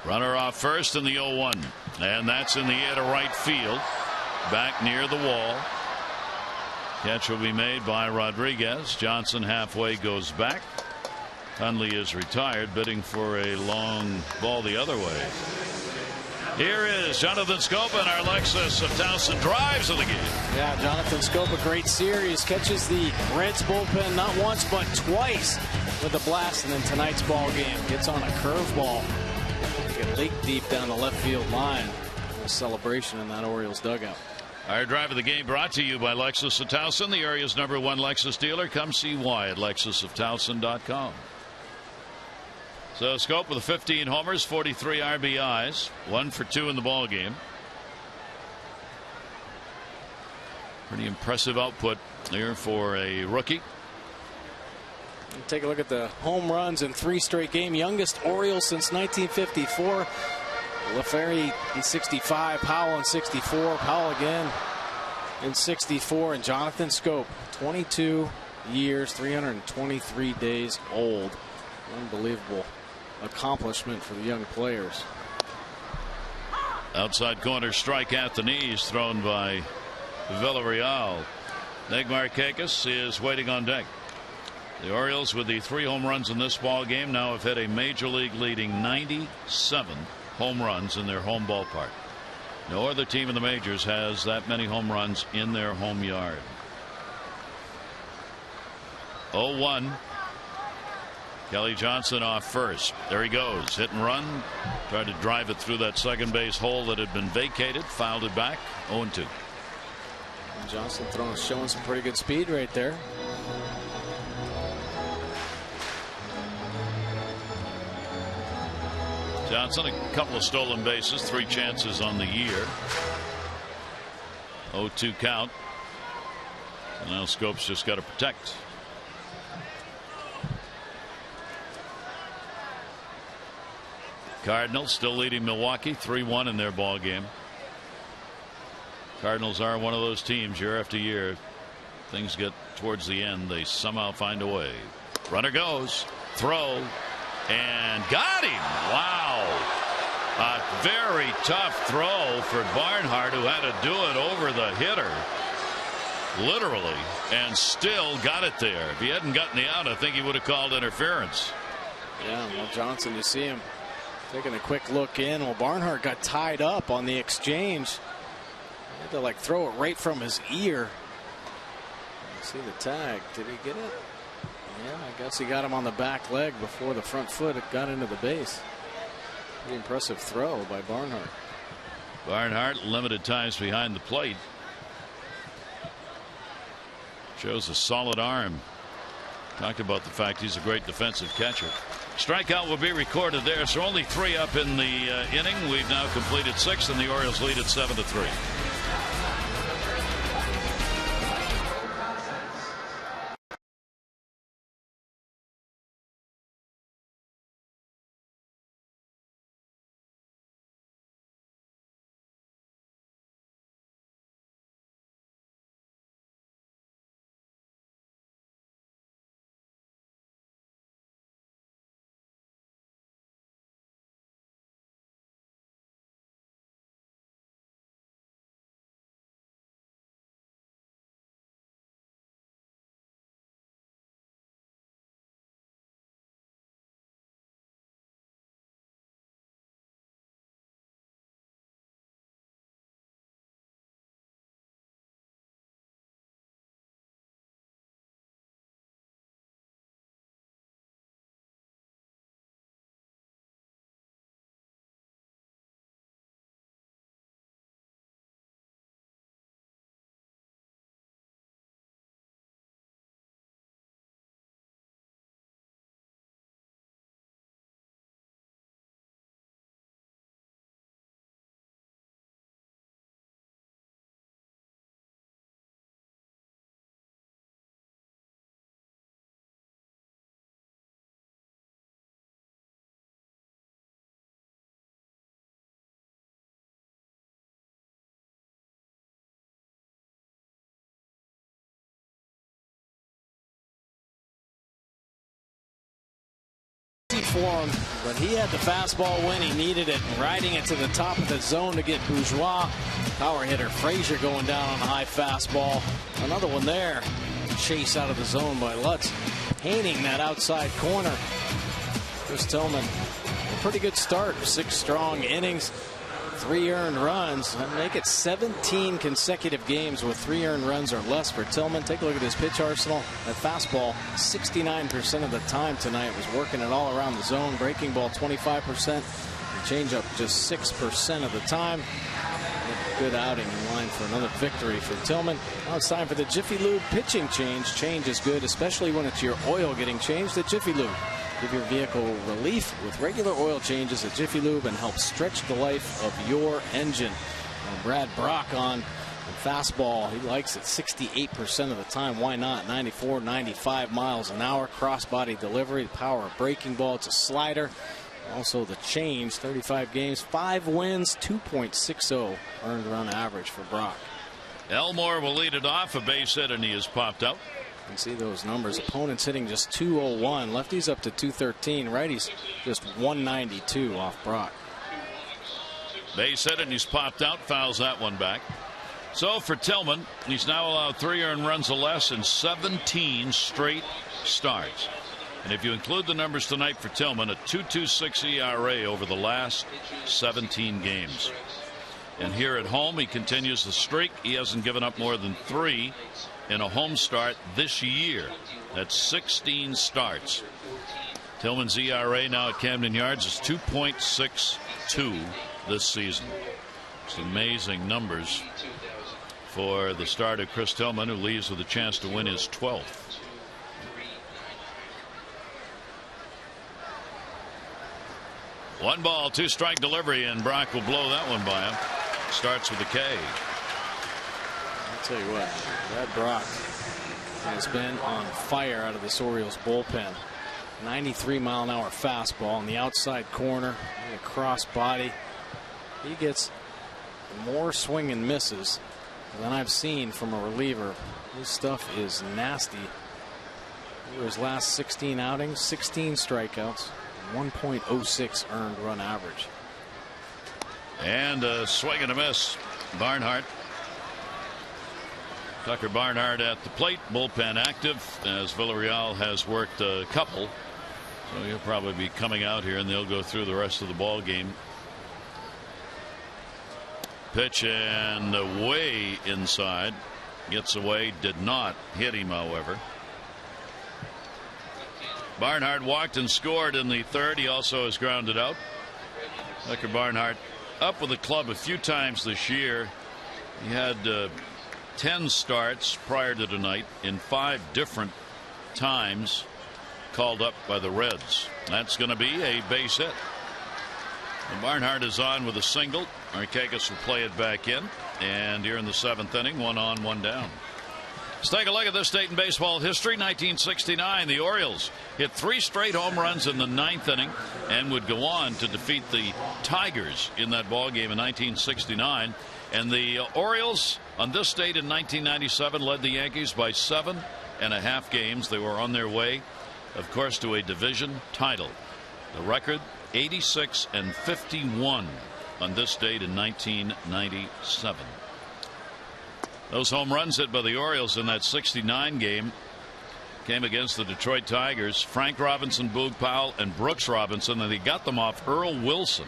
Runner off first in the 0-1, and that's in the air to right field, back near the wall. Catch will be made by Rodriguez. Johnson halfway goes back. Hundley is retired, bidding for a long ball the other way. Here is Jonathan Scope, and our Lexus of Towson drives of the game.
Yeah, Jonathan Scope, a great series. Catches the Reds bullpen not once but twice with a blast, and then tonight's ball game gets on a curveball. Get late deep down the left field line. A celebration in that Orioles dugout.
Our drive of the game brought to you by Lexus of Towson, the area's #1 Lexus dealer. Come see why at lexusoftowson.com. So Scope with 15 homers, 43 RBIs, 1 for 2 in the ball game. Pretty impressive output there for a rookie.
Take a look at the home runs in 3 straight games. Youngest Orioles since 1954. LaFerry in 65, Powell in 64, Powell again in 64, and Jonathan Scope, 22 years, 323 days old. Unbelievable accomplishment for the young players.
Outside corner strike at the knees thrown by Villarreal. Nick Markakis is waiting on deck. The Orioles, with the 3 home runs in this ball game, now have hit a major league leading 97 home runs in their home ballpark. No other team in the majors has that many home runs in their home yard. 0-1. Kelly Johnson off first. There he goes. Hit and run. Tried to drive it through that second base hole that had been vacated. Fouled it back. 0-2.
Johnson showing some pretty good speed right there.
Johnson, a couple of stolen bases, 3 chances on the year. 0-2 count. And now Scopes just got to protect. Cardinals still leading Milwaukee 3-1 in their ball game. Cardinals are one of those teams year after year. Things get towards the end, they somehow find a way. Runner goes, throw, and got him. Wow. A very tough throw for Barnhart, who had to do it over the hitter. Literally, and still got it there. If he hadn't gotten the out, I think he would have called interference.
Yeah, well, Johnson, you see him taking a quick look in. Well, Barnhart got tied up on the exchange. He had to like throw it right from his ear. See the tag. Did he get it? Yeah, I guess he got him on the back leg before the front foot got into the base. Pretty impressive throw by Barnhart.
Barnhart limited times behind the plate. Shows a solid arm. Talked about the fact he's a great defensive catcher. Strikeout will be recorded there. So only 3 up in the inning. We've now completed 6, and the Orioles lead at 7-3.
For him, but he had the fastball when he needed it, riding it to the top of the zone to get Bourgeois. Power hitter Frazier going down on a high fastball. Another one there. Chase out of the zone by Lutz. Painting that outside corner. Chris Tillman, a pretty good start. 6 strong innings, 3 earned runs. Make it 17 consecutive games with 3 earned runs or less for Tillman. Take a look at his pitch arsenal. That fastball, 69% of the time tonight, was working it all around the zone. Breaking ball, 25%. The changeup, just 6% of the time. Good outing in line for another victory for Tillman. Now it's time for the Jiffy Lube pitching change. Change is good, especially when it's your oil getting changed at Jiffy Lube. Give your vehicle relief with regular oil changes at Jiffy Lube and help stretch the life of your engine. And Brad Brock on the fastball. He likes it 68% of the time. Why not? 94, 95 miles an hour. Crossbody delivery. The power of breaking ball. It's a slider. Also the change. 35 games, 5 wins, 2.60 earned run average for Brock.
Elmore will lead it off. A base hit, and he is popped out.
You can see those numbers. Opponents hitting just 201. Lefties up to 213. Righties just 192 off Brock.
Base hit, and he's popped out. Fouls that one back. So for Tillman, he's now allowed 3 earned runs or less in 17 straight starts. And if you include the numbers tonight for Tillman, a 2.26 ERA over the last 17 games. And here at home, he continues the streak. He hasn't given up more than 3 in a home start this year. That's 16 starts. Tillman's ERA now at Camden Yards is 2.62 this season. It's amazing numbers for the starter Chris Tillman, who leaves with a chance to win his 12th. One ball, 2 strike delivery, and Brock will blow that one by him. Starts with a K.
I'll tell you what, Brad Brock has been on fire out of this Orioles bullpen. 93-mile-an-hour fastball on the outside corner, the cross body. He gets more swing and misses than I've seen from a reliever. This stuff is nasty. Over his last 16 outings, 16 strikeouts, 1.06 earned run average.
And a swing and a miss. Barnhart. Tucker Barnhart at the plate. Bullpen active, as Villarreal has worked a couple. So he'll probably be coming out here, and they'll go through the rest of the ball game. Pitch and way inside. Gets away. Did not hit him, however. Barnhart walked and scored in the 3rd. He also has grounded out. Tucker Barnhart up with the club a few times this year. He had 10 starts prior to tonight in 5 different times called up by the Reds. That's going to be a base hit. And Barnhart is on with a single. Markakis will play it back in. And here in the 7th inning, 1 on, 1 down. Let's take a look at this date in baseball history. 1969, the Orioles hit 3 straight home runs in the 9th inning and would go on to defeat the Tigers in that ball game in 1969. And the Orioles on this date in 1997 led the Yankees by 7.5 games. They were on their way, of course, to a division title. The record 86-51 on this date in 1997. Those home runs hit by the Orioles in that 69 game came against the Detroit Tigers. Frank Robinson, Boog Powell, and Brooks Robinson, and they got them off Earl Wilson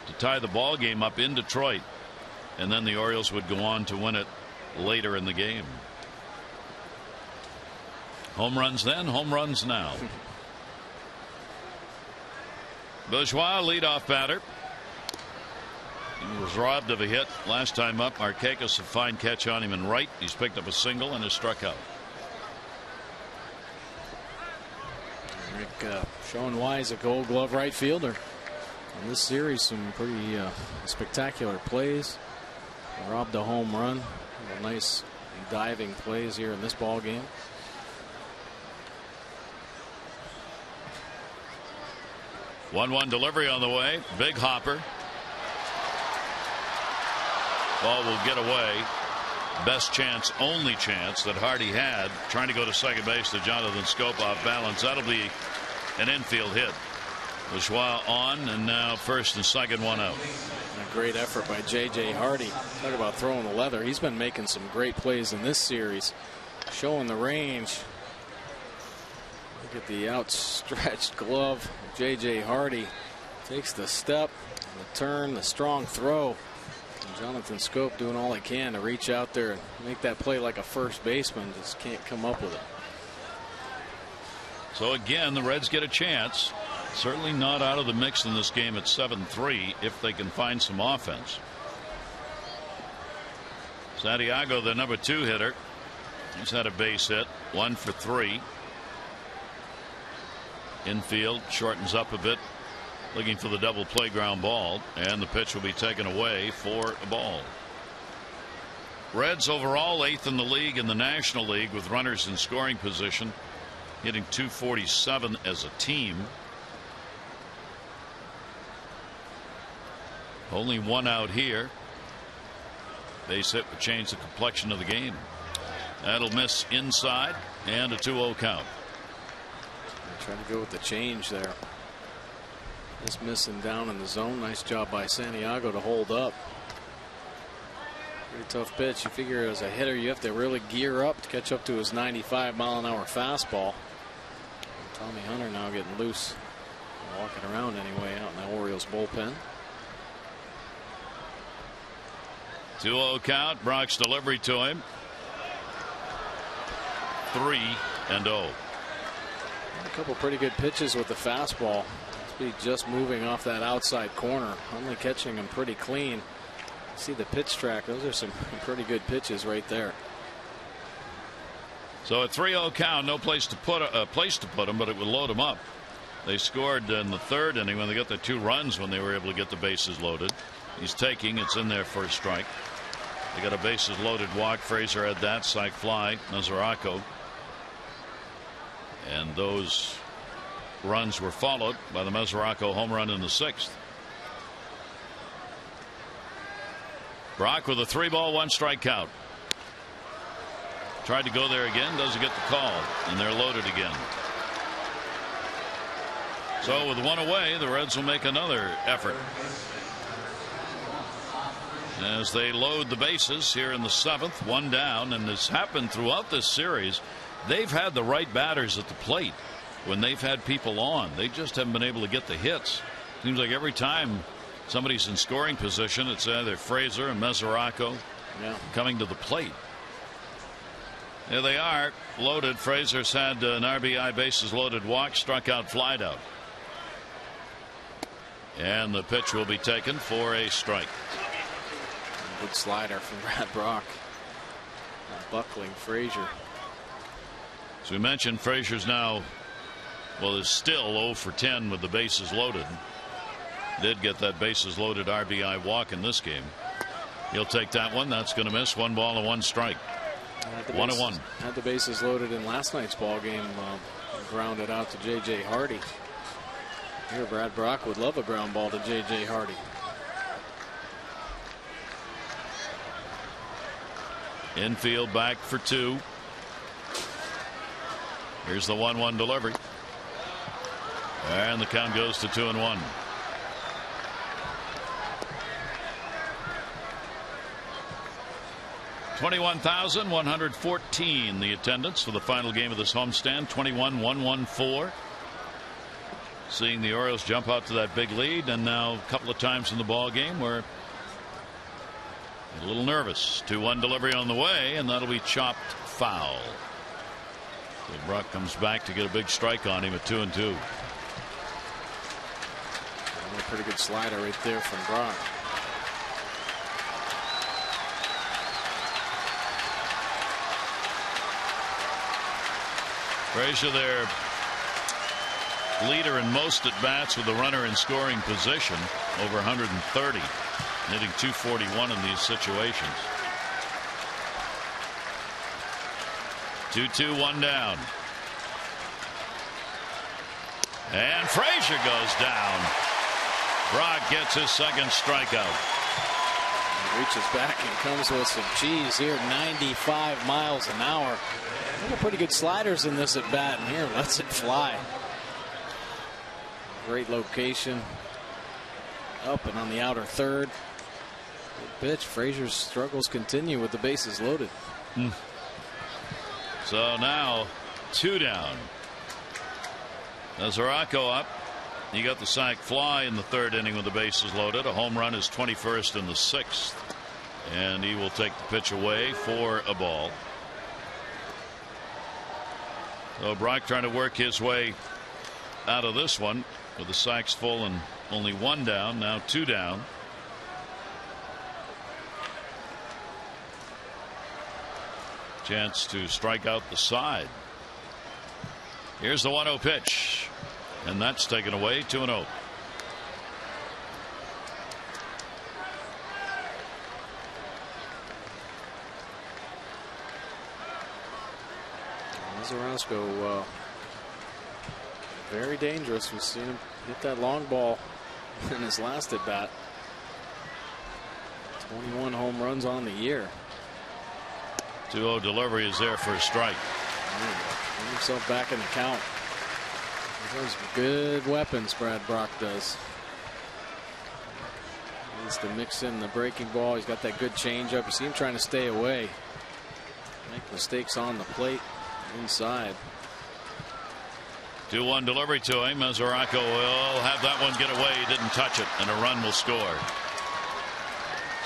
to tie the ball game up in Detroit. And then the Orioles would go on to win it later in the game. Home runs then, home runs now. Bourgeois, leadoff batter. He was robbed of a hit last time up. Markakis, a fine catch on him in right. He's picked up a single and is struck out.
Rick showing why he's a Gold Glove right fielder. In this series, some pretty spectacular plays. Robbed a home run. Nice diving plays here in this ball game.
One delivery on the way. Big hopper. Ball will get away. Best chance, only chance that Hardy had, trying to go to second base to Jonathan Scope off balance. That'll be an infield hit. Bourgeois on, and now first and second, one out.
A great effort by J.J. Hardy. Talk about throwing the leather. He's been making some great plays in this series, showing the range. Look at the outstretched glove. J.J. Hardy takes the step, the turn, the strong throw. And Jonathan Scope doing all he can to reach out there and make that play like a first baseman. Just can't come up with it.
So again, the Reds get a chance. Certainly not out of the mix in this game at 7-3 if they can find some offense. Santiago, the number 2 hitter. He's had a base hit, 1 for 3. Infield shortens up a bit, looking for the double play ground ball, and the pitch will be taken away for a ball. Reds overall 8th in the league in the National League with runners in scoring position, hitting .247 as a team. Only 1 out here. Base hit would change the complexion of the game. That'll miss inside, and a 2-0 count.
Trying to go with the change there. Just missing down in the zone. Nice job by Santiago to hold up. Pretty tough pitch. You figure as a hitter you have to really gear up to catch up to his 95-mile-an-hour fastball. Tommy Hunter now getting loose, walking around anyway out in the Orioles bullpen.
2-0 count. Brock's delivery to him. 3-0.
A couple pretty good pitches with the fastball. Speed just moving off that outside corner. Only catching him pretty clean. See the pitch track. Those are some pretty good pitches right there.
So a 3-0 count. No place to put him, but it would load him up. They scored in the third inning when they got the 2 runs when they were able to get the bases loaded. He's taking. It's in there for a strike. They got a bases loaded walk. Frazier had that. Sac fly. Mesoraco. And those runs were followed by the Mesoraco home run in the 6th. Brock with a 3-ball 1-strike count. Tried to go there again. Doesn't get the call. And they're loaded again. So with 1 away, the Reds will make another effort as they load the bases here in the 7th. 1 down, and this happened throughout this series. They've had the right batters at the plate when they've had people on. They just haven't been able to get the hits. Seems like every time somebody's in scoring position, it's either Frazier and Mesoraco coming to the plate. There they are, loaded. Frazier's had an RBI bases loaded walk, struck out, flied out. And the pitch will be taken for a strike.
Good slider from Brad Brock. Buckling Frazier.
As we mentioned, Frazier's now, is still 0 for 10 with the bases loaded. Did get that bases loaded RBI walk in this game. He'll take that one. That's going to miss. 1 ball and 1 strike. 1-1.
Had the bases loaded in last night's ball game. Grounded out to J.J. Hardy. Here, Brad Brock would love a ground ball to J.J. Hardy.
Infield back for 2. Here's the 1-1 delivery. And the count goes to 2-1. $21,114 the attendance for the final game of this homestand. 21-114. Seeing the Orioles jump out to that big lead, and now a couple of times in the ball game where a little nervous. 2-1 delivery on the way, and that'll be chopped foul. So Brock comes back to get a big strike on him at 2-2.
A pretty good slider right there from Brock.
Frazier, their leader in most at bats with the runner in scoring position, over 130, hitting .241 in these situations. 2-2, 1 down. And Frazier goes down. Brock gets his second strikeout.
He reaches back and comes with some cheese here. 95 miles an hour. Pretty good sliders in this at bat, and here lets it fly. Great location. Up and on the outer third. Good pitch. Frazier's struggles continue with the bases loaded.
So now 2 down. Mesoraco up. He got the sac fly in the 3rd inning with the bases loaded. A home run is 21st in the 6th. And he will take the pitch away for a ball. So Brock trying to work his way out of this one with the sacks full and only 1 down. Now 2 down. Chance to strike out the side. Here's the 1-0 pitch, and that's taken away. 2-0.
Mesoraco, very dangerous. We've seen him hit that long ball in his last at bat. 21 home runs on the year.
2-0 delivery is there for a strike.
Put himself back in the count. Those good weapons Brad Brock does. He needs to mix in the breaking ball. He's got that good changeup. You see him trying to stay away. Make mistakes on the plate. Inside.
2-1 delivery to him. Mesoraco will have that one get away. He didn't touch it, and a run will score.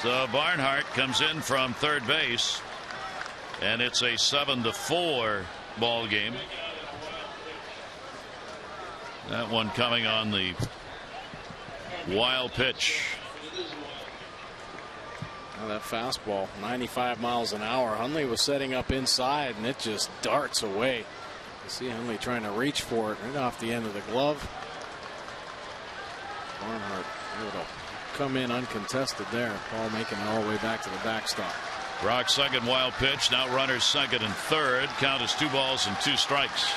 So Barnhart comes in from third base, and it's a 7-4 ball game. That one coming on the wild pitch.
Well, that fastball, 95 miles an hour. Hundley was setting up inside, and it just darts away. You see Hundley trying to reach for it right off the end of the glove. Barnhart able to come in uncontested there. Ball making it all the way back to the backstop.
Brock's second wild pitch. Now runners second and third. Count is 2 balls and 2 strikes.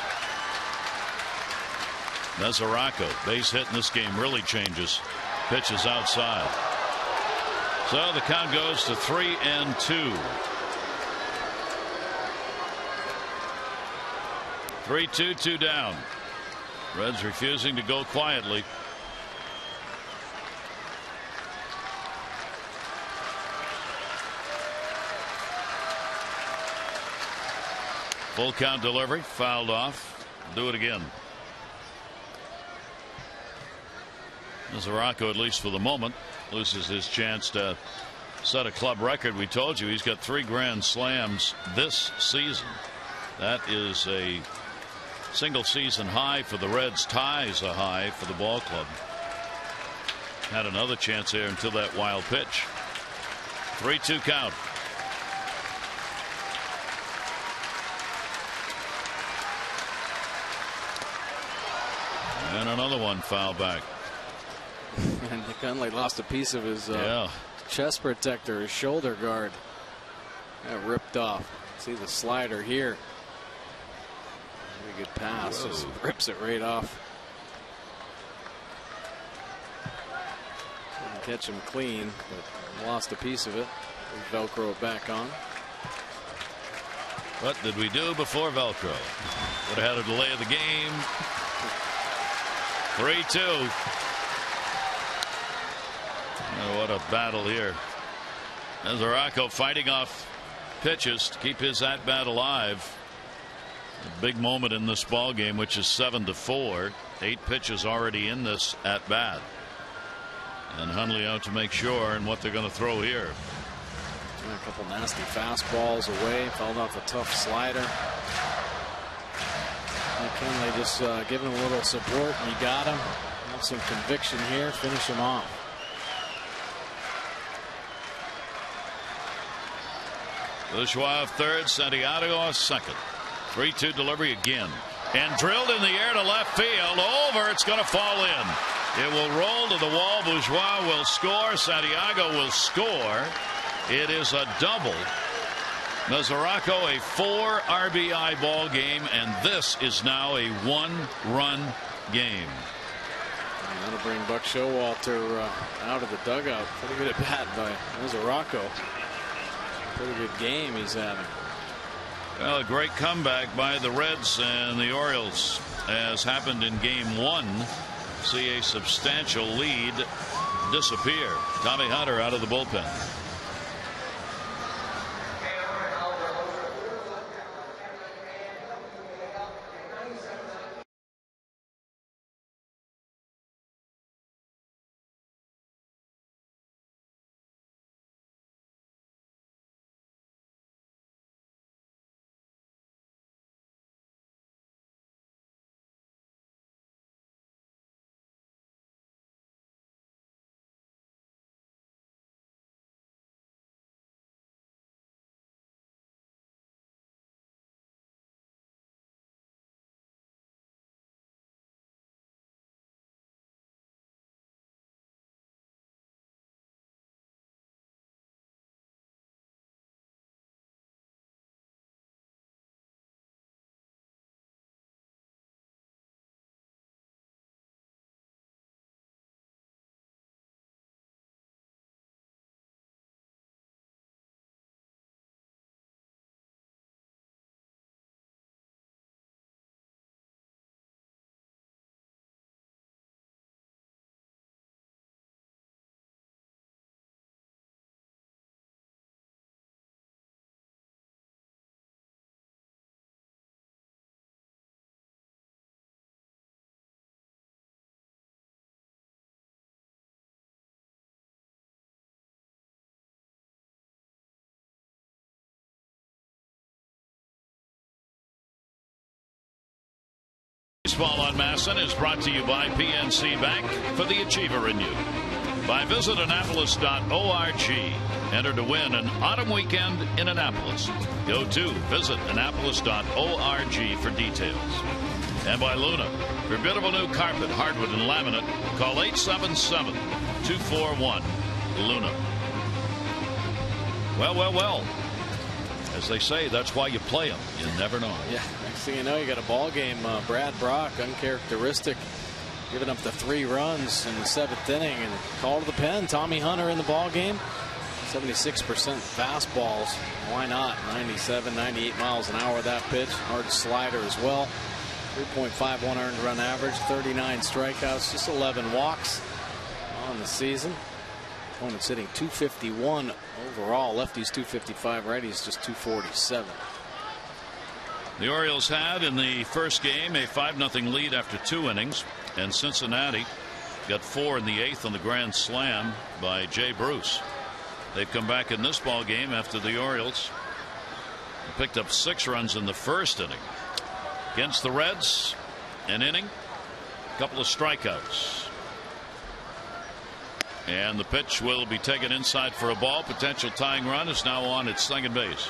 Mesoraco, base hit in this game really changes. Pitches outside. So the count goes to 3-2. 3-2, 2 down. Reds refusing to go quietly. Full count delivery, fouled off. Do it again. Mesoraco, at least for the moment, loses his chance to set a club record. We told you he's got 3 grand slams this season. That is a single season high for the Reds, ties a high for the ball club. Had another chance there until that wild pitch. 3-2 count. And another one foul back.
And Hundley lost a piece of his chest protector, his shoulder guard. That ripped off. See the slider here. Very good pass. Just rips it right off. Didn't catch him clean, but lost a piece of it. We Velcro it back on.
What did we do before Velcro? Would have had a delay of the game. 3-2. Oh, what a battle here. Mesoraco fighting off pitches to keep his at bat alive. A big moment in this ball game, which is 7-4. 8 pitches already in this at bat. And Hundley out to make sure and what they're going to throw here.
A couple nasty fastballs away. Fouled off a tough slider. McKinley just giving him a little support. And you got him. Have some conviction here. Finish him off.
Bourgeois third, Santiago second. 3-2 delivery again. And drilled in the air to left field. Over. It's going to fall in. It will roll to the wall. Bourgeois will score. Santiago will score. It is a double. Mesoraco, a 4 RBI ball game, and this is now a 1-run game.
That'll bring Buck Showalter out of the dugout. Pretty good at bat by Mesoraco. Pretty good game he's having.
Well, a great comeback by the Reds and the Orioles, as happened in game 1. See a substantial lead disappear. Tommy Hunter out of the bullpen. Baseball on Masson is brought to you by PNC Bank for the Achiever in you. By visitAnnapolis.org. Enter to win an autumn weekend in Annapolis. Go to visitAnnapolis.org for details. And by Luna. For beautiful new carpet, hardwood, and laminate, call 877-241-LUNA. Well. As they say, that's why you play them. You never know.
Yeah, next thing you know, you got a ball game. Brad Brock, uncharacteristic, giving up the 3 runs in the 7th inning and call to the pen. Tommy Hunter in the ball game. 76% fastballs. Why not? 97, 98 miles an hour that pitch. Hard slider as well. 3.51 earned run average. 39 strikeouts. Just 11 walks on the season. Opponent's hitting .251 overall. Lefties .255, righties just .247.
The Orioles had in the first game a 5-0 lead after 2 innings, and Cincinnati got 4 in the 8th on the grand slam by Jay Bruce. They've come back in this ball game after the Orioles picked up 6 runs in the first inning. Against the Reds, an inning, a couple of strikeouts. And the pitch will be taken inside for a ball. Potential tying run is now on at second base.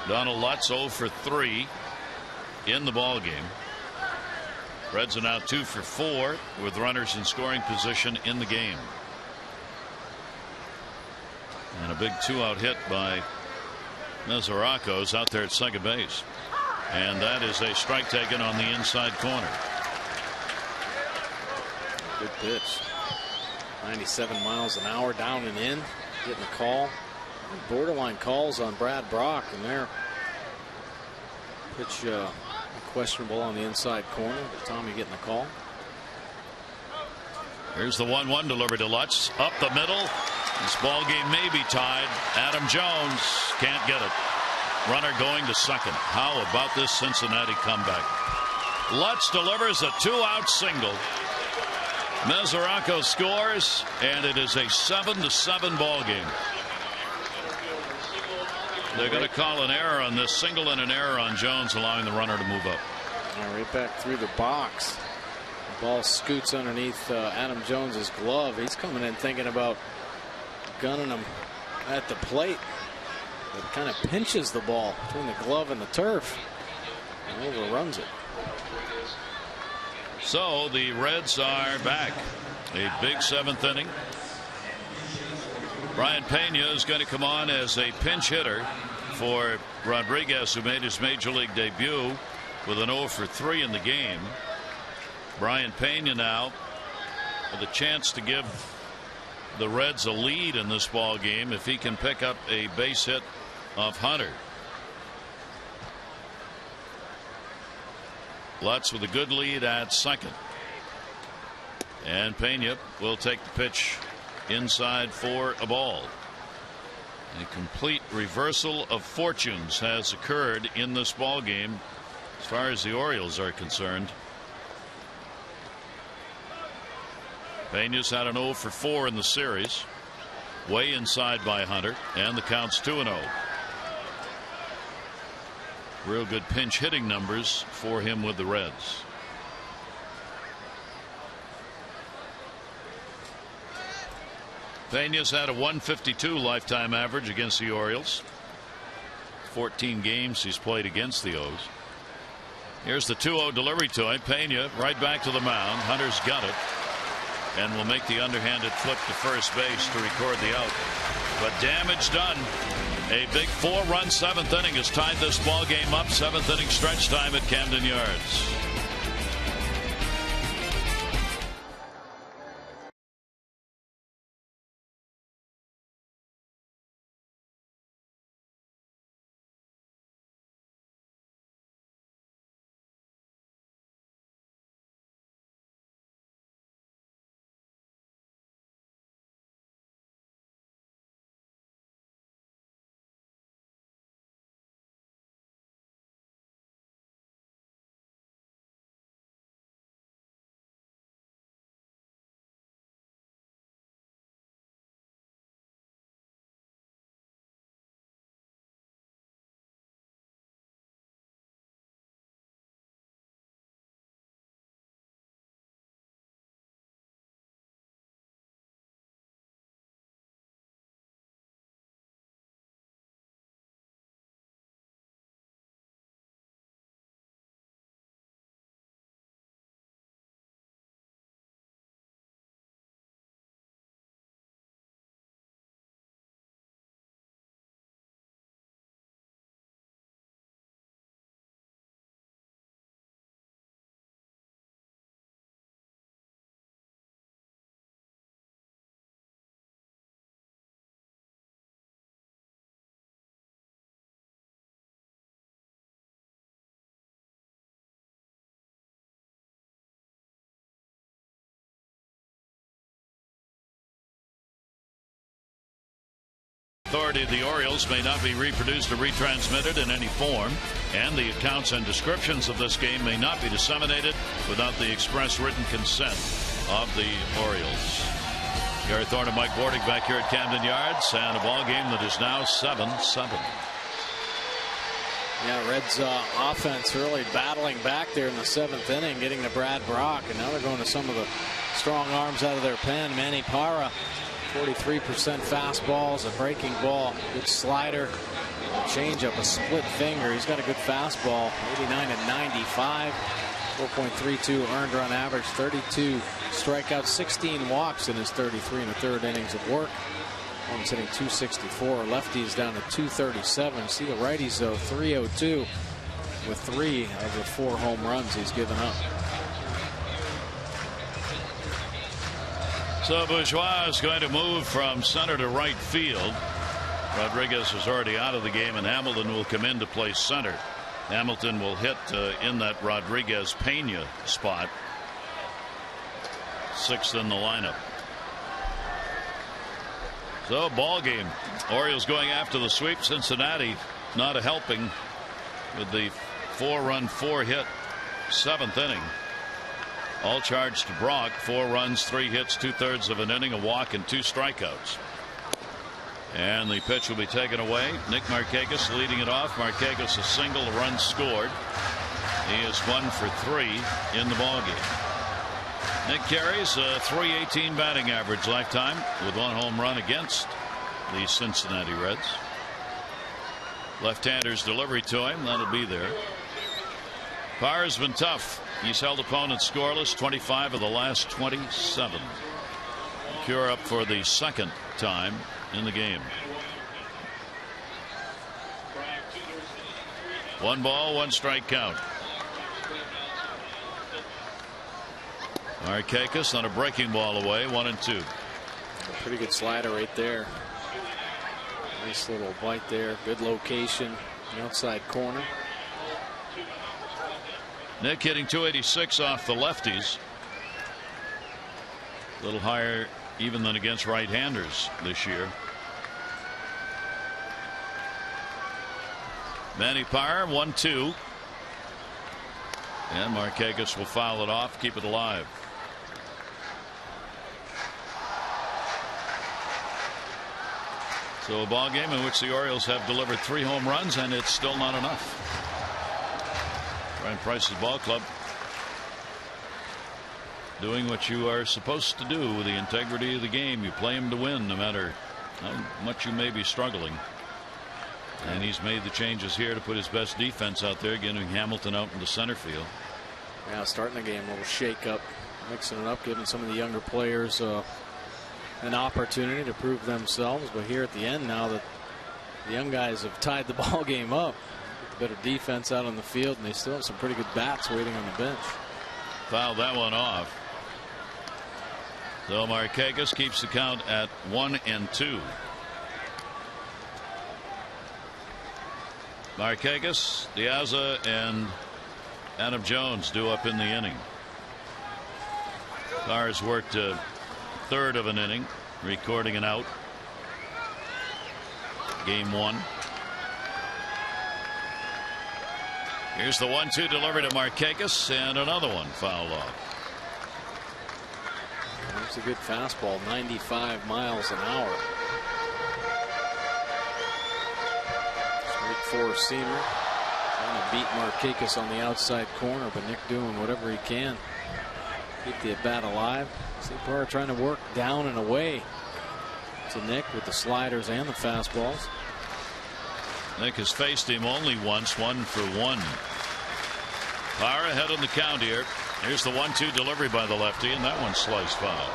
Donald Lutz 0 for 3 in the ball game. Reds are now 2 for 4 with runners in scoring position in the game. And a big 2-out hit by Mesoraco's out there at second base. And that is a strike taken on the inside corner.
Good pitch. 97 miles an hour down and in. Getting a call. Borderline calls on Brad Brock, and there pitch questionable on the inside corner, but Tommy getting the call.
Here's the 1-1 delivered to Lutz up the middle. This ball game may be tied. Adam Jones can't get it. Runner going to second. How about this Cincinnati comeback? Lutz delivers a 2-out single. Mesoraco scores, and it is a 7-7 ball game. They're going to call an error on this single and an error on Jones, allowing the runner to move up.
Right back through the box. The ball scoots underneath Adam Jones's glove. He's coming in thinking about gunning him at the plate. It kind of pinches the ball between the glove and the turf and overruns it.
So the Reds are back. A big 7th inning. Brian Pena is going to come on as a pinch hitter for Rodriguez, who made his major league debut with an 0 for 3 in the game. Brian Pena now with a chance to give the Reds a lead in this ball game if he can pick up a base hit off Hunter. Lutz with a good lead at second. And Pena will take the pitch inside for a ball. A complete reversal of fortunes has occurred in this ball game as far as the Orioles are concerned. Pena's had an 0 for 4 in the series. Way inside by Hunter, and the count's 2-0. Real good pinch hitting numbers for him with the Reds. Pena's had a 152 lifetime average against the Orioles. 14 games he's played against the O's. Here's the 2-0 delivery to him. Pena right back to the mound. Hunter's got it and will make the underhanded flip to first base to record the out. But damage done. A big 4-run 7th inning has tied this ball game up. 7th inning stretch time at Camden Yards. authority of the Orioles may not be reproduced or retransmitted in any form, and the accounts and descriptions of this game may not be disseminated without the express written consent of the Orioles. Gary Thorne and Mike Bordick back here at Camden Yards, and a ball game that is now 7-7.
Yeah, Reds offense really battling back there in the 7th inning, getting to Brad Brock, and now they're going to some of the strong arms out of their pen. Manny Parra, 43% fastballs, a breaking ball, good slider, a changeup, a split finger. He's got a good fastball, 89 and 95, 4.32 earned run average, 32 strikeouts, 16 walks in his 33 1/3 innings of work. One's hitting 264. Lefties down to 237. See the righties though, 302 with 3 of the 4 home runs he's given up.
So Bourgeois is going to move from center to right field. Rodriguez is already out of the game, and Hamilton will come in to play center. Hamilton will hit in that Rodriguez Pena spot. 6th in the lineup. So ball game. Orioles going after the sweep. Cincinnati not a helping with the 4-run 4-hit 7th inning. All charged to Brock. 4 runs, 3 hits, 2/3 of an inning, a walk, and 2 strikeouts. And the pitch will be taken away. Nick Markakis leading it off. Markakis a single, a run scored. He is 1 for 3 in the ball game. Nick carries a .318 batting average lifetime with 1 home run against the Cincinnati Reds. Left-hander's delivery to him, that'll be there. Parra's been tough. He's held opponents scoreless 25 of the last 27. Cure up for the 2nd time in the game. 1 ball, 1 strike count. Markakis on a breaking ball away, 1-2.
Pretty good slider right there. Nice little bite there. Good location. The outside corner.
Nick hitting 286 off the lefties. A little higher even than against right-handers this year. Manny Parra 1-2. And Markakis will foul it off, keep it alive. So a ball game in which the Orioles have delivered 3 home runs, and it's still not enough. Brian Price's ball club doing what you are supposed to do with the integrity of the game. You play him to win no matter how much you may be struggling. And he's made the changes here to put his best defense out there, getting Hamilton out into center field.
Yeah, starting the game a little shake up, mixing it up, giving some of the younger players an opportunity to prove themselves. But here at the end, now that the young guys have tied the ball game up, better defense out on the field, and they still have some pretty good bats waiting on the bench.
Fouled that one off. So Markakis keeps the count at 1-2. Markakis, Diaza, and Adam Jones due up in the inning. Parra's worked a 1/3 of an inning, recording an out. Game 1. Here's the 1-2 delivery to Markakis, and another one fouled off.
That's a good fastball, 95 miles an hour. Straight 4-seamer. Trying to beat Markakis on the outside corner, but Nick doing whatever he can. Keep the at-bat alive. See Parra trying to work down and away to Nick with the sliders and the fastballs.
Nick has faced him only once, 1 for 1. Parra ahead on the count here. Here's the 1-2 delivery by the lefty, and that one's sliced foul.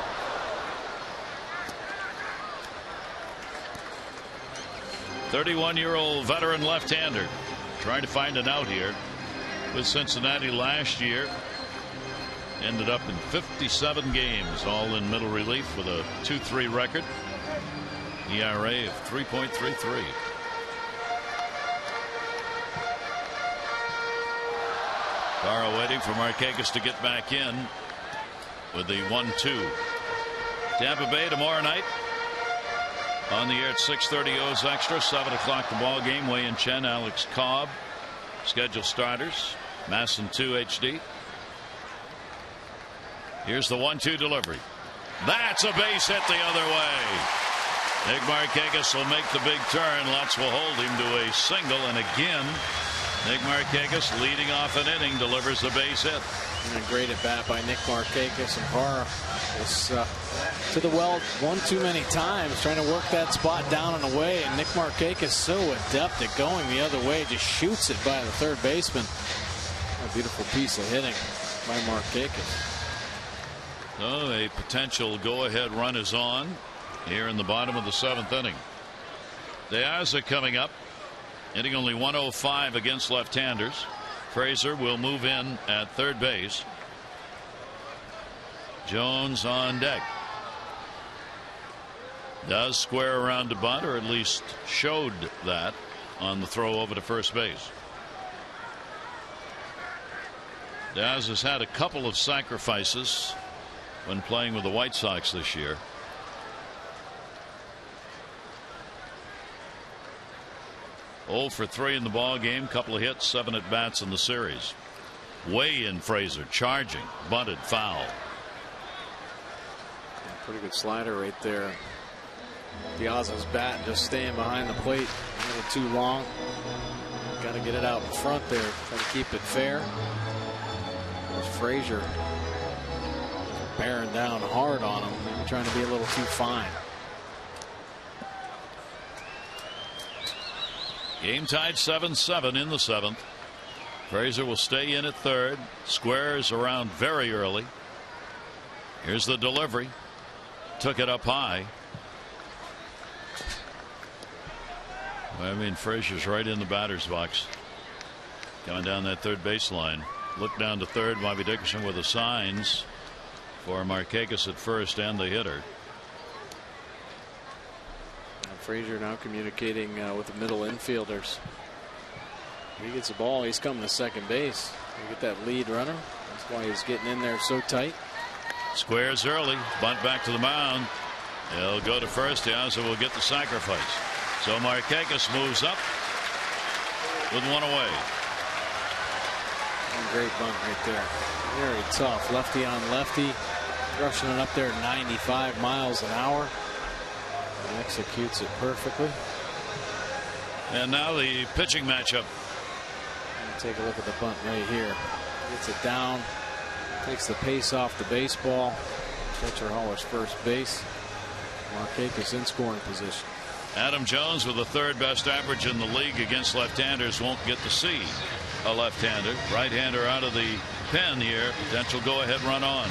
"31-year-old veteran left-hander trying to find an out here with Cincinnati last year. Ended up in 57 games, all in middle relief, with a 2.3 record. ERA of 3.33. Parra waiting for Markakis to get back in with the 1-2. Tampa Bay tomorrow night On the air at 6:30 O's Extra, 7 o'clock the ball game. Wei and Chen, Alex Cobb. Scheduled starters. Masson 2 HD. Here's the 1-2 delivery. That's a base hit the other way. Nick Markakis will make the big turn. Lutz will hold him to a single, and again Nick Markakis, leading off an inning, delivers the base hit.
And a great at bat by Nick Markakis, and Parra is to the well one too many times, trying to work that spot down and away. And Nick Markakis so adept at going the other way, just shoots it by the third baseman. A beautiful piece of hitting by Markakis.
So a potential go-ahead run is on here in the bottom of the 7th inning. De Aza coming up, hitting only 105 against left-handers. Frazier will move in at third base. Jones on deck. Does square around to bunt, or at least showed that on the throw over to first base. Daz has had a couple of sacrifices when playing with the White Sox this year. Oh for 3 in the ball game, couple of hits, 7 at bats in the series. Way in Frazier, charging, bunted, foul.
Pretty good slider right there. Piazza's bat just staying behind the plate a little too long. Got to get it out in front there, try to keep it fair. There's Frazier bearing down hard on him, maybe trying to be a little too fine.
Game tied 7-7 in the 7th. Frazier will stay in at third. Squares around very early. Here's the delivery. Took it up high. I mean, Frazier's right in the batter's box. Coming down that third baseline. Look down to third. Bobby Dickerson with the signs for Markakis at first and the hitter.
Frazier now communicating with the middle infielders. If he gets the ball, he's coming to second base. You get that lead runner. That's why he's getting in there so tight.
Squares early. Bunt back to the mound. He'll go to first. Piazza will get the sacrifice. So Markakis moves up with one away.
Great bunt right there. Very tough. Lefty on lefty. Rushing it up there 95 miles an hour. He executes it perfectly.
And now the pitching matchup.
Take a look at the bunt right here. Gets it down. Takes the pace off the baseball. Catcher Haller's first base. Markakis in scoring position.
Adam Jones with the 3rd best average in the league against left-handers won't get to see a left-hander. Right-hander out of the pen here. Potential go-ahead run on.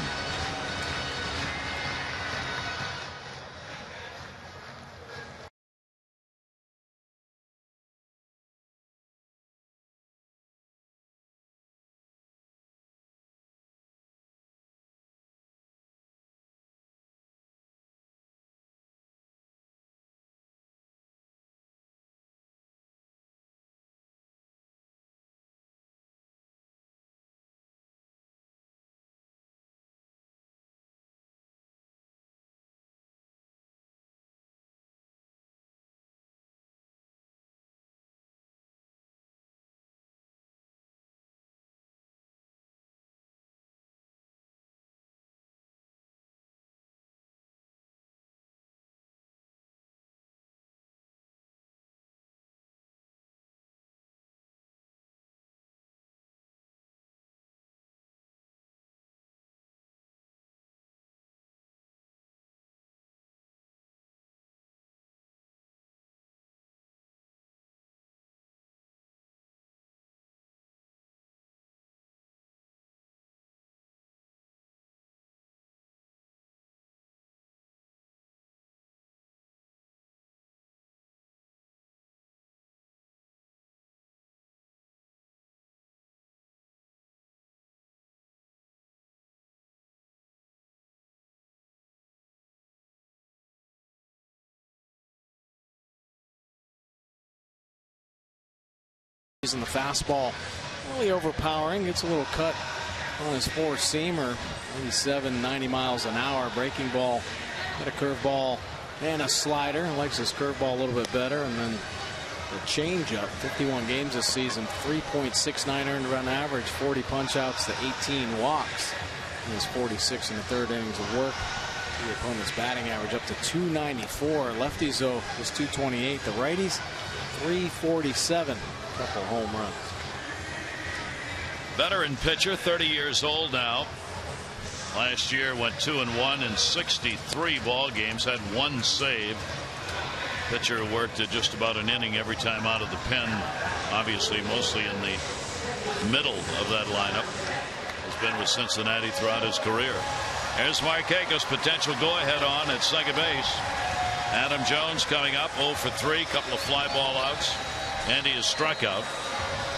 In the fastball, really overpowering. Gets a little cut on his 4-seamer. 87, 90 miles an hour. Breaking ball. Got a curveball and a slider. Likes his curveball a little bit better, and then the changeup. 51 games this season, 3.69 earned run average, 40 punch-outs to 18 walks. He has 46 in the third innings of work. The opponent's batting average up to 294. Lefties, though, is 228. The righties, 347. Couple home runs.
Veteran pitcher, 30 years old now. Last year went 2-1 in 63 ball games, had one save. Pitcher worked at just about an inning every time out of the pen, obviously mostly in the middle of that lineup. Has been with Cincinnati throughout his career. There's Markakis, potential go-ahead on at second base. Adam Jones coming up, 0 for 3, couple of fly ball outs, and he is struck out.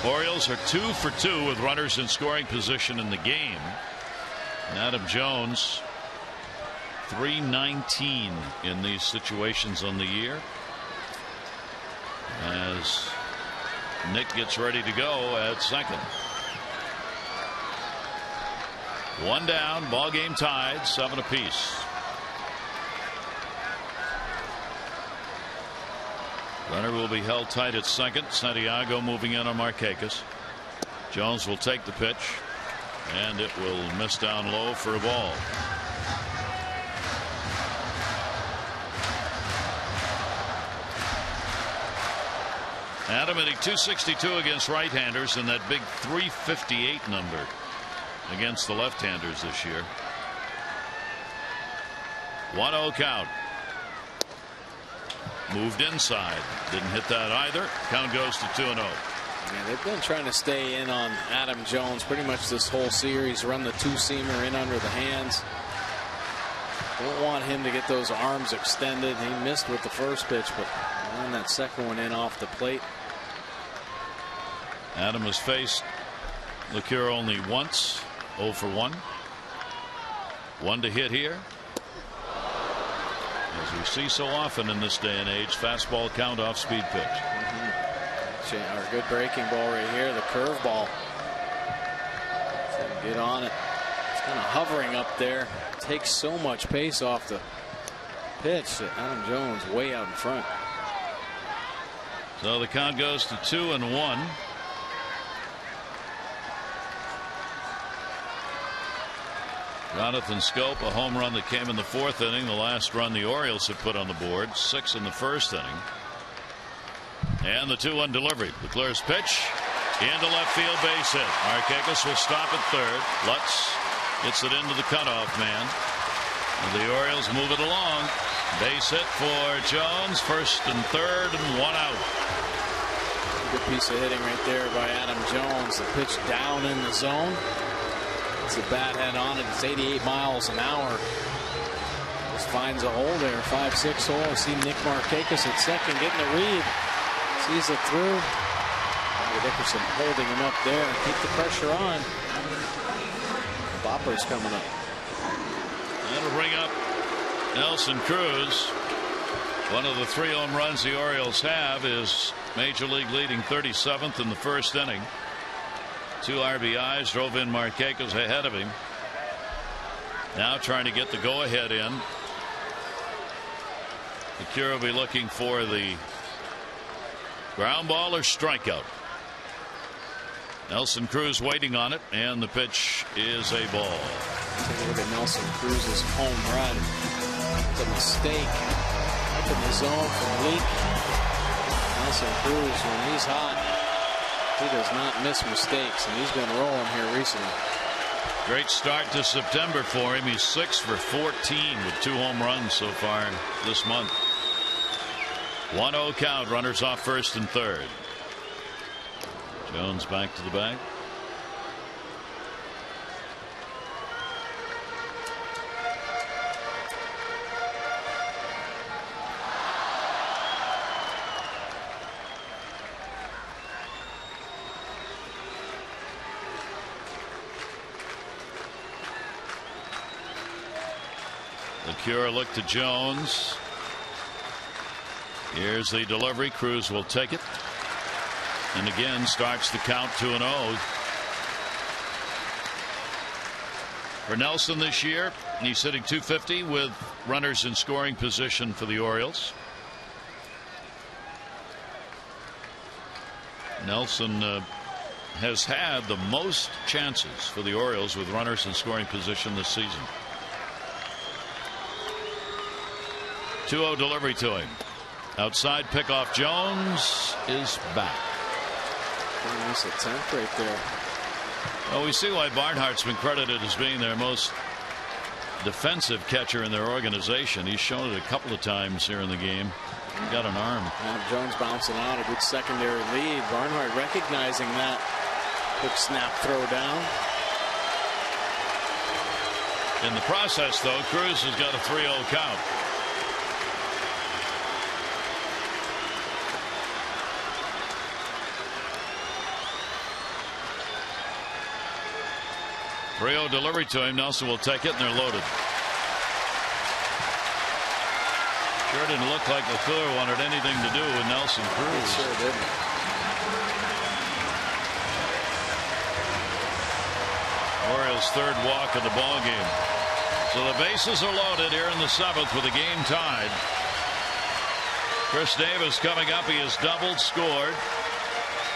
Orioles are 2 for 2 with runners in scoring position in the game. And Adam Jones, 319 in these situations on the year. As Nick gets ready to go at second. One down, ball game tied, 7 apiece. Runner will be held tight at second. Santiago moving in on Markakis. Jones will take the pitch, and it will miss down low for a ball. Adam hitting .262 against right-handers and that big .358 number against the left-handers this year. 1-0 count. Moved inside. Didn't hit that either. Count goes to 2-0.
Yeah, they've been trying to stay in on Adam Jones pretty much this whole series. Run the two-seamer in under the hands. Don't want him to get those arms extended. He missed with the first pitch, but run that second one in off the plate.
Adam has faced LeCure only once, 0 for 1. 1 to hit here. As we see so often in this day and age, fastball count off speed pitch.
Our good breaking ball right here, the curveball. Get on it. It's kind of hovering up there. Takes so much pace off the pitch that Adam Jones way out in front.
So the count goes to 2-1. Jonathan Scope, a home run that came in the 4th inning. The last run the Orioles had put on the board. 6 in the 1st inning. And the 2-1 delivery. LeCure's pitch into left field, base hit. Markakis will stop at third. Lutz gets it into the cutoff man. And the Orioles move it along. Base hit for Jones. 1st and 3rd and 1 out.
Good piece of hitting right there by Adam Jones. The pitch down in the zone. It's a bat head on it. It's 88 miles an hour. Just finds a hole there. 5-6 hole. I see Nick Markakis at second getting the read. Sees it through. Dickerson holding him up there. Keep the pressure on. Bopper's coming up.
That'll bring up Nelson Cruz. One of the 3 home runs the Orioles have is Major League leading 37th in the 1st inning. 2 RBIs, drove in Markakis ahead of him. Now trying to get the go-ahead in. LeCure will be looking for the ground ball or strikeout. Nelson Cruz waiting on it, and the pitch is a ball.
Take a look at Nelson Cruz's home run. It's a mistake up in the zone from Leake. Nelson Cruz, when he's hot, he does not miss mistakes, and he's been rolling here recently.
Great start to September for him. He's 6 for 14 with 2 home runs so far this month. 1-0 count. Runners off 1st and 3rd. Jones back to the bag. LeCure look to Jones. Here's the delivery. Cruz will take it. And again starts the count 2-0. for Nelson this year. He's hitting .250 with runners in scoring position for the Orioles. Nelson has had the most chances for the Orioles with runners in scoring position this season. 2-0 delivery to him. Outside pickoff. Jones is back.
Nice attempt right there.
Well, we see why Barnhart's been credited as being their most defensive catcher in their organization. He's shown it a couple of times here in the game. He got an arm.
Jones bouncing out, a good secondary lead. Barnhart recognizing that. Quick snap throw down.
In the process, though, Cruz has got a 3-0 count. .3-0 delivery to him. Nelson will take it, and they're loaded. Sure didn't look like LeClaire wanted anything to do with Nelson Cruz.
Sure didn't.
Orioles' third walk of the ball game. So the bases are loaded here in the 7th with the game tied. Chris Davis coming up. He has doubled, scored,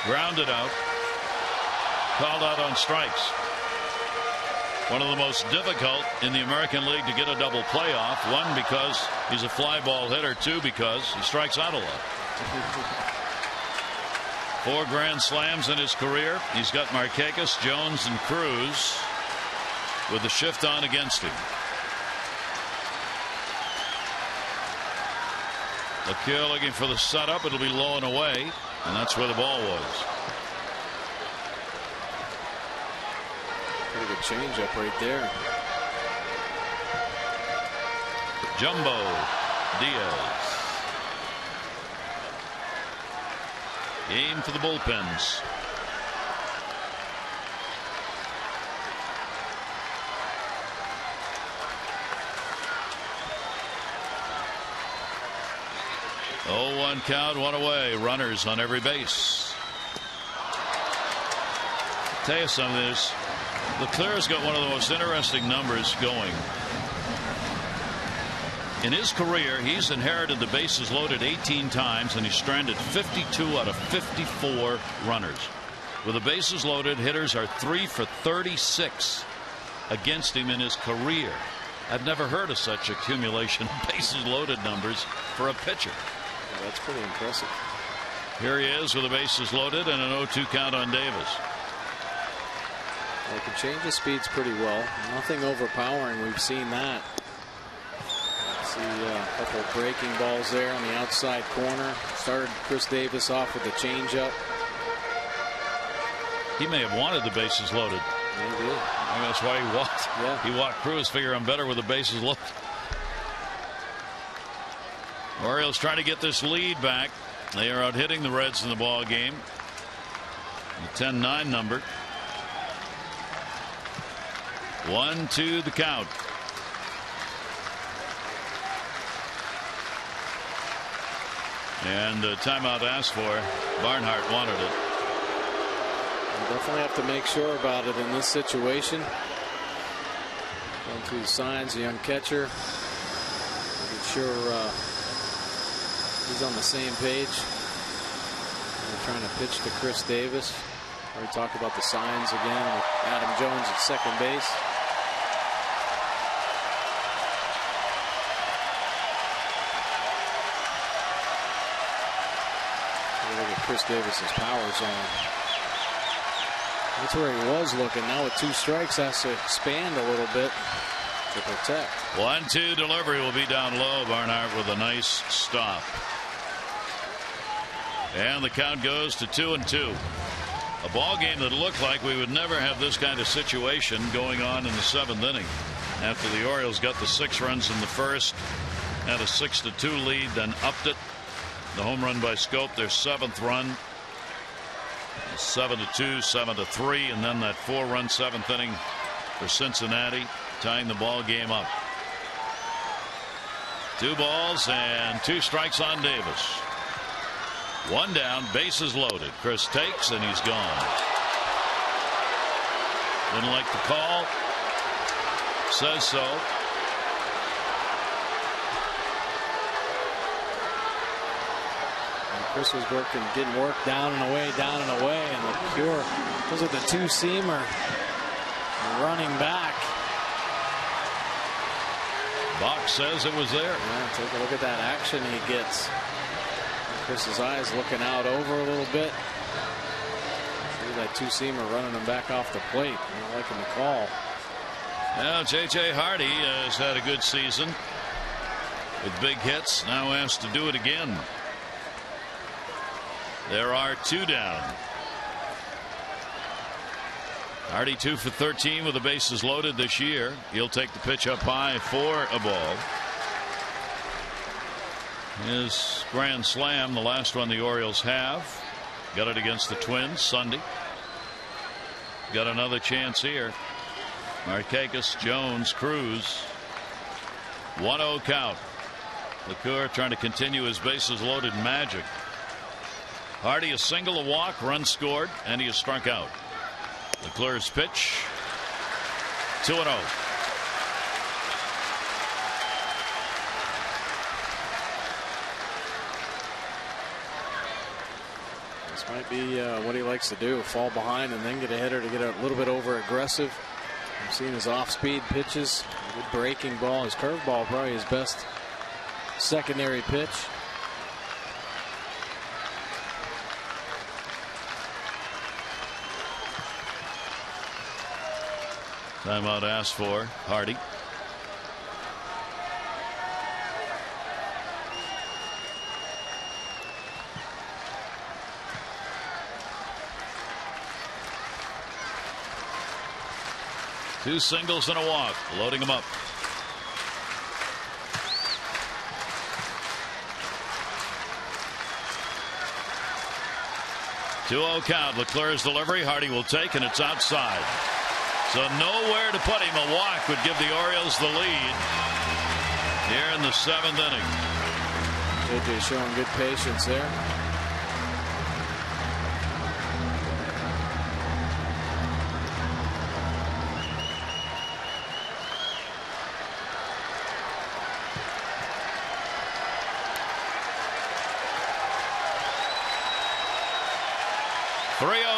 grounded out, called out on strikes. One of the most difficult in the American League to get a double playoff. One, because he's a fly ball hitter. Two, because he strikes out a lot. 4 grand slams in his career. He's got Markakis, Jones, and Cruz with the shift on against him. LeClaire looking for the setup. It'll be low and away, and that's where the ball was.
Pretty good changeup right there.
Jumbo Diaz. Game for the bullpens. Oh, 1 count, 1 away. Runners on every base. Tell you something, this LeClaire's got one of the most interesting numbers going. In his career, he's inherited the bases loaded 18 times, and he's stranded 52 out of 54 runners. With the bases loaded, hitters are 3 for 36 against him in his career. I've never heard of such accumulation of bases loaded numbers for a pitcher.
Yeah, that's pretty impressive.
Here he is with the bases loaded and an 0-2 count on Davis.
They can change the speeds pretty well. Nothing overpowering. We've seen that. See a couple of breaking balls there on the outside corner. Started Chris Davis off with a changeup.
He may have wanted the bases loaded.
Maybe.
I mean, that's why he walked.
Yeah.
He walked Cruz. Figure I'm better with the bases loaded. Orioles trying to get this lead back. They are out hitting the Reds in the ball game. The 10-9 number. 1-2 the count. And timeout asked for. Barnhart wanted it.
You definitely have to make sure about it in this situation. Going through the signs, a young catcher. Making sure he's on the same page. They're trying to pitch to Chris Davis. We talked about the signs again with Adam Jones at second base. Look at Chris Davis's power zone. That's where he was looking. Now with 2 strikes, has to expand a little bit to protect.
1-2 delivery will be down low. Barnhart with a nice stop. And the count goes to 2-2. A ball game that looked like we would never have this kind of situation going on in the 7th inning. After the Orioles got the 6 runs in the first, had a 6-2 lead, then upped it. The home run by Scope, their 7th run. 7-2, 7-3, and then that 4-run 7th inning for Cincinnati, tying the ball game up. 2 balls and 2 strikes on Davis. 1 down, bases loaded. Chris takes, and he's gone. Didn't like the call. says so.
And Chris was getting work down and away, and the pure. Those are the two-seamer running back.
Box says it was there.
Yeah, take a look at that action he gets. Chris's eyes looking out over a little bit. See that two-seamer running him back off the plate. Not liking the call.
Now J.J. Hardy has had a good season with big hits. Now has to do it again. There are 2 down. Hardy 2 for 13 with the bases loaded this year. He'll take the pitch up high for a ball. His grand slam, the last one the Orioles have. Got it against the Twins Sunday. Got another chance here. Markakis, Jones, Cruz. 1-0 count. LeCoeur trying to continue his bases loaded magic. Hardy a single, a walk, run scored, and he has struck out. LeCoeur's pitch. 2-0.
This might be what he likes to do, fall behind and then get a hitter to get a little bit over aggressive. I'm seeing his off-speed pitches, good breaking ball. His curveball probably his best secondary pitch.
Timeout asked for Hardy. Two singles and a walk, loading him up. Two-0 count. LeCoeur's delivery. Hardy will take, and it's outside. So nowhere to put him. A walk would give the Orioles the lead here in the 7th inning.
JJ showing good patience there.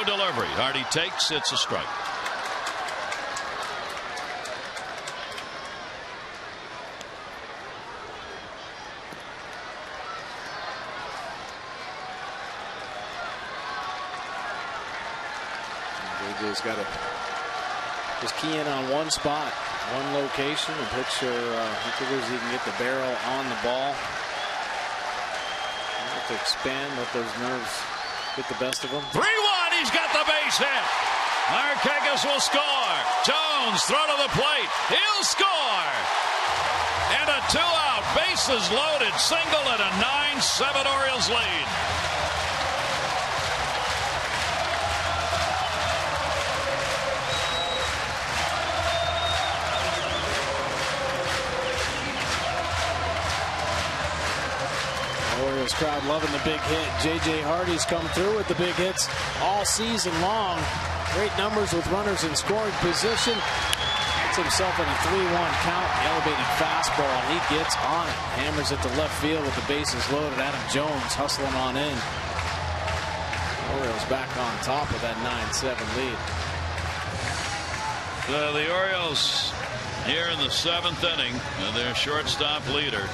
Delivery. Hardy takes. It's a strike.
JJ's got to just key in on one spot, one location, and pitcher. He figures he can get the barrel on the ball. Have to expand, let those nerves get the best of him.
3-1. He's got the base hit. Markakis will score. Jones throw to the plate. He'll score. And a 2-out, bases loaded, single, and a 9-7 Orioles lead.
Orioles crowd loving the big hit. J.J. Hardy's come through with the big hits all season long. Great numbers with runners in scoring position. Gets himself in a 3-1 count. The elevated fastball. He gets on it. Hammers it to left field with the bases loaded. Adam Jones hustling on in. Orioles back on top with that 9-7 lead.
The Orioles here in the 7th inning. Their shortstop leader.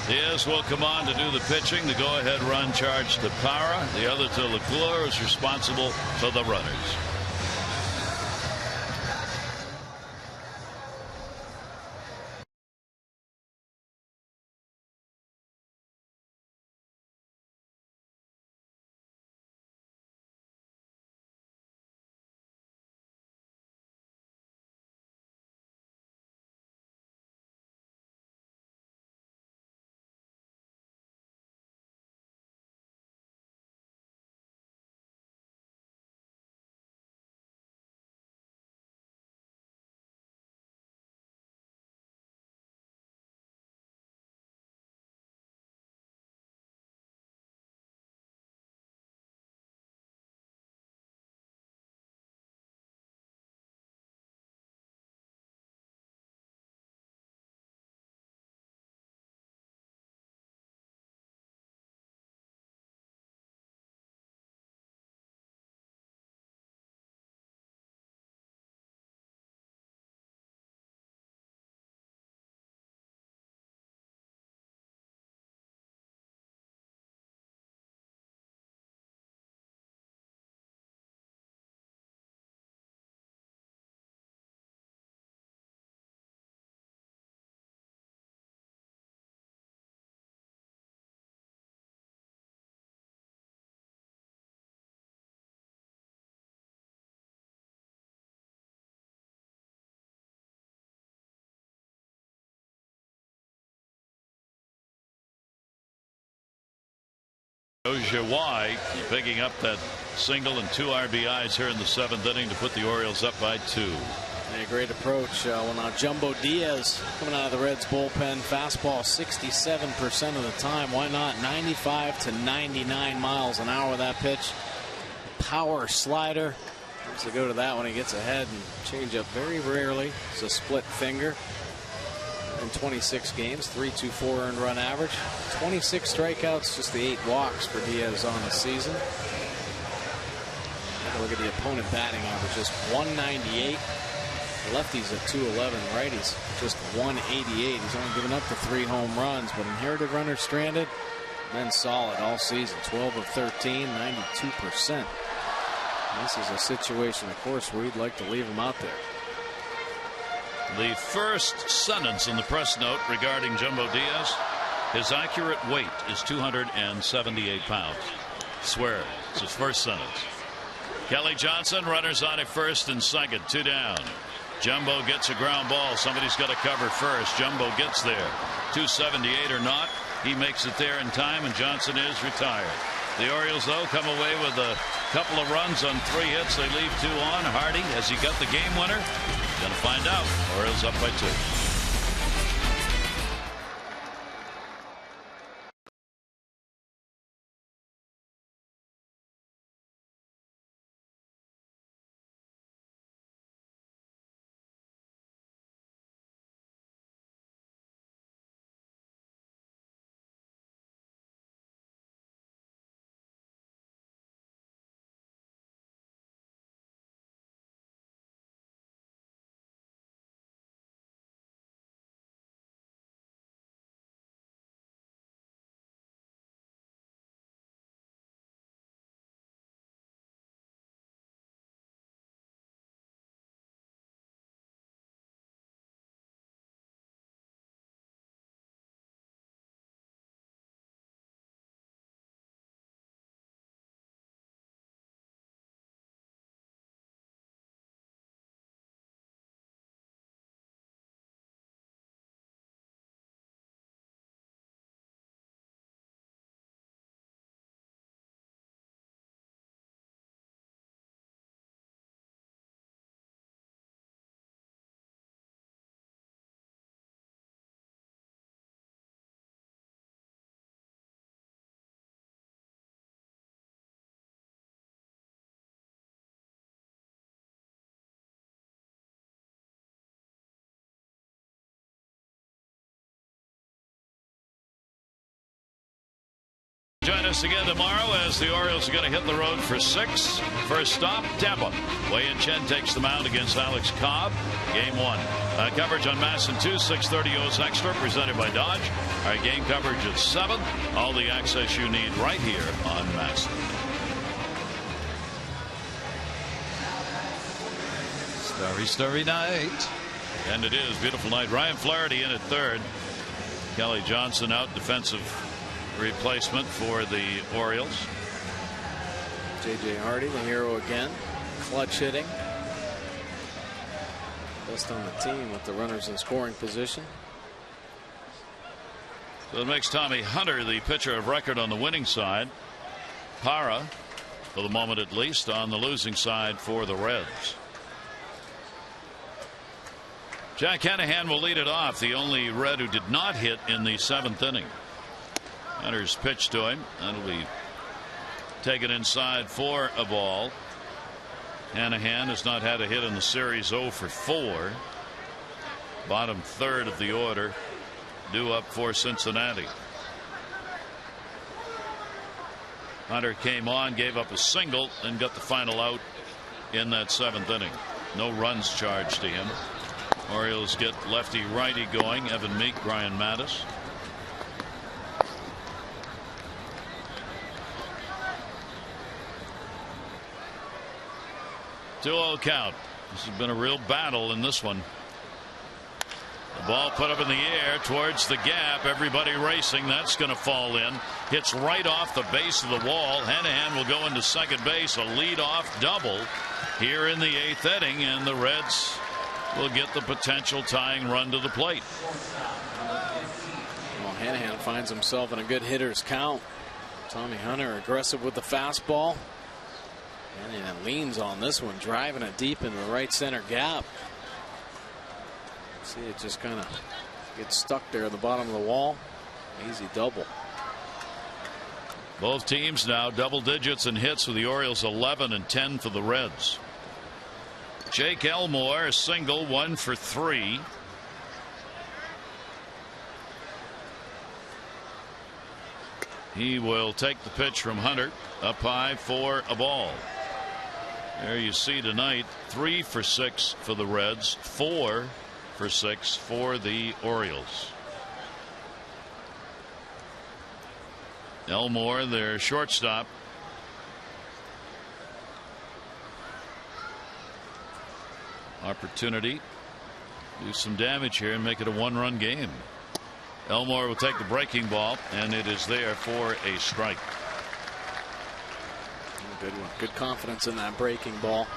Diaz will come on to do the pitching. The go-ahead run charged to Parra. The other to LeCoeur, is responsible for the runners. Shows you why, picking up that single and 2 RBIs here in the 7th inning to put the Orioles up by 2.
A great approach. Well, now Jumbo Diaz coming out of the Reds bullpen. Fastball 67% of the time. Why not? 95 to 99 miles an hour with that pitch. Power slider. Has to go to that when he gets ahead, and change up very rarely. It's a split finger. In 26 games, 3.24 earned run average, 26 strikeouts, just the 8 walks for Diaz on the season. Look at the opponent batting average, just 198. Lefties at 211, righties just 188. He's only given up the 3 home runs, but inherited runners stranded, been solid all season. 12 of 13, 92%. This is a situation, of course, where you'd like to leave him out there.
The first sentence in the press note regarding Jumbo Diaz: his accurate weight is 278 pounds. Swear, it's his first sentence. Kelly Johnson, runners on at first and second, 2 down. Jumbo gets a ground ball. Somebody's got to cover first. Jumbo gets there. 278 or not, he makes it there in time, and Johnson is retired. The Orioles, though, come away with a couple of runs on 3 hits. They leave 2 on. Hardy, has he got the game winner? Gonna find out. Orioles up by 2. Join us again tomorrow as the Orioles are going to hit the road for 6. First stop, Tampa. Wei-Yin Chen takes the mound against Alex Cobb. Game 1. Coverage on MASN 2, 6:30 O's Extra, presented by Dodge. Our game coverage at 7. All the access you need right here on MASN. Starry night. And it is. Beautiful night. Ryan Flaherty in at third. Kelly Johnson out, defensive replacement for the Orioles.
J.J. Hardy, the hero again. Clutch hitting. Best on the team with the runners in scoring position.
So it makes Tommy Hunter the pitcher of record on the winning side. Parra, for the moment at least, on the losing side for the Reds. Jack Anaheim will lead it off, the only Red who did not hit in the 7th inning. Hunter's pitch to him. That'll be taken inside for a ball. Anaheim has not had a hit in the series, 0 for 4. Bottom third of the order due up for Cincinnati. Hunter came on, gave up a single, and got the final out in that 7th inning. No runs charged to him. Orioles get lefty righty going. Evan Meek, Brian Mattis. 2-0 count. This has been a real battle in this one. The ball put up in the air towards the gap. Everybody racing. That's going to fall in. Hits right off the base of the wall. Hanahan will go into second base. A leadoff double here in the 8th inning, and the Reds will get the potential tying run to the plate.
Well, Hanahan finds himself in a good hitter's count. Tommy Hunter aggressive with the fastball. And he leans on this one, driving it deep into the right center gap. See, it just kind of gets stuck there at the bottom of the wall. Easy double.
Both teams now double digits in hits for the Orioles, 11 and 10 for the Reds. Jake Elmore, a single, 1 for 3. He will take the pitch from Hunter, up high for a ball. There you see tonight, 3 for 6 for the Reds, 4 for 6 for the Orioles. Elmore, their shortstop. Opportunity to do some damage here and make it a 1-run game. Elmore will take the breaking ball, and it is there for a strike.
Good one. Good confidence in that breaking ball.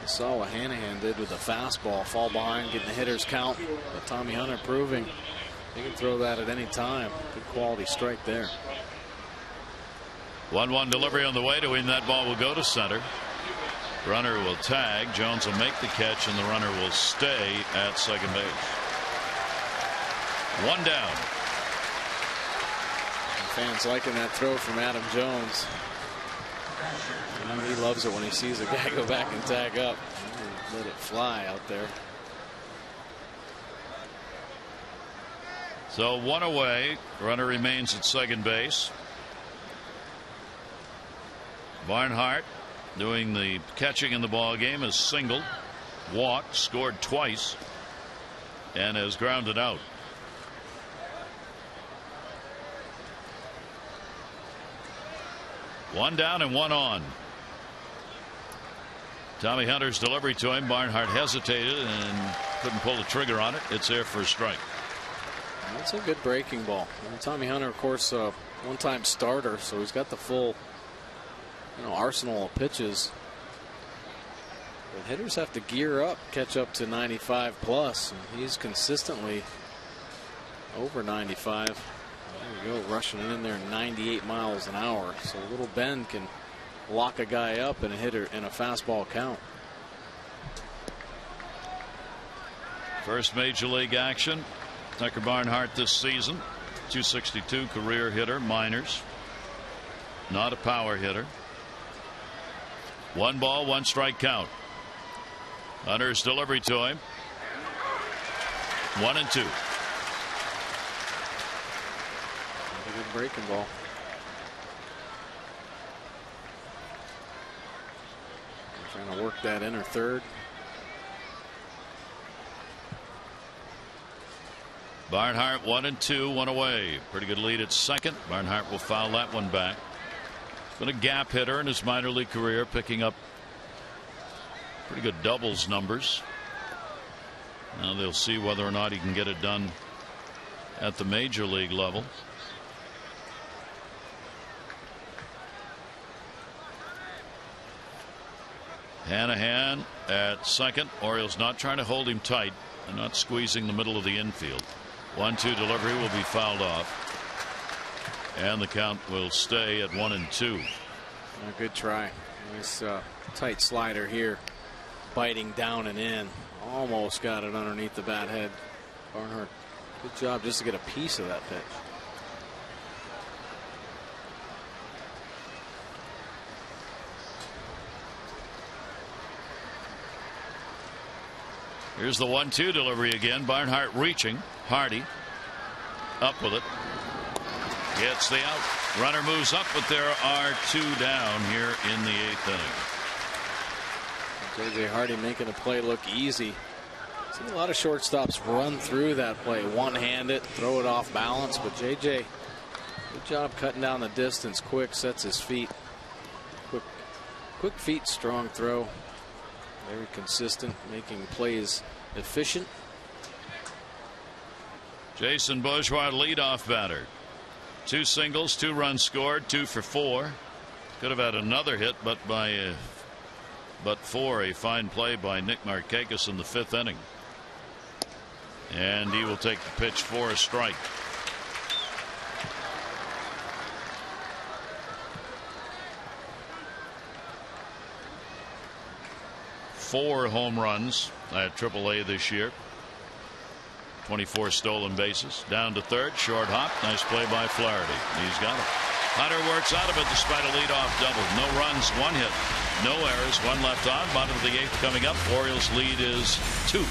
You saw what Hanahan did with the fastball, fall behind, getting the hitter's count. But Tommy Hunter proving he can throw that at any time. Good quality strike there.
1-1 delivery on the way to him. That ball will go to center. Runner will tag. Jones will make the catch, and the runner will stay at second base. 1 down.
Fans liking that throw from Adam Jones. You know, he loves it when he sees a guy go back and tag up. Let it fly out there.
So 1 away. Runner remains at second base. Barnhart doing the catching in the ball game has singled, walked, scored twice, and has grounded out. One down and 1 on. Tommy Hunter's delivery to him. Barnhart hesitated and couldn't pull the trigger on it. It's there for a strike.
That's a good breaking ball. And Tommy Hunter, of course, one-time starter, so he's got the full arsenal of pitches. But hitters have to gear up, catch up to 95 plus, and he's consistently over 95. There you go, rushing in there 98 miles an hour. So a little bend can lock a guy up and a hitter in a fastball count.
First major league action. Tucker Barnhart this season, 262 career hitter, minors. Not a power hitter. 1 ball, 1 strike count. Hunter's delivery to him. 1-2.
A good breaking ball. Trying to work that inner third.
Barnhart 1-2, 1 away. Pretty good lead at second. Barnhart will foul that one back. Been a gap hitter in his minor league career, picking up pretty good doubles numbers. Now they'll see whether or not he can get it done at the major league level. Hanahan at second. Orioles not trying to hold him tight and not squeezing the middle of the infield. 1-2 delivery will be fouled off. And the count will stay at 1-2.
A good try. Nice tight slider here. Biting down and in. Almost got it underneath the bat head. Barnhart, good job just to get a piece of that pitch.
Here's the 1-2 delivery again. Barnhart reaching. Hardy up with it. Gets the out. Runner moves up, but there are 2 down here in the 8th inning.
J.J. Hardy making the play look easy. Seen a lot of shortstops run through that play, one-hand it, throw it off balance, but J.J. good job cutting down the distance quick, sets his feet. Quick feet, strong throw. Very consistent, making plays efficient.
Jason Bourgeois, leadoff batter. 2 singles, 2 runs scored, 2 for 4. Could have had another hit, but for a fine play by Nick Markakis in the 5th inning. And he will take the pitch for a strike. 4 home runs at AAA this year. 24 stolen bases. Down to third, short hop. Nice play by Flaherty. He's got it. Hunter works out of it despite a leadoff double. No runs, 1 hit, no errors, 1 left on. Bottom of the 8th coming up. Orioles lead is 2.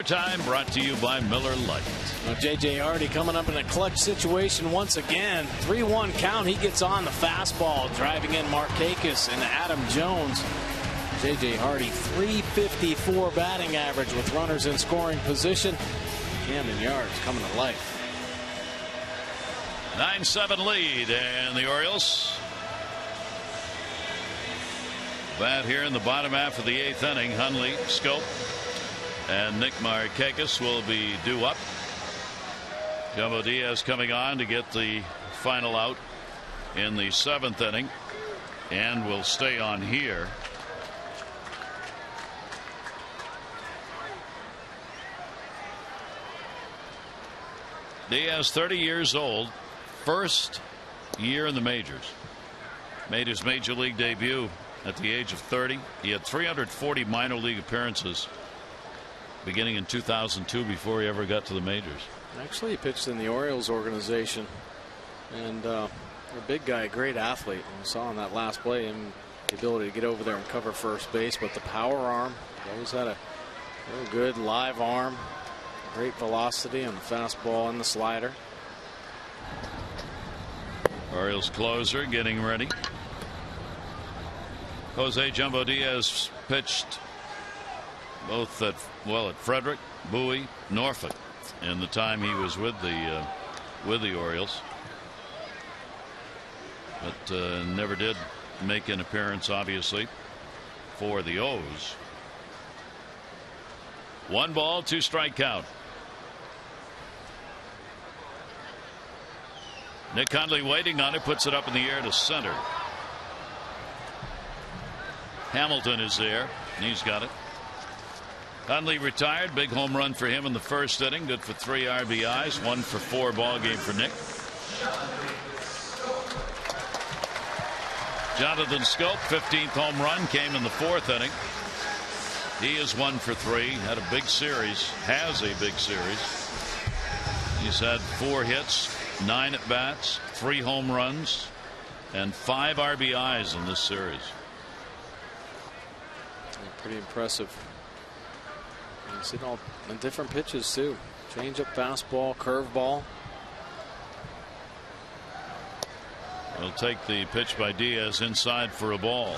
Time brought to you by Miller Lite.
Well, J.J. Hardy coming up in a clutch situation once again. 3-1 count. He gets on the fastball, driving in Markakis and Adam Jones. J.J. Hardy, .354 batting average with runners in scoring position. Camden Yards coming to life.
9-7 lead, and the Orioles bat here in the bottom half of the 8th inning. Hundley, Scope, and Nick Markakis will be due up. Jumbo Diaz coming on to get the final out in the 7th inning, and will stay on here. Diaz, 30 years old, first year in the majors. Made his major league debut at the age of 30. He had 340 minor league appearances beginning in 2002 before he ever got to the majors.
Actually, he pitched in the Orioles organization, and a big guy, great athlete. And we saw in that last play him the ability to get over there and cover first base, but the power arm, always had a real good live arm, great velocity on the fastball and the slider.
Orioles closer getting ready. Jose Jumbo Diaz pitched both at Frederick, Bowie, Norfolk in the time he was with the Orioles, but never did make an appearance, obviously, for the O's. 1 ball, 2 strike count. Nick Hundley waiting on it, puts it up in the air to center. Hamilton is there, and he's got it. Hundley retired. Big home run for him in the 1st inning. Good for 3 RBIs. 1 for 4 ball game for Nick. Jonathan Scope, 15th home run, came in the 4th inning. He is 1 for 3. Had a big series. Has a big series. He's had 4 hits, 9 at bats, 3 home runs, and 5 RBIs in this series.
Pretty impressive. He's hit all on different pitches too. Change up, fastball, curveball.
He'll take the pitch by Diaz inside for a ball.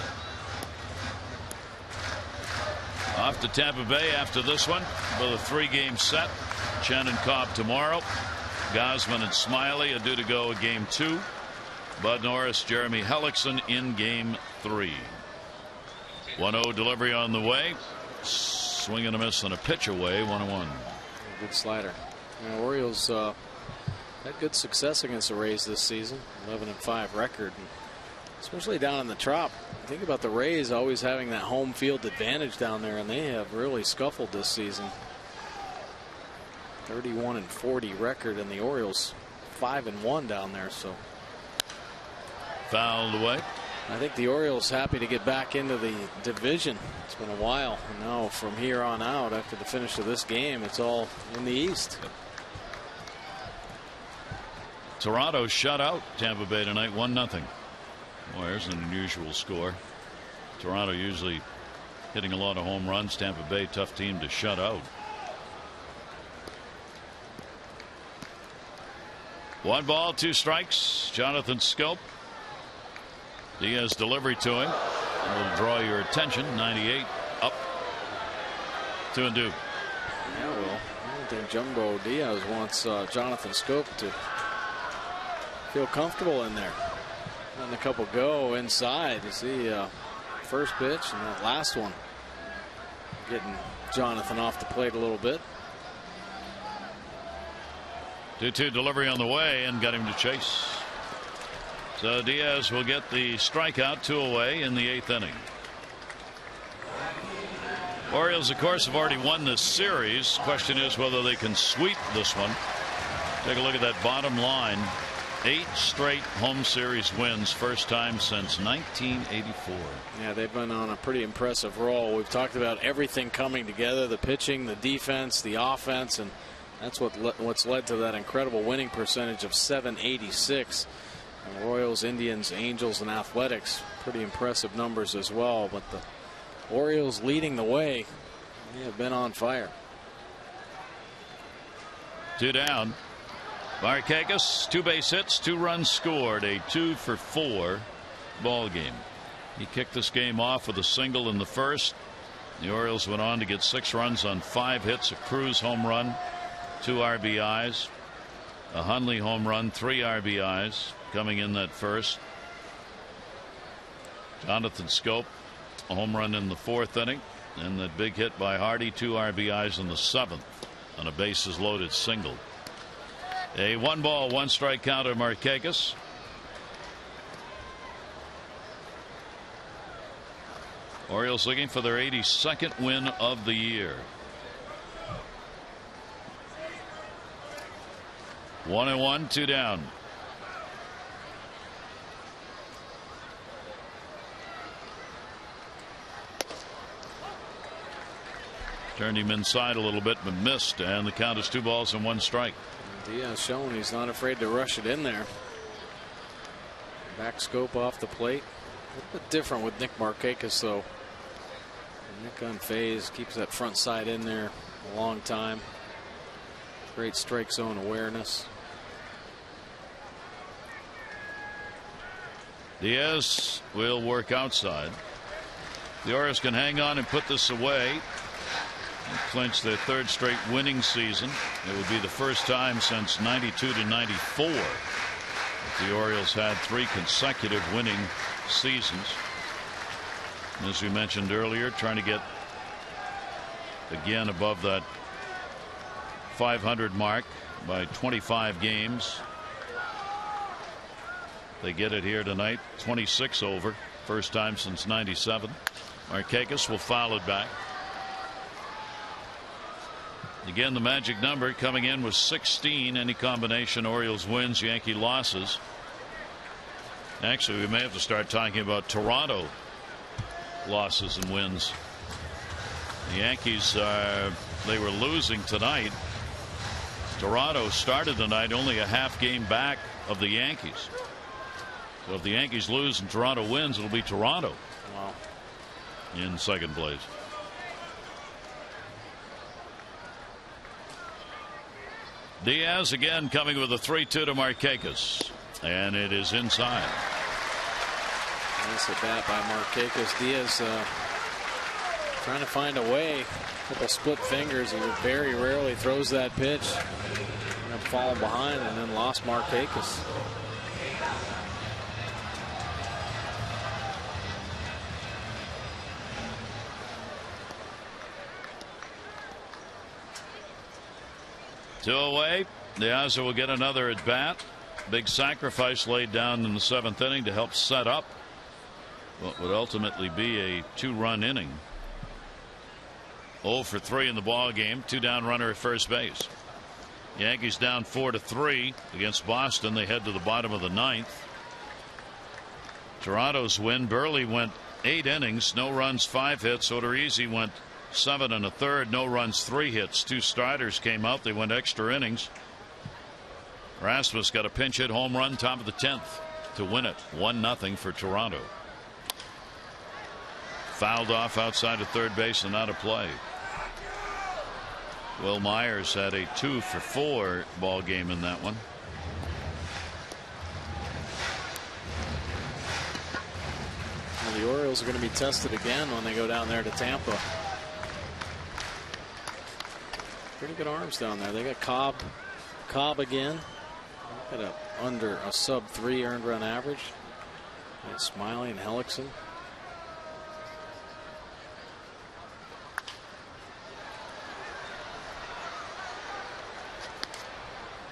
Off to Tampa Bay after this one with a 3-game set. Chen and Cobb tomorrow. Gausman and Smiley are due to go game 2. Bud Norris, Jeremy Hellickson in game 3. 1-0 delivery on the way. Swing and a miss on a pitch away. 1-1.
Good slider. Orioles Had good success against the Rays this season. 11-5 record. And especially down in the Trop. Think about the Rays always having that home field advantage down there, and they have really scuffled this season. 31-40 record, and the Orioles 5-1 down there. So
fouled away.
I think the Orioles happy to get back into the division. It's been a while. And now from here on out, after the finish of this game, it's all in the East.
Toronto shut out Tampa Bay tonight, 1-0. Boy, there's an unusual score. Toronto usually hitting a lot of home runs. Tampa Bay, tough team to shut out. 1 ball, 2 strikes. Jonathan Scope. Diaz delivery to him. Will draw your attention. 98 up. 2-2.
Yeah, well, I don't think Jumbo Diaz wants Jonathan Scope to feel comfortable in there. Letting a couple go inside. You see first pitch and that last one getting Jonathan off the plate a little bit.
2-2 delivery on the way and got him to chase. So Diaz will get the strikeout, 2 away in the 8th inning. Orioles, of course, have already won this series. Question is whether they can sweep this one. Take a look at that bottom line. 8 straight home series wins, first time since 1984.
Yeah, they've been on a pretty impressive roll. We've talked about everything coming together, the pitching, the defense, the offense, and that's what's led to that incredible winning percentage of .786. And Royals, Indians, Angels, and Athletics, pretty impressive numbers as well. But the Orioles leading the way. They have been on fire.
2 down. Markakis, 2 base hits, 2 runs scored, a 2-for-4 ball game. He kicked this game off with a single in the first. The Orioles went on to get 6 runs on 5 hits, a Cruz home run, 2 RBIs, a Hundley home run, 3 RBIs coming in that first. Jonathan Scope, a home run in the 4th inning, and that big hit by Hardy, 2 RBIs in the 7th on a bases loaded single. A 1 ball, 1 strike count of Markakis. Orioles looking for their 82nd win of the year. 1-1, 2 down. Turned him inside a little bit but missed, and the count is 2 balls and 1 strike.
Diaz showing he's not afraid to rush it in there. Back Scope off the plate. A little bit different with Nick Markakis, though. Nick on phase, keeps that front side in there a long time. Great strike zone awareness.
Diaz will work outside. The Orioles can hang on and put this away and clinch their 3rd straight winning season. It would be the first time since 92 to 94 that the Orioles had 3 consecutive winning seasons. And as we mentioned earlier, trying to get again above that 500 mark by 25 games. They get it here tonight, 26 over, first time since 97. Markakis will foul it back. Again, the magic number coming in was 16. Any combination, Orioles wins, Yankee losses. Actually, we may have to start talking about Toronto losses and wins. The Yankees, they were losing tonight. Toronto started tonight only a half game back of the Yankees. So if the Yankees lose and Toronto wins, it'll be Toronto in second place. Diaz again coming with a 3-2 to Markakis, and it is inside.
Nice at bat by Markakis. Diaz trying to find a way. A couple split fingers. He very rarely throws that pitch. And fallen behind and then lost Markakis.
2 away. Diaz will get another at bat. Big sacrifice laid down in the 7th inning to help set up what would ultimately be a 2-run inning. 0 for 3 in the ball game. 2 down, runner at first base. Yankees down 4-3 against Boston. They head to the bottom of the 9th. Toronto's win. Burley went 8 innings, no runs, 5 hits. Odorizzi went 7 1/3, no runs, 3 hits. 2 starters came out. They went extra innings. Rasmus got a pinch hit home run, top of the 10th to win it. 1-0 for Toronto. Fouled off outside of third base and out of play. Will Myers had a 2 for 4 ball game in that one.
Well, the Orioles are going to be tested again when they go down there to Tampa. Pretty good arms down there. They got Cobb again. Got under a sub-3 earned run average. Smiley and Hellickson.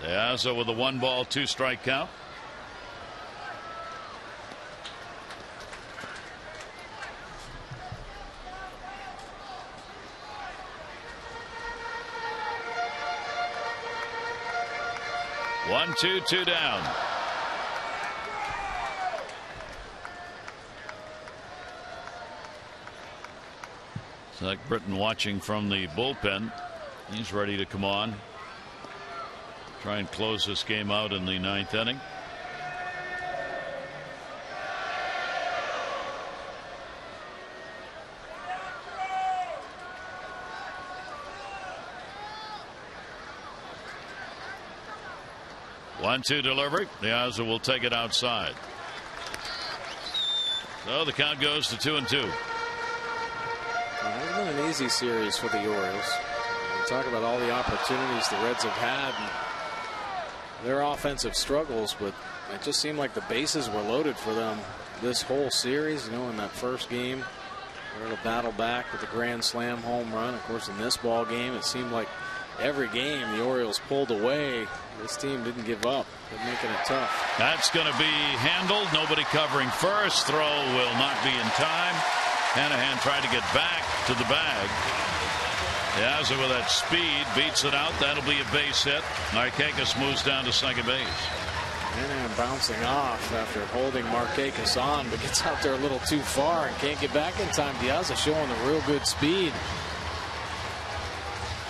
Diaz with a 1-ball, 2-strike count. One, two down. Zach Britton watching from the bullpen. He's ready to come on. Try and close this game out in the 9th inning. One-two delivery. Diaz will take it outside. So the count goes to 2-2.
Well, it's been an easy series for the Orioles. We talk about all the opportunities the Reds have had and their offensive struggles, but it just seemed like the bases were loaded for them this whole series. You know, in that first game, they were to battle back with a grand slam home run. Of course, in this ball game, it seemed like every game the Orioles pulled away. This team didn't give up. They're making it tough.
That's going to be handled. Nobody covering first. Throw will not be in time. Anaheim tried to get back to the bag. Diaz with that speed beats it out. That'll be a base hit. Markakis moves down to second base.
Anaheim bouncing off after holding Markakis on, but gets out there a little too far and can't get back in time. Diaz showing a real good speed.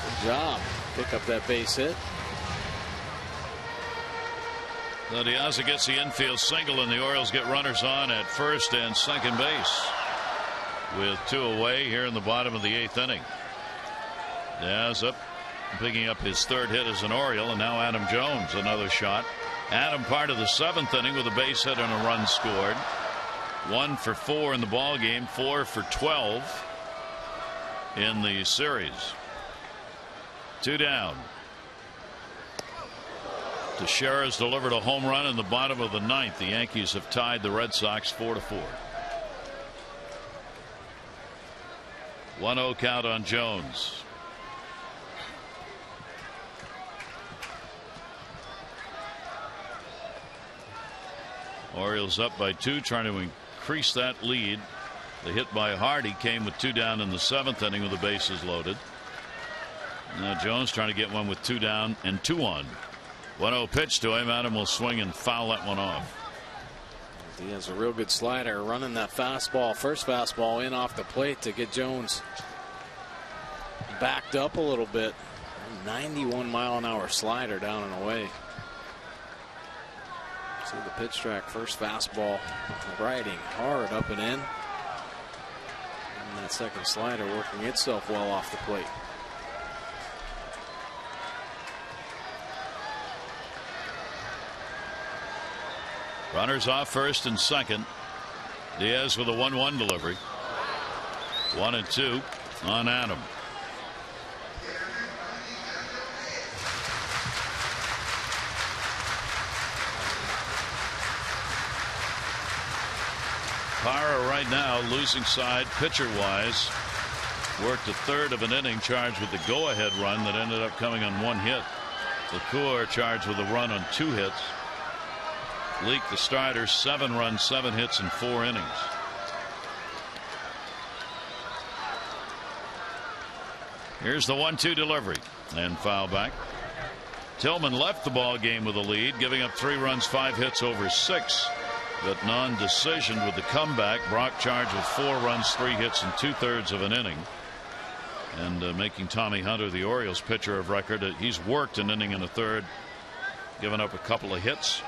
Good job. Pick up that base hit.
So Diaz gets the infield single, and the Orioles get runners on at first and second base with 2 away here in the bottom of the 8th inning. Diaz up, picking up his 3rd hit as an Oriole, and now Adam Jones another shot. Adam part of the 7th inning with a base hit and a run scored. 1 for 4 in the ball game, 4 for 12 in the series. 2 down. Teixeira's delivered a home run in the bottom of the 9th. The Yankees have tied the Red Sox 4-4. 1-0 count on Jones. Orioles up by 2, trying to increase that lead. The hit by Hardy came with 2 down in the 7th inning with the bases loaded. Now Jones trying to get one with 2 down and 2 on. 1-0 pitch to him. Adam will swing and foul that one off.
He has a real good slider, running that fastball, first fastball in off the plate to get Jones backed up a little bit. 91-mile-an-hour slider down and away. See the pitch track, first fastball riding hard up and in. And that second slider working itself well off the plate.
Runners off first and second. Diaz with a 1-1 delivery. 1-2 on Adam. Parra right now losing side pitcher wise. Worked a 1/3 of an inning, charged with the go ahead run that ended up coming on 1 hit. LaCour charged with a run on 2 hits. Leak, the starter, 7 runs, 7 hits in 4 innings. Here's the 1-2 delivery and foul back. Tillman left the ball game with a lead, giving up 3 runs, 5 hits over 6, but non-decision with the comeback. Brock charged with 4 runs, 3 hits, and 2/3 of an inning, and making Tommy Hunter the Orioles pitcher of record. He's worked an inning and a third, given up a couple of hits.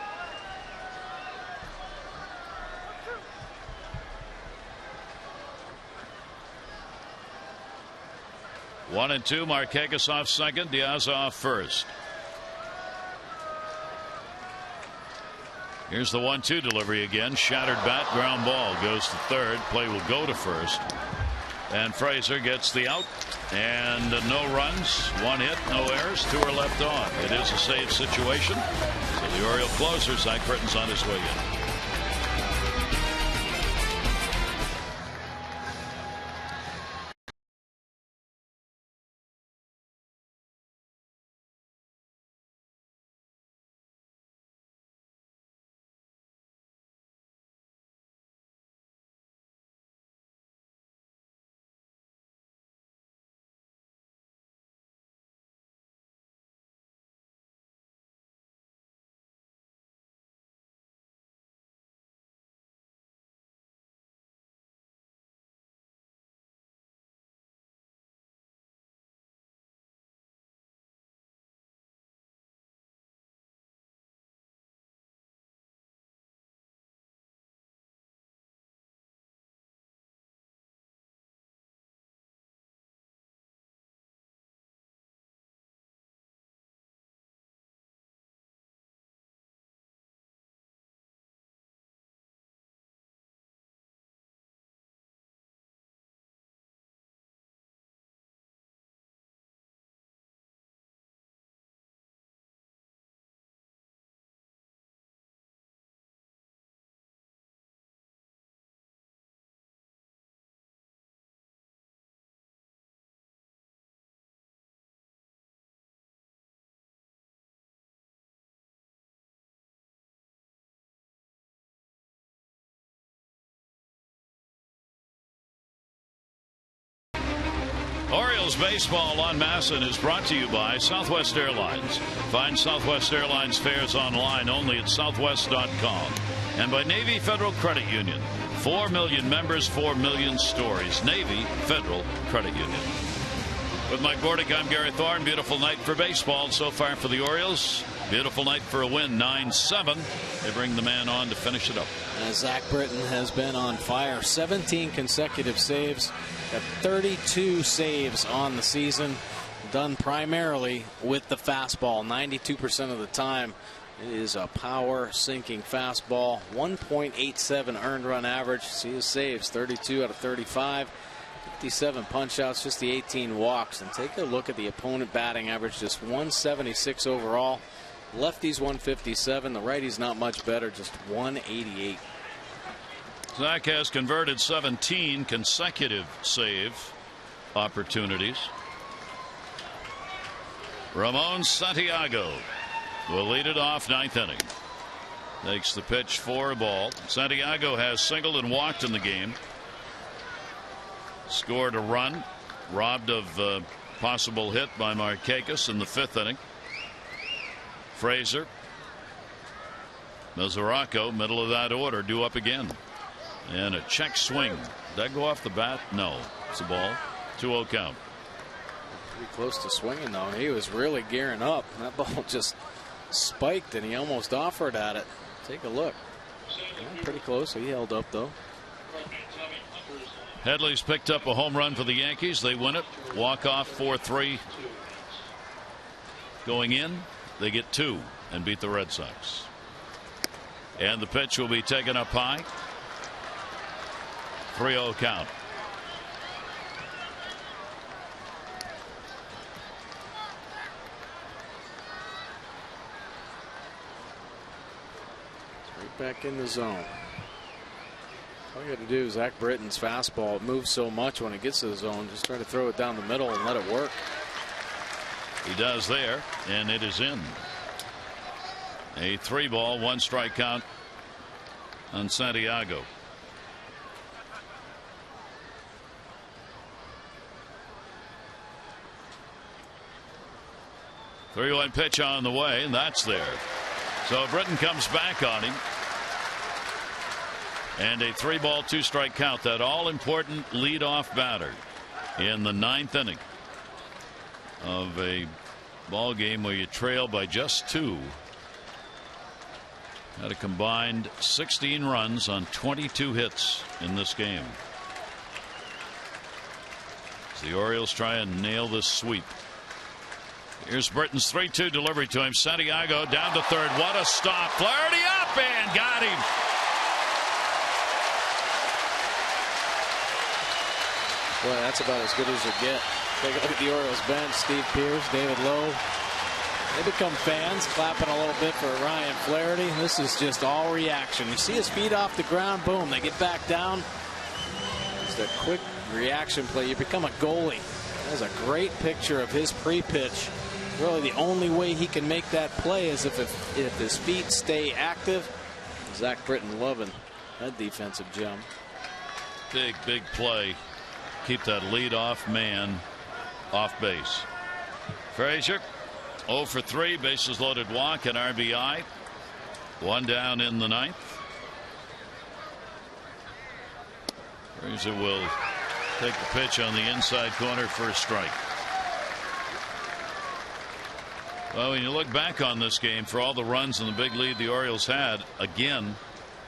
One and two. Markakis off second, Diaz off first. Here's the 1-2 delivery again. Shattered bat, ground ball, goes to third. Play will go to first, and Frazier gets the out, and no runs, 1 hit, no errors, 2 are left on. It is a save situation, so the Oriole closer, Zach Britton's on his way in. Orioles baseball on Masson is brought to you by Southwest Airlines. Find Southwest Airlines fares online only at southwest.com. And by Navy Federal Credit Union. 4 million members, 4 million stories. Navy Federal Credit Union. With Mike Bordick, I'm Gary Thorne. Beautiful night for baseball so far for the Orioles. Beautiful night for a win, 9-7. They bring the man on to finish it up.
Zach Britton has been on fire. 17 consecutive saves. Got 32 saves on the season. Done primarily with the fastball. 92% of the time it is a power sinking fastball. 1.87 earned run average. See his saves, 32 out of 35. 57 punch outs, just the 18 walks. And take a look at the opponent batting average, just 176 overall. Lefties 157, the righties not much better, just 188.
Zach has converted 17 consecutive save opportunities. Ramon Santiago will lead it off, 9th inning. Takes the pitch for a ball. Santiago has singled and walked in the game. Scored a run, robbed of a possible hit by Markakis in the 5th inning. Frazier, Mesoraco, middle of that order, due up again. And a check swing. Did that go off the bat? No. It's a ball. 2-0 count.
Pretty close to swinging, though. He was really gearing up. That ball just spiked, and he almost offered at it. Take a look. Yeah, pretty close. He held up, though.
Headley's picked up a home run for the Yankees. They win it. Walk off 4-3. Going in, they get 2 and beat the Red Sox. And the pitch will be taken up high. 3-0 count.
Right back in the zone. All you got to do is Zach Britton's fastball. It moves so much when it gets to the zone. Just try to throw it down the middle and let it work.
He does there, and it is in. A 3-ball, 1-strike count on Santiago. Three-one pitch on the way, and that's there. So Britton comes back on him. And a 3-ball, 2-strike count. That all-important leadoff batter in the 9th inning of a ball game where you trail by just 2. Had a combined 16 runs on 22 hits in this game. As the Orioles try and nail this sweep. Here's Britton's 3-2 delivery to him. Santiago down to third. What a stop. Flaherty up and got him.
Boy, that's about as good as you get. Take a look at the Orioles bench. Steve Pearce, David Lowe. They become fans, clapping a little bit for Ryan Flaherty. This is just all reaction. You see his feet off the ground, boom, they get back down. Just a quick reaction play. You become a goalie. That's a great picture of his pre-pitch. Really, the only way he can make that play is if his feet stay active. Zach Britton loving that defensive gem.
Big play. Keep that leadoff man off base. Frazier 0 for 3, bases loaded, walk and RBI. 1 down in the 9th. Frazier will take the pitch on the inside corner for a strike. Well, when you look back on this game, for all the runs and the big lead the Orioles had, again,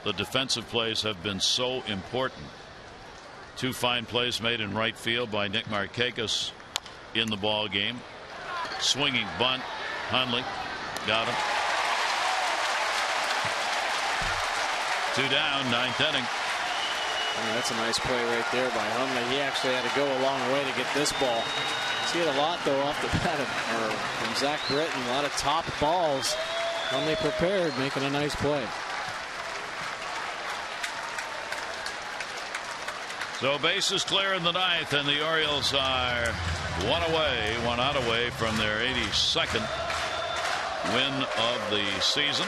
the defensive plays have been so important. 2 fine plays made in right field by Nick Markakis in the ball game. Swinging bunt, Hundley got him. 2 down, 9th inning.
That's a nice play right there by Hundley. He actually had to go a long way to get this ball. See it a lot though off the bat from Zach Britton. A lot of top balls. Hundley prepared, making a nice play.
So bases clear in the 9th, and the Orioles are one out away from their 82nd win of the season.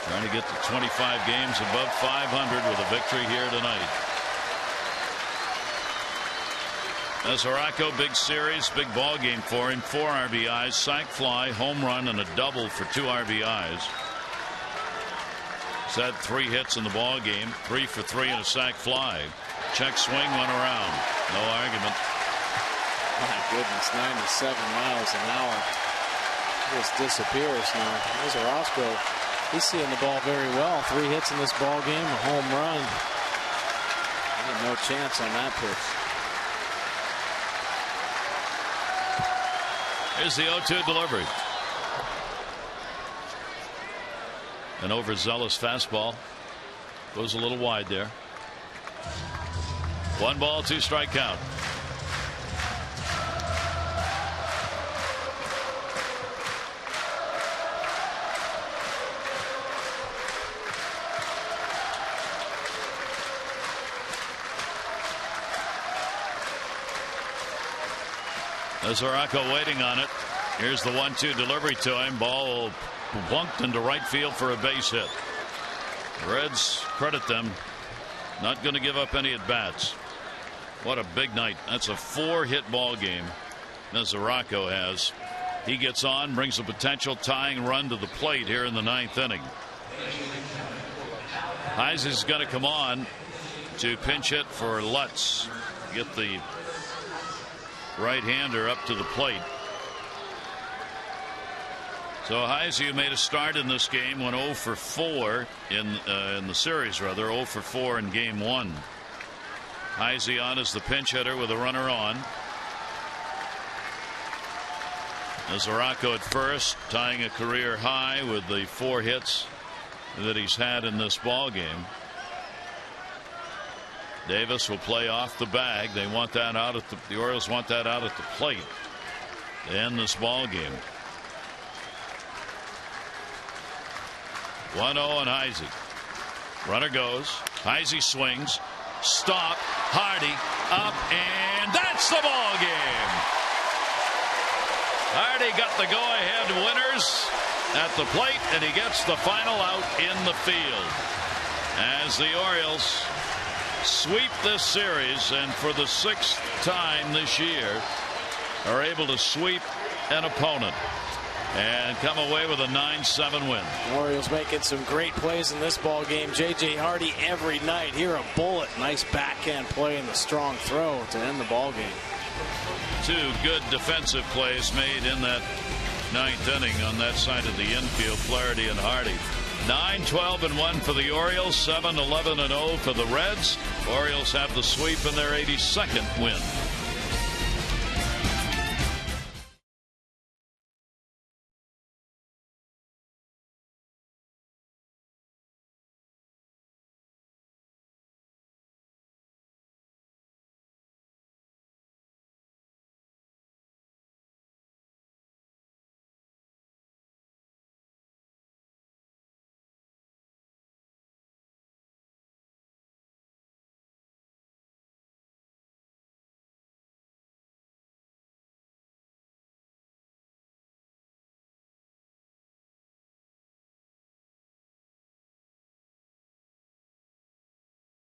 Trying to get to 25 games above 500 with a victory here tonight. Mesoraco, big series, big ball game for him. 4 RBIs, sac fly, home run, and a double for 2 RBIs. He's had 3 hits in the ball game, 3 for 3 and a sac fly. Check swing went around. No argument.
My goodness, 97 miles an hour. Just disappears now. Mesoraco, he's seeing the ball very well. 3 hits in this ball game, a home run. No chance on that pitch.
Here's the 0-2 delivery. An overzealous fastball. Goes a little wide there. 1 ball, 2 strike count. Mesoraco waiting on it. Here's the 1-2 delivery to him. Ball plunked into right field for a base hit. The Reds credit them. Not going to give up any at bats. What a big night. That's a 4-hit ball game Mesoraco has. He gets on, brings a potential tying run to the plate here in the 9th inning. Heise is going to come on to pinch hit for Lutz. Get the right-hander up to the plate. So Heise, who made a start in this game, went 0 for 4 in the series, rather 0 for 4 in game 1. Heise on as the pinch hitter with a runner on. Mesoraco at first, tying a career high with the 4 hits that he's had in this ball game. Davis will play off the bag. They want that out at the Orioles want that out at the plate to end this ball game. 1-0 on Heise. Runner goes. Heisey swings. Stop. Hardy up, and that's the ball game. Hardy got the go-ahead winners at the plate, and he gets the final out in the field as the Orioles sweep this series, and for the 6th time this year are able to sweep an opponent and come away with a 9-7 win.
Orioles making some great plays in this ball game. J.J. Hardy every night. Here a bullet. Nice backhand play and the strong throw to end the ball game.
2 good defensive plays made in that 9th inning on that side of the infield, Flaherty and Hardy. 9-12-1 for the Orioles, 7-11-0 for the Reds. Orioles have the sweep in their 82nd win.